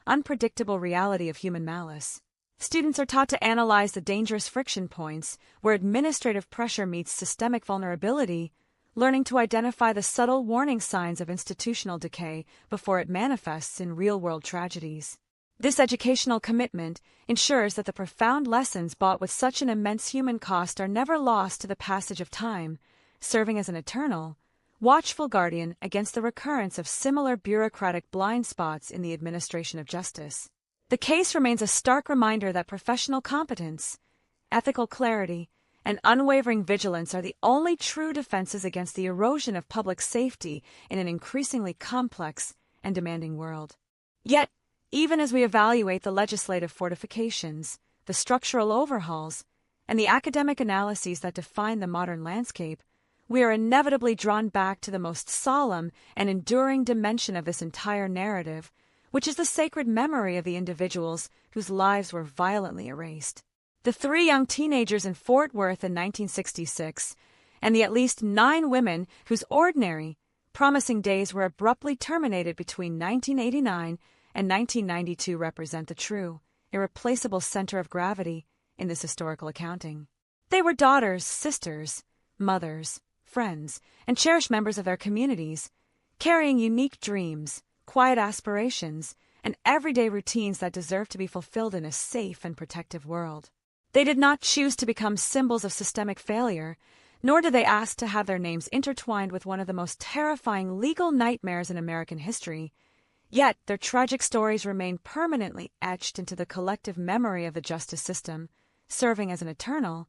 unpredictable reality of human malice. Students are taught to analyze the dangerous friction points where administrative pressure meets systemic vulnerability, learning to identify the subtle warning signs of institutional decay before it manifests in real-world tragedies. This educational commitment ensures that the profound lessons bought with such an immense human cost are never lost to the passage of time, serving as an eternal, watchful guardian against the recurrence of similar bureaucratic blind spots in the administration of justice. The case remains a stark reminder that professional competence, ethical clarity, and unwavering vigilance are the only true defenses against the erosion of public safety in an increasingly complex and demanding world. Yet, even as we evaluate the legislative fortifications, the structural overhauls, and the academic analyses that define the modern landscape, we are inevitably drawn back to the most solemn and enduring dimension of this entire narrative, which is the sacred memory of the individuals whose lives were violently erased. The 3 young teenagers in Fort Worth in 1966, and the at least 9 women whose ordinary, promising days were abruptly terminated between 1989 and 1992 represent the true, irreplaceable center of gravity in this historical accounting. They were daughters, sisters, mothers, friends, and cherished members of their communities, carrying unique dreams, quiet aspirations, and everyday routines that deserve to be fulfilled in a safe and protective world. They did not choose to become symbols of systemic failure, nor did they ask to have their names intertwined with one of the most terrifying legal nightmares in American history. Yet their tragic stories remain permanently etched into the collective memory of the justice system, serving as an eternal,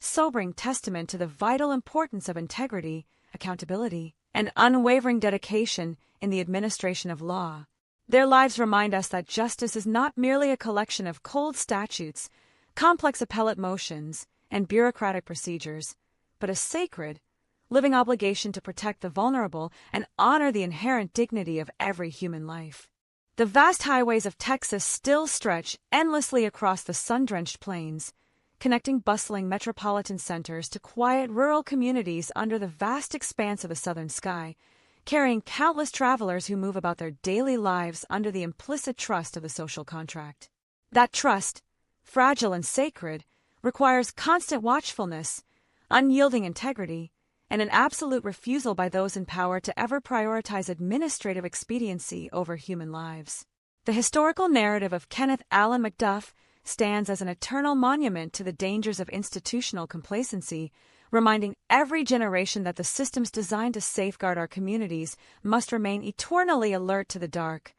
sobering testament to the vital importance of integrity, accountability, and unwavering dedication in the administration of law. Their lives remind us that justice is not merely a collection of cold statutes, complex appellate motions, and bureaucratic procedures, but a sacred, living obligation to protect the vulnerable and honor the inherent dignity of every human life. The vast highways of Texas still stretch endlessly across the sun-drenched plains, connecting bustling metropolitan centers to quiet rural communities under the vast expanse of the southern sky, carrying countless travelers who move about their daily lives under the implicit trust of the social contract. That trust, fragile and sacred, requires constant watchfulness, unyielding integrity, and an absolute refusal by those in power to ever prioritize administrative expediency over human lives. The historical narrative of Kenneth Allen McDuff stands as an eternal monument to the dangers of institutional complacency, reminding every generation that the systems designed to safeguard our communities must remain eternally alert to the dark,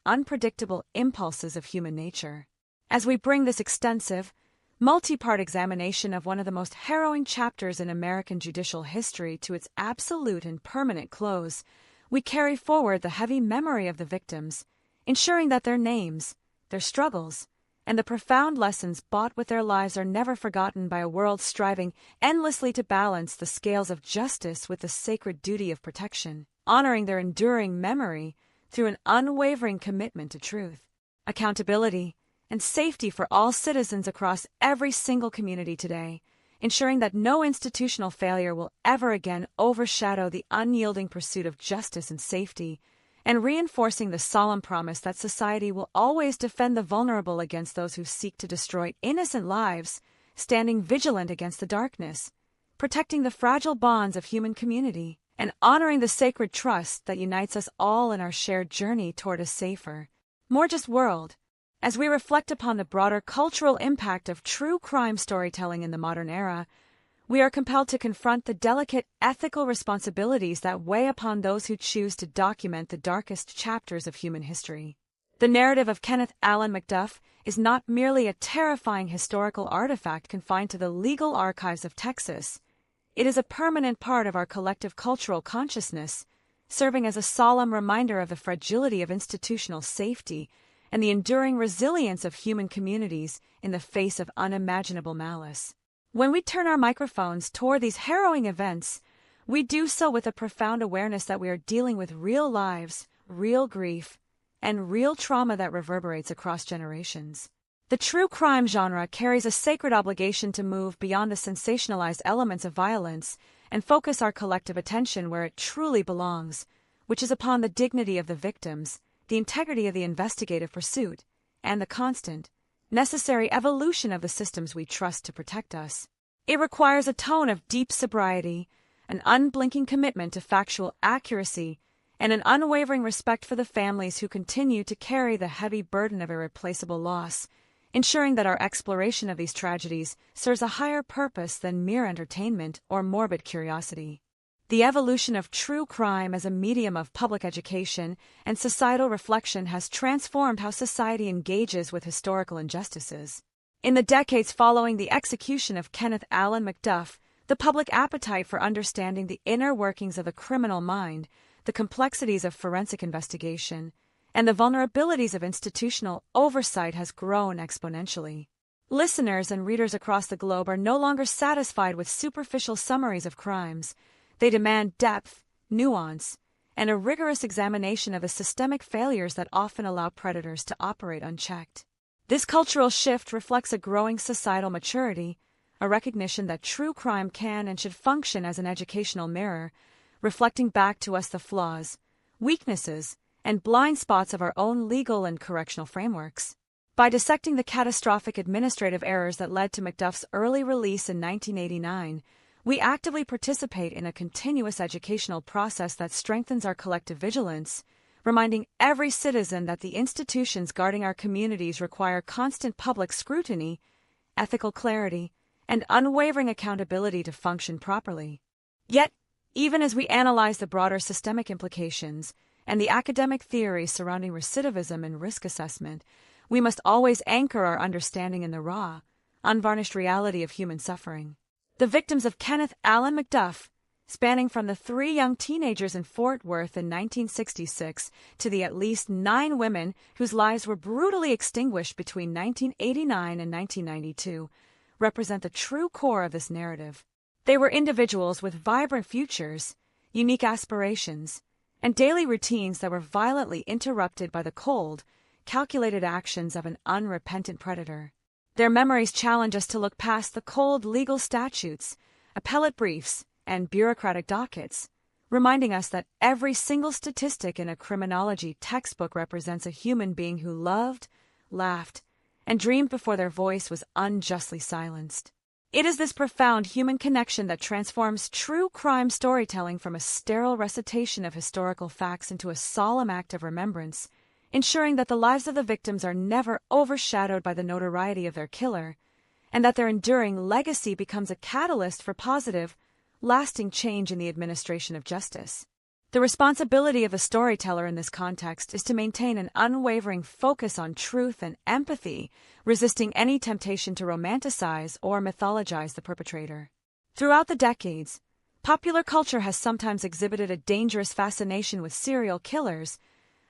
unpredictable impulses of human nature. As we bring this extensive, multi-part examination of one of the most harrowing chapters in American judicial history to its absolute and permanent close, we carry forward the heavy memory of the victims, ensuring that their names, their struggles, and the profound lessons bought with their lives are never forgotten by a world striving endlessly to balance the scales of justice with the sacred duty of protection, honoring their enduring memory through an unwavering commitment to truth, accountability, and safety for all citizens across every single community today, ensuring that no institutional failure will ever again overshadow the unyielding pursuit of justice and safety, and reinforcing the solemn promise that society will always defend the vulnerable against those who seek to destroy innocent lives, standing vigilant against the darkness, protecting the fragile bonds of human community, and honoring the sacred trust that unites us all in our shared journey toward a safer, more just world. As we reflect upon the broader cultural impact of true crime storytelling in the modern era, we are compelled to confront the delicate ethical responsibilities that weigh upon those who choose to document the darkest chapters of human history. The narrative of Kenneth Allen McDuff is not merely a terrifying historical artifact confined to the legal archives of Texas. It is a permanent part of our collective cultural consciousness, serving as a solemn reminder of the fragility of institutional safety and the enduring resilience of human communities in the face of unimaginable malice. When we turn our microphones toward these harrowing events, we do so with a profound awareness that we are dealing with real lives, real grief, and real trauma that reverberates across generations. The true crime genre carries a sacred obligation to move beyond the sensationalized elements of violence and focus our collective attention where it truly belongs, which is upon the dignity of the victims, the integrity of the investigative pursuit, and the constant, necessary evolution of the systems we trust to protect us. It requires a tone of deep sobriety, an unblinking commitment to factual accuracy, and an unwavering respect for the families who continue to carry the heavy burden of irreplaceable loss, ensuring that our exploration of these tragedies serves a higher purpose than mere entertainment or morbid curiosity. The evolution of true crime as a medium of public education and societal reflection has transformed how society engages with historical injustices. In the decades following the execution of Kenneth Allen McDuff, the public appetite for understanding the inner workings of the criminal mind, the complexities of forensic investigation, and the vulnerabilities of institutional oversight has grown exponentially. Listeners and readers across the globe are no longer satisfied with superficial summaries of crimes. They demand depth, nuance, and a rigorous examination of the systemic failures that often allow predators to operate unchecked. This cultural shift reflects a growing societal maturity, a recognition that true crime can and should function as an educational mirror, reflecting back to us the flaws, weaknesses, and blind spots of our own legal and correctional frameworks. By dissecting the catastrophic administrative errors that led to McDuff's early release in 1989, we actively participate in a continuous educational process that strengthens our collective vigilance, reminding every citizen that the institutions guarding our communities require constant public scrutiny, ethical clarity, and unwavering accountability to function properly. Yet, even as we analyze the broader systemic implications and the academic theories surrounding recidivism and risk assessment, we must always anchor our understanding in the raw, unvarnished reality of human suffering. The victims of Kenneth Allen McDuff, spanning from the 3 young teenagers in Fort Worth in 1966 to the at least 9 women whose lives were brutally extinguished between 1989 and 1992, represent the true core of this narrative. They were individuals with vibrant futures, unique aspirations, and daily routines that were violently interrupted by the cold, calculated actions of an unrepentant predator. Their memories challenge us to look past the cold legal statutes, appellate briefs, and bureaucratic dockets, reminding us that every single statistic in a criminology textbook represents a human being who loved, laughed, and dreamed before their voice was unjustly silenced. It is this profound human connection that transforms true crime storytelling from a sterile recitation of historical facts into a solemn act of remembrance, ensuring that the lives of the victims are never overshadowed by the notoriety of their killer, and that their enduring legacy becomes a catalyst for positive, lasting change in the administration of justice. The responsibility of the storyteller in this context is to maintain an unwavering focus on truth and empathy, resisting any temptation to romanticize or mythologize the perpetrator. Throughout the decades, popular culture has sometimes exhibited a dangerous fascination with serial killers,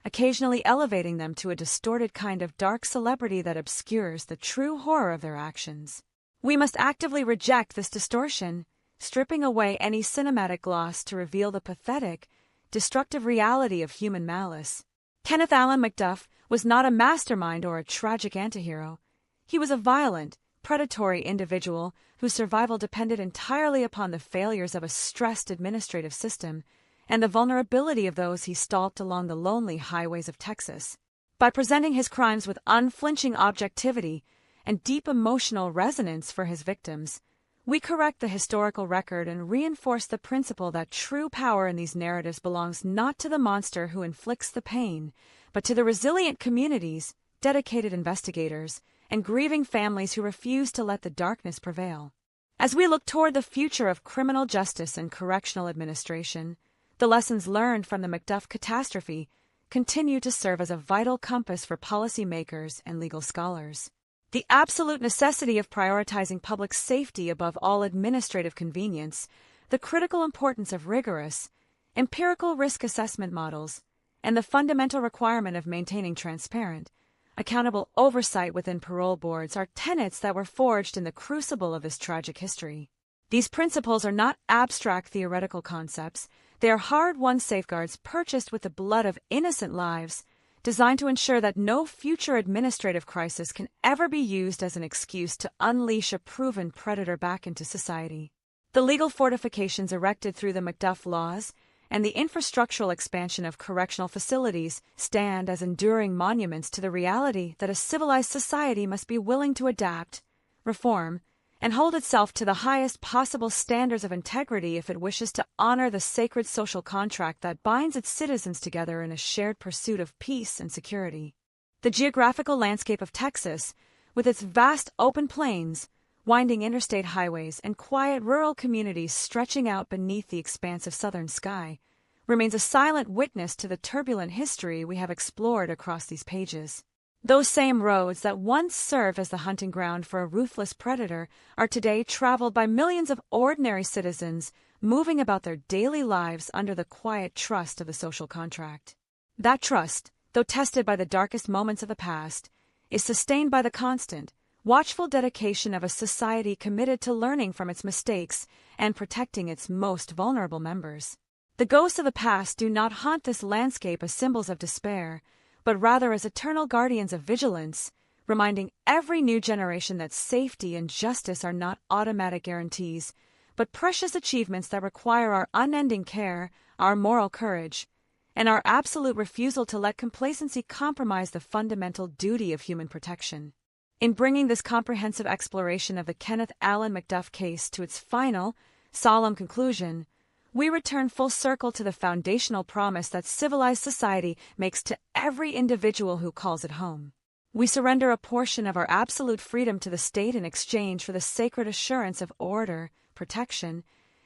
occasionally elevating them to a distorted kind of dark celebrity that obscures the true horror of their actions. We must actively reject this distortion, stripping away any cinematic gloss to reveal the pathetic, destructive reality of human malice. Kenneth Allen McDuff was not a mastermind or a tragic antihero. He was a violent, predatory individual whose survival depended entirely upon the failures of a stressed administrative system and the vulnerability of those he stalked along the lonely highways of Texas. By presenting his crimes with unflinching objectivity and deep emotional resonance for his victims, we correct the historical record and reinforce the principle that true power in these narratives belongs not to the monster who inflicts the pain, but to the resilient communities, dedicated investigators, and grieving families who refuse to let the darkness prevail. As we look toward the future of criminal justice and correctional administration, the lessons learned from the McDuff catastrophe continue to serve as a vital compass for policymakers and legal scholars. The absolute necessity of prioritizing public safety above all administrative convenience, the critical importance of rigorous, empirical risk assessment models, and the fundamental requirement of maintaining transparent, accountable oversight within parole boards are tenets that were forged in the crucible of this tragic history. These principles are not abstract theoretical concepts, they are hard-won safeguards purchased with the blood of innocent lives, designed to ensure that no future administrative crisis can ever be used as an excuse to unleash a proven predator back into society. The legal fortifications erected through the McDuff laws and the infrastructural expansion of correctional facilities stand as enduring monuments to the reality that a civilized society must be willing to adapt, reform, and hold itself to the highest possible standards of integrity if it wishes to honor the sacred social contract that binds its citizens together in a shared pursuit of peace and security. The geographical landscape of Texas, with its vast open plains, winding interstate highways, and quiet rural communities stretching out beneath the expansive southern sky, remains a silent witness to the turbulent history we have explored across these pages. Those same roads that once served as the hunting ground for a ruthless predator are today traveled by millions of ordinary citizens moving about their daily lives under the quiet trust of the social contract. That trust, though tested by the darkest moments of the past, is sustained by the constant, watchful dedication of a society committed to learning from its mistakes and protecting its most vulnerable members. The ghosts of the past do not haunt this landscape as symbols of despair, but rather as eternal guardians of vigilance, reminding every new generation that safety and justice are not automatic guarantees, but precious achievements that require our unending care, our moral courage, and our absolute refusal to let complacency compromise the fundamental duty of human protection. In bringing this comprehensive exploration of the Kenneth Allen McDuff case to its final, solemn conclusion, we return full circle to the foundational promise that civilized society makes to every individual who calls it home. We surrender a portion of our absolute freedom to the state in exchange for the sacred assurance of order, protection,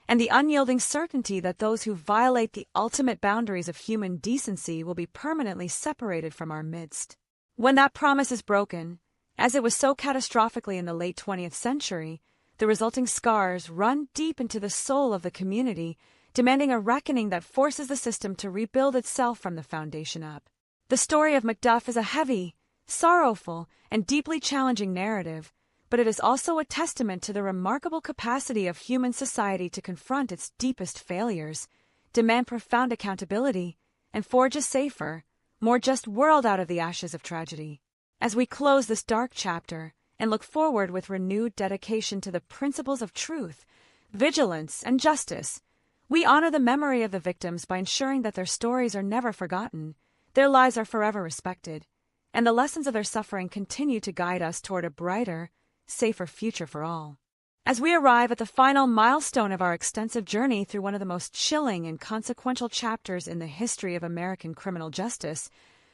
and the unyielding certainty that those who violate the ultimate boundaries of human decency will be permanently separated from our midst. When that promise is broken, as it was so catastrophically in the late 20th century, the resulting scars run deep into the soul of the community, demanding a reckoning that forces the system to rebuild itself from the foundation up. The story of Macduff is a heavy, sorrowful, and deeply challenging narrative, but it is also a testament to the remarkable capacity of human society to confront its deepest failures, demand profound accountability, and forge a safer, more just world out of the ashes of tragedy. As we close this dark chapter and look forward with renewed dedication to the principles of truth, vigilance, and justice, we honor the memory of the victims by ensuring that their stories are never forgotten, their lives are forever respected, and the lessons of their suffering continue to guide us toward a brighter, safer future for all. As we arrive at the final milestone of our extensive journey through one of the most chilling and consequential chapters in the history of American criminal justice,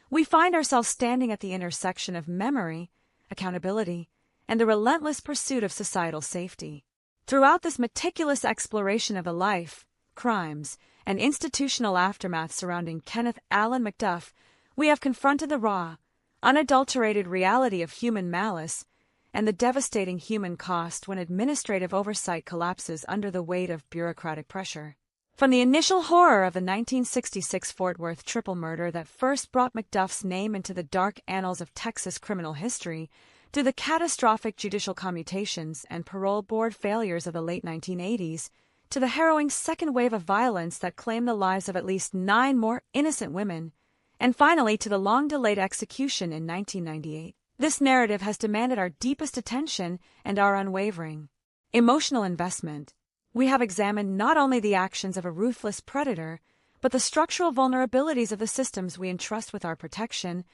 we find ourselves standing at the intersection of memory, accountability, and the relentless pursuit of societal safety. Throughout this meticulous exploration of the life, crimes, and institutional aftermath surrounding Kenneth Allen Macduff, we have confronted the raw, unadulterated reality of human malice and the devastating human cost when administrative oversight collapses under the weight of bureaucratic pressure. From the initial horror of the 1966 Fort Worth triple murder that first brought Macduff's name into the dark annals of Texas criminal history, to the catastrophic judicial commutations and parole board failures of the late 1980s, to the harrowing second wave of violence that claimed the lives of at least 9 more innocent women, and finally to the long-delayed execution in 1998. This narrative has demanded our deepest attention and our unwavering emotional investment. We have examined not only the actions of a ruthless predator, but the structural vulnerabilities of the systems we entrust with our protection,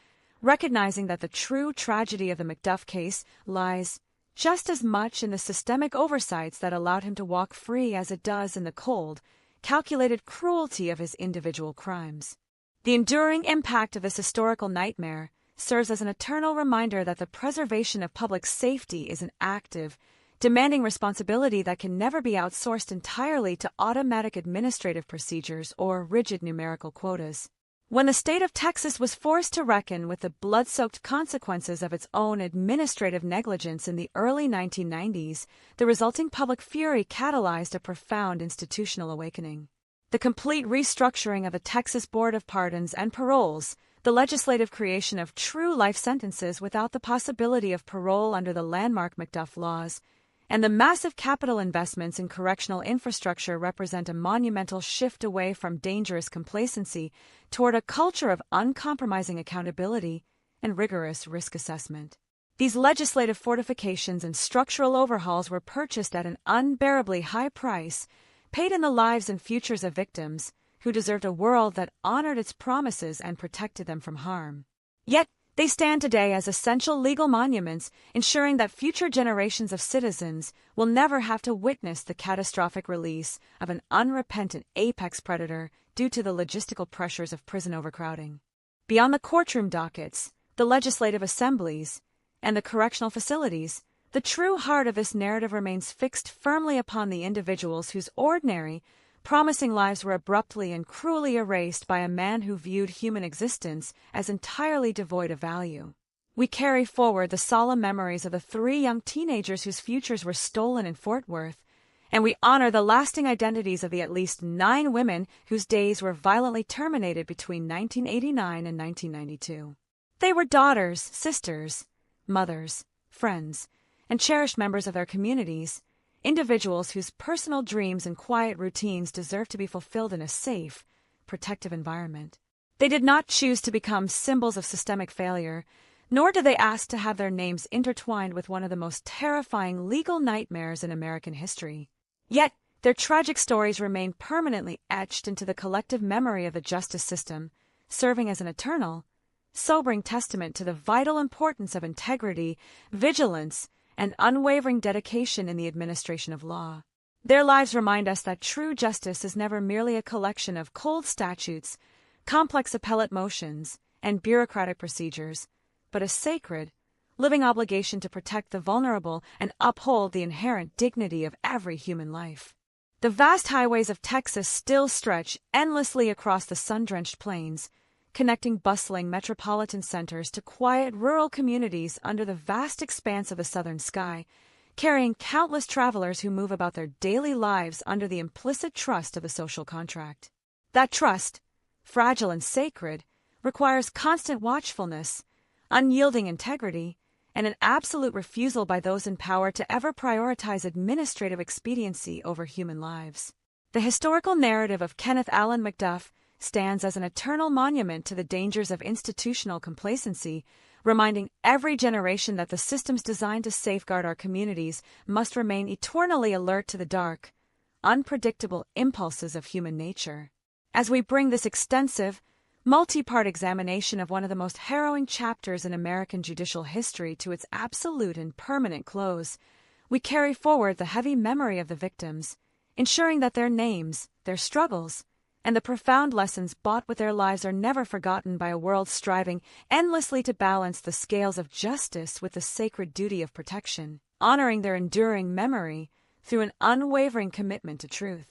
recognizing that the true tragedy of the Macduff case lies just as much in the systemic oversights that allowed him to walk free as it does in the cold, calculated cruelty of his individual crimes. The enduring impact of this historical nightmare serves as an eternal reminder that the preservation of public safety is an active, demanding responsibility that can never be outsourced entirely to automatic administrative procedures or rigid numerical quotas. When the state of Texas was forced to reckon with the blood-soaked consequences of its own administrative negligence in the early 1990s, the resulting public fury catalyzed a profound institutional awakening. The complete restructuring of the Texas Board of Pardons and Paroles, the legislative creation of true life sentences without the possibility of parole under the landmark Macduff laws, and the massive capital investments in correctional infrastructure represent a monumental shift away from dangerous complacency toward a culture of uncompromising accountability and rigorous risk assessment. These legislative fortifications and structural overhauls were purchased at an unbearably high price, paid in the lives and futures of victims who deserved a world that honored its promises and protected them from harm. Yet, they stand today as essential legal monuments, ensuring that future generations of citizens will never have to witness the catastrophic release of an unrepentant apex predator due to the logistical pressures of prison overcrowding. Beyond the courtroom dockets, the legislative assemblies, and the correctional facilities, the true heart of this narrative remains fixed firmly upon the individuals whose ordinary, promising lives were abruptly and cruelly erased by a man who viewed human existence as entirely devoid of value. We carry forward the solemn memories of the 3 young teenagers whose futures were stolen in Fort Worth, and we honor the lasting identities of the at least 9 women whose days were violently terminated between 1989 and 1992. They were daughters, sisters, mothers, friends, and cherished members of their communities, individuals whose personal dreams and quiet routines deserve to be fulfilled in a safe, protective environment. They did not choose to become symbols of systemic failure, nor did they ask to have their names intertwined with one of the most terrifying legal nightmares in American history. Yet, their tragic stories remain permanently etched into the collective memory of the justice system, serving as an eternal, sobering testament to the vital importance of integrity, vigilance, and unwavering dedication in the administration of law. Their lives remind us that true justice is never merely a collection of cold statutes, complex appellate motions, and bureaucratic procedures, but a sacred, living obligation to protect the vulnerable and uphold the inherent dignity of every human life. The vast highways of Texas still stretch endlessly across the sun-drenched plains, connecting bustling metropolitan centers to quiet rural communities under the vast expanse of the southern sky, carrying countless travelers who move about their daily lives under the implicit trust of a social contract. That trust, fragile and sacred, requires constant watchfulness, unyielding integrity, and an absolute refusal by those in power to ever prioritize administrative expediency over human lives. The historical narrative of Kenneth Allen MacDuff stands as an eternal monument to the dangers of institutional complacency, reminding every generation that the systems designed to safeguard our communities must remain eternally alert to the dark, unpredictable impulses of human nature. As we bring this extensive, multi-part examination of one of the most harrowing chapters in American judicial history to its absolute and permanent close, we carry forward the heavy memory of the victims, ensuring that their names, their struggles, and the profound lessons bought with their lives are never forgotten by a world striving endlessly to balance the scales of justice with the sacred duty of protection, honoring their enduring memory through an unwavering commitment to truth,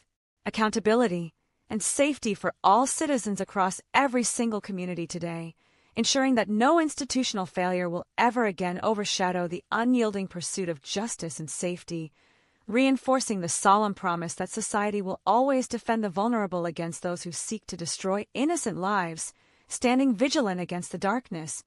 accountability, and safety for all citizens across every single community today, ensuring that no institutional failure will ever again overshadow the unyielding pursuit of justice and safety, reinforcing the solemn promise that society will always defend the vulnerable against those who seek to destroy innocent lives, standing vigilant against the darkness,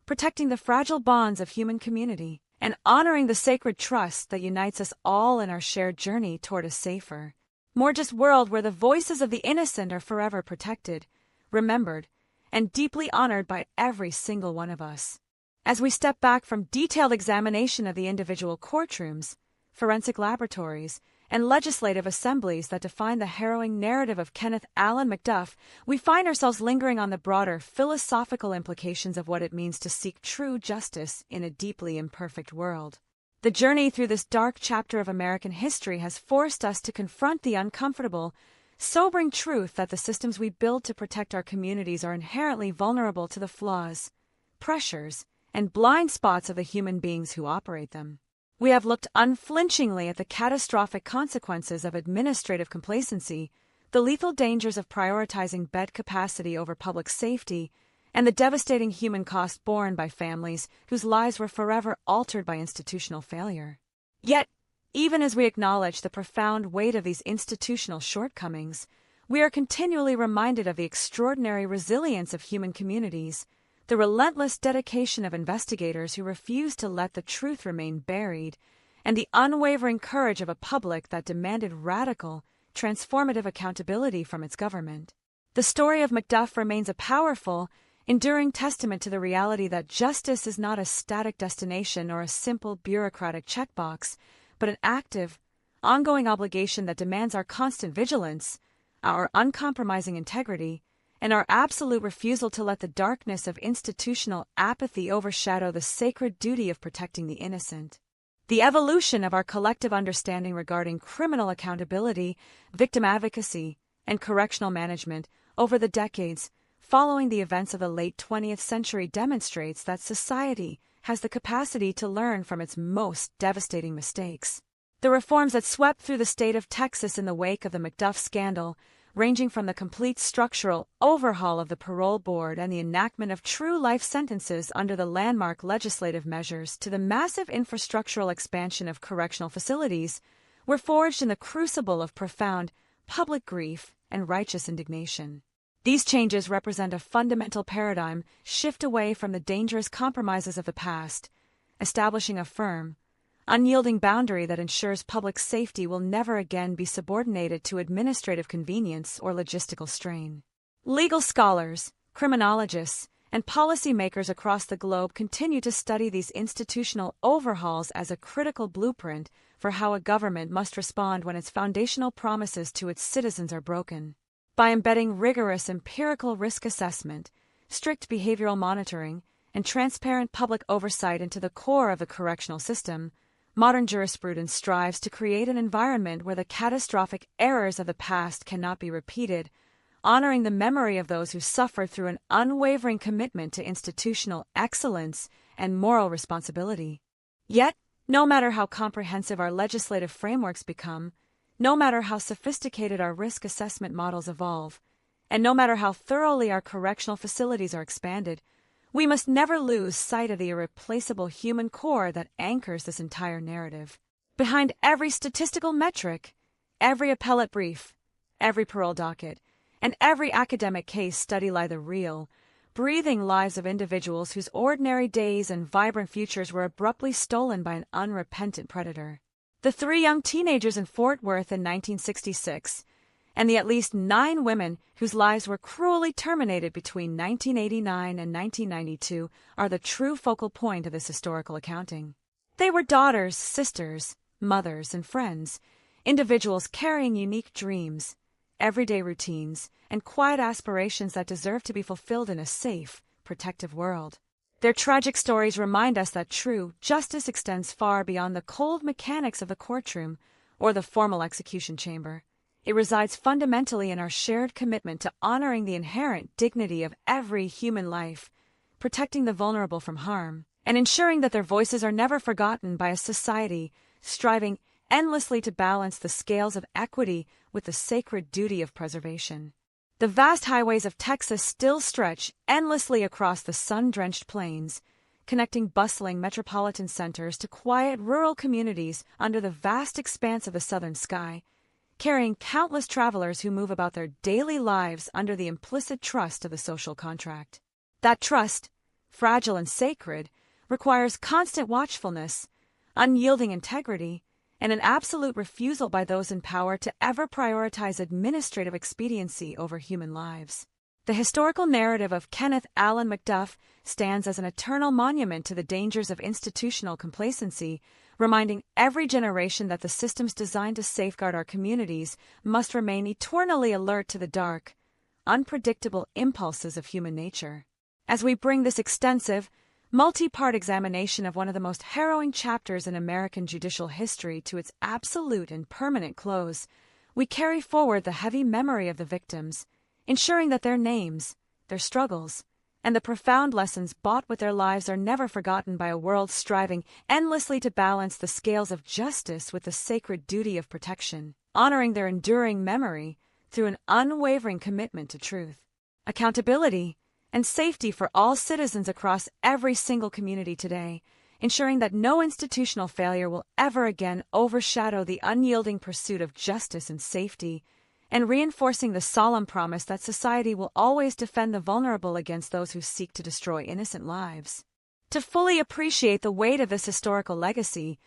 protecting the fragile bonds of human community, and honoring the sacred trust that unites us all in our shared journey toward a safer, more just world where the voices of the innocent are forever protected, remembered, and deeply honored by every single one of us. As we step back from detailed examination of the individual courtrooms, forensic laboratories, and legislative assemblies that define the harrowing narrative of Kenneth Allen MacDuff, we find ourselves lingering on the broader philosophical implications of what it means to seek true justice in a deeply imperfect world. The journey through this dark chapter of American history has forced us to confront the uncomfortable, sobering truth that the systems we build to protect our communities are inherently vulnerable to the flaws, pressures, and blind spots of the human beings who operate them. We have looked unflinchingly at the catastrophic consequences of administrative complacency, the lethal dangers of prioritizing bed capacity over public safety, and the devastating human cost borne by families whose lives were forever altered by institutional failure. Yet, even as we acknowledge the profound weight of these institutional shortcomings, we are continually reminded of the extraordinary resilience of human communities, the relentless dedication of investigators who refuse to let the truth remain buried, and the unwavering courage of a public that demanded radical, transformative accountability from its government. The story of MacDuff remains a powerful, enduring testament to the reality that justice is not a static destination or a simple bureaucratic checkbox, but an active, ongoing obligation that demands our constant vigilance, our uncompromising integrity, and our absolute refusal to let the darkness of institutional apathy overshadow the sacred duty of protecting the innocent. The evolution of our collective understanding regarding criminal accountability, victim advocacy, and correctional management over the decades following the events of the late 20th century demonstrates that society has the capacity to learn from its most devastating mistakes. The reforms that swept through the state of Texas in the wake of the MacDuff scandal, ranging from the complete structural overhaul of the parole board and the enactment of true life sentences under the landmark legislative measures to the massive infrastructural expansion of correctional facilities, were forged in the crucible of profound public grief and righteous indignation. These changes represent a fundamental paradigm shift away from the dangerous compromises of the past, establishing a firm, unyielding boundary that ensures public safety will never again be subordinated to administrative convenience or logistical strain. Legal scholars, criminologists, and policymakers across the globe continue to study these institutional overhauls as a critical blueprint for how a government must respond when its foundational promises to its citizens are broken. By embedding rigorous empirical risk assessment, strict behavioral monitoring, and transparent public oversight into the core of the correctional system, Modern jurisprudence strives to create an environment where the catastrophic errors of the past cannot be repeated, honoring the memory of those who suffered through an unwavering commitment to institutional excellence and moral responsibility. Yet, no matter how comprehensive our legislative frameworks become, no matter how sophisticated our risk assessment models evolve, and no matter how thoroughly our correctional facilities are expanded, we must never lose sight of the irreplaceable human core that anchors this entire narrative. Behind every statistical metric, every appellate brief, every parole docket, and every academic case study lie the real, breathing lives of individuals whose ordinary days and vibrant futures were abruptly stolen by an unrepentant predator. The 3 young teenagers in Fort Worth in 1966, and the at least 9 women whose lives were cruelly terminated between 1989 and 1992 are the true focal point of this historical accounting. They were daughters, sisters, mothers, and friends, individuals carrying unique dreams, everyday routines, and quiet aspirations that deserve to be fulfilled in a safe, protective world. Their tragic stories remind us that true justice extends far beyond the cold mechanics of the courtroom or the formal execution chamber. It resides fundamentally in our shared commitment to honoring the inherent dignity of every human life, protecting the vulnerable from harm, and ensuring that their voices are never forgotten by a society striving endlessly to balance the scales of equity with the sacred duty of preservation. The vast highways of Texas still stretch endlessly across the sun-drenched plains, connecting bustling metropolitan centers to quiet rural communities under the vast expanse of the southern sky, carrying countless travelers who move about their daily lives under the implicit trust of the social contract. That trust, fragile and sacred, requires constant watchfulness, unyielding integrity, and an absolute refusal by those in power to ever prioritize administrative expediency over human lives. The historical narrative of Kenneth Allen McDuff stands as an eternal monument to the dangers of institutional complacency, reminding every generation that the systems designed to safeguard our communities must remain eternally alert to the dark, unpredictable impulses of human nature. As we bring this extensive, multi-part examination of one of the most harrowing chapters in American judicial history to its absolute and permanent close, we carry forward the heavy memory of the victims, ensuring that their names, their struggles, and the profound lessons bought with their lives are never forgotten by a world striving endlessly to balance the scales of justice with the sacred duty of protection, honoring their enduring memory through an unwavering commitment to truth, accountability, and safety for all citizens across every single community today, ensuring that no institutional failure will ever again overshadow the unyielding pursuit of justice and safety, and reinforcing the solemn promise that society will always defend the vulnerable against those who seek to destroy innocent lives. To fully appreciate the weight of this historical legacy,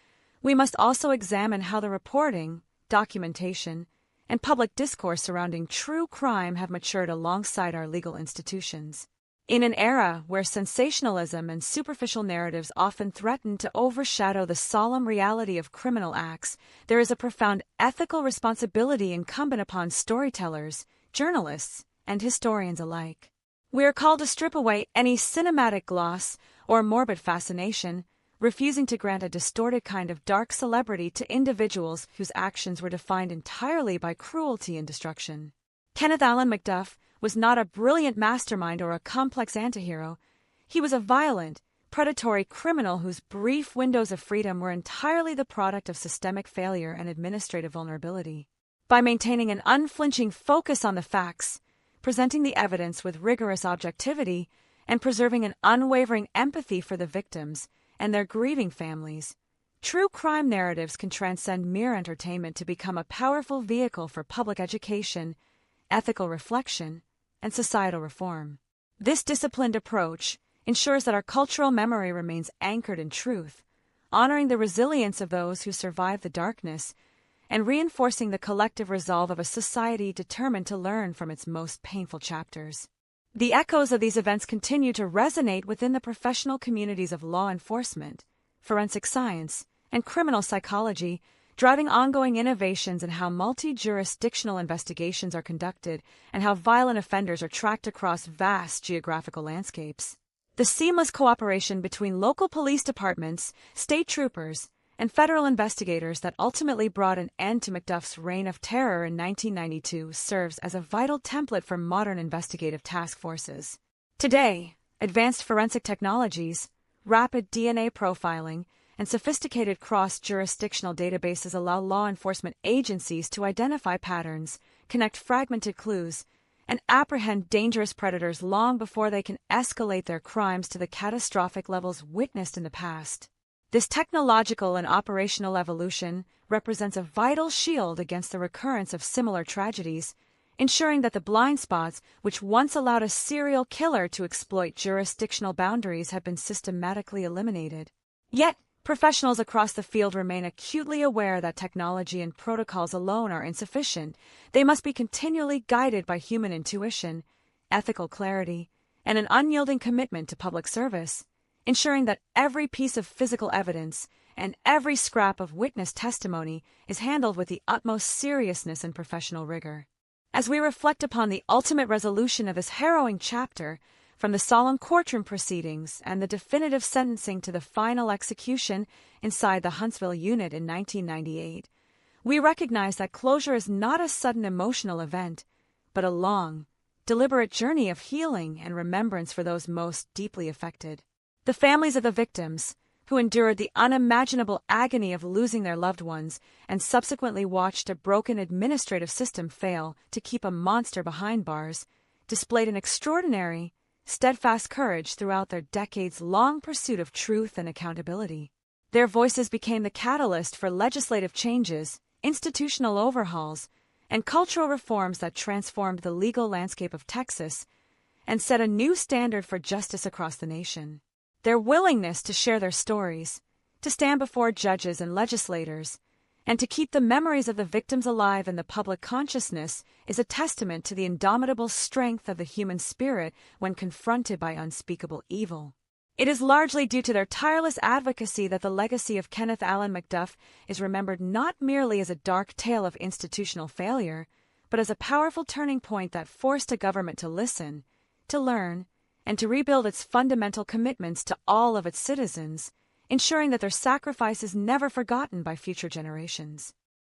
we must also examine how the reporting, documentation, and public discourse surrounding true crime have matured alongside our legal institutions. In an era where sensationalism and superficial narratives often threaten to overshadow the solemn reality of criminal acts, there is a profound ethical responsibility incumbent upon storytellers, journalists, and historians alike. We are called to strip away any cinematic gloss or morbid fascination, refusing to grant a distorted kind of dark celebrity to individuals whose actions were defined entirely by cruelty and destruction. Kenneth Allen McDuff was not a brilliant mastermind or a complex antihero. He was a violent, predatory criminal whose brief windows of freedom were entirely the product of systemic failure and administrative vulnerability. By maintaining an unflinching focus on the facts, presenting the evidence with rigorous objectivity, and preserving an unwavering empathy for the victims and their grieving families, true crime narratives can transcend mere entertainment to become a powerful vehicle for public education, ethical reflection, and societal reform. This disciplined approach ensures that our cultural memory remains anchored in truth, honoring the resilience of those who survived the darkness, and reinforcing the collective resolve of a society determined to learn from its most painful chapters. The echoes of these events continue to resonate within the professional communities of law enforcement, forensic science, and criminal psychology, driving ongoing innovations in how multi-jurisdictional investigations are conducted and how violent offenders are tracked across vast geographical landscapes. The seamless cooperation between local police departments, state troopers, and federal investigators that ultimately brought an end to Macduff's reign of terror in 1992 serves as a vital template for modern investigative task forces. Today, advanced forensic technologies, rapid DNA profiling, and sophisticated cross-jurisdictional databases allow law enforcement agencies to identify patterns, connect fragmented clues, and apprehend dangerous predators long before they can escalate their crimes to the catastrophic levels witnessed in the past. This technological and operational evolution represents a vital shield against the recurrence of similar tragedies, ensuring that the blind spots which once allowed a serial killer to exploit jurisdictional boundaries have been systematically eliminated. Yet, professionals across the field remain acutely aware that technology and protocols alone are insufficient. They must be continually guided by human intuition, ethical clarity, and an unyielding commitment to public service, ensuring that every piece of physical evidence and every scrap of witness testimony is handled with the utmost seriousness and professional rigor. As we reflect upon the ultimate resolution of this harrowing chapter, from the solemn courtroom proceedings and the definitive sentencing to the final execution inside the Huntsville unit in 1998, we recognize that closure is not a sudden emotional event, but a long, deliberate journey of healing and remembrance for those most deeply affected. The families of the victims, who endured the unimaginable agony of losing their loved ones and subsequently watched a broken administrative system fail to keep a monster behind bars, displayed an extraordinary, steadfast courage throughout their decades-long pursuit of truth and accountability. Their voices became the catalyst for legislative changes, institutional overhauls, and cultural reforms that transformed the legal landscape of Texas and set a new standard for justice across the nation. Their willingness to share their stories, to stand before judges and legislators, and to keep the memories of the victims alive in the public consciousness is a testament to the indomitable strength of the human spirit when confronted by unspeakable evil. It is largely due to their tireless advocacy that the legacy of Kenneth Allen Macduff is remembered not merely as a dark tale of institutional failure, but as a powerful turning point that forced a government to listen, to learn, and to rebuild its fundamental commitments to all of its citizens, ensuring that their sacrifice is never forgotten by future generations.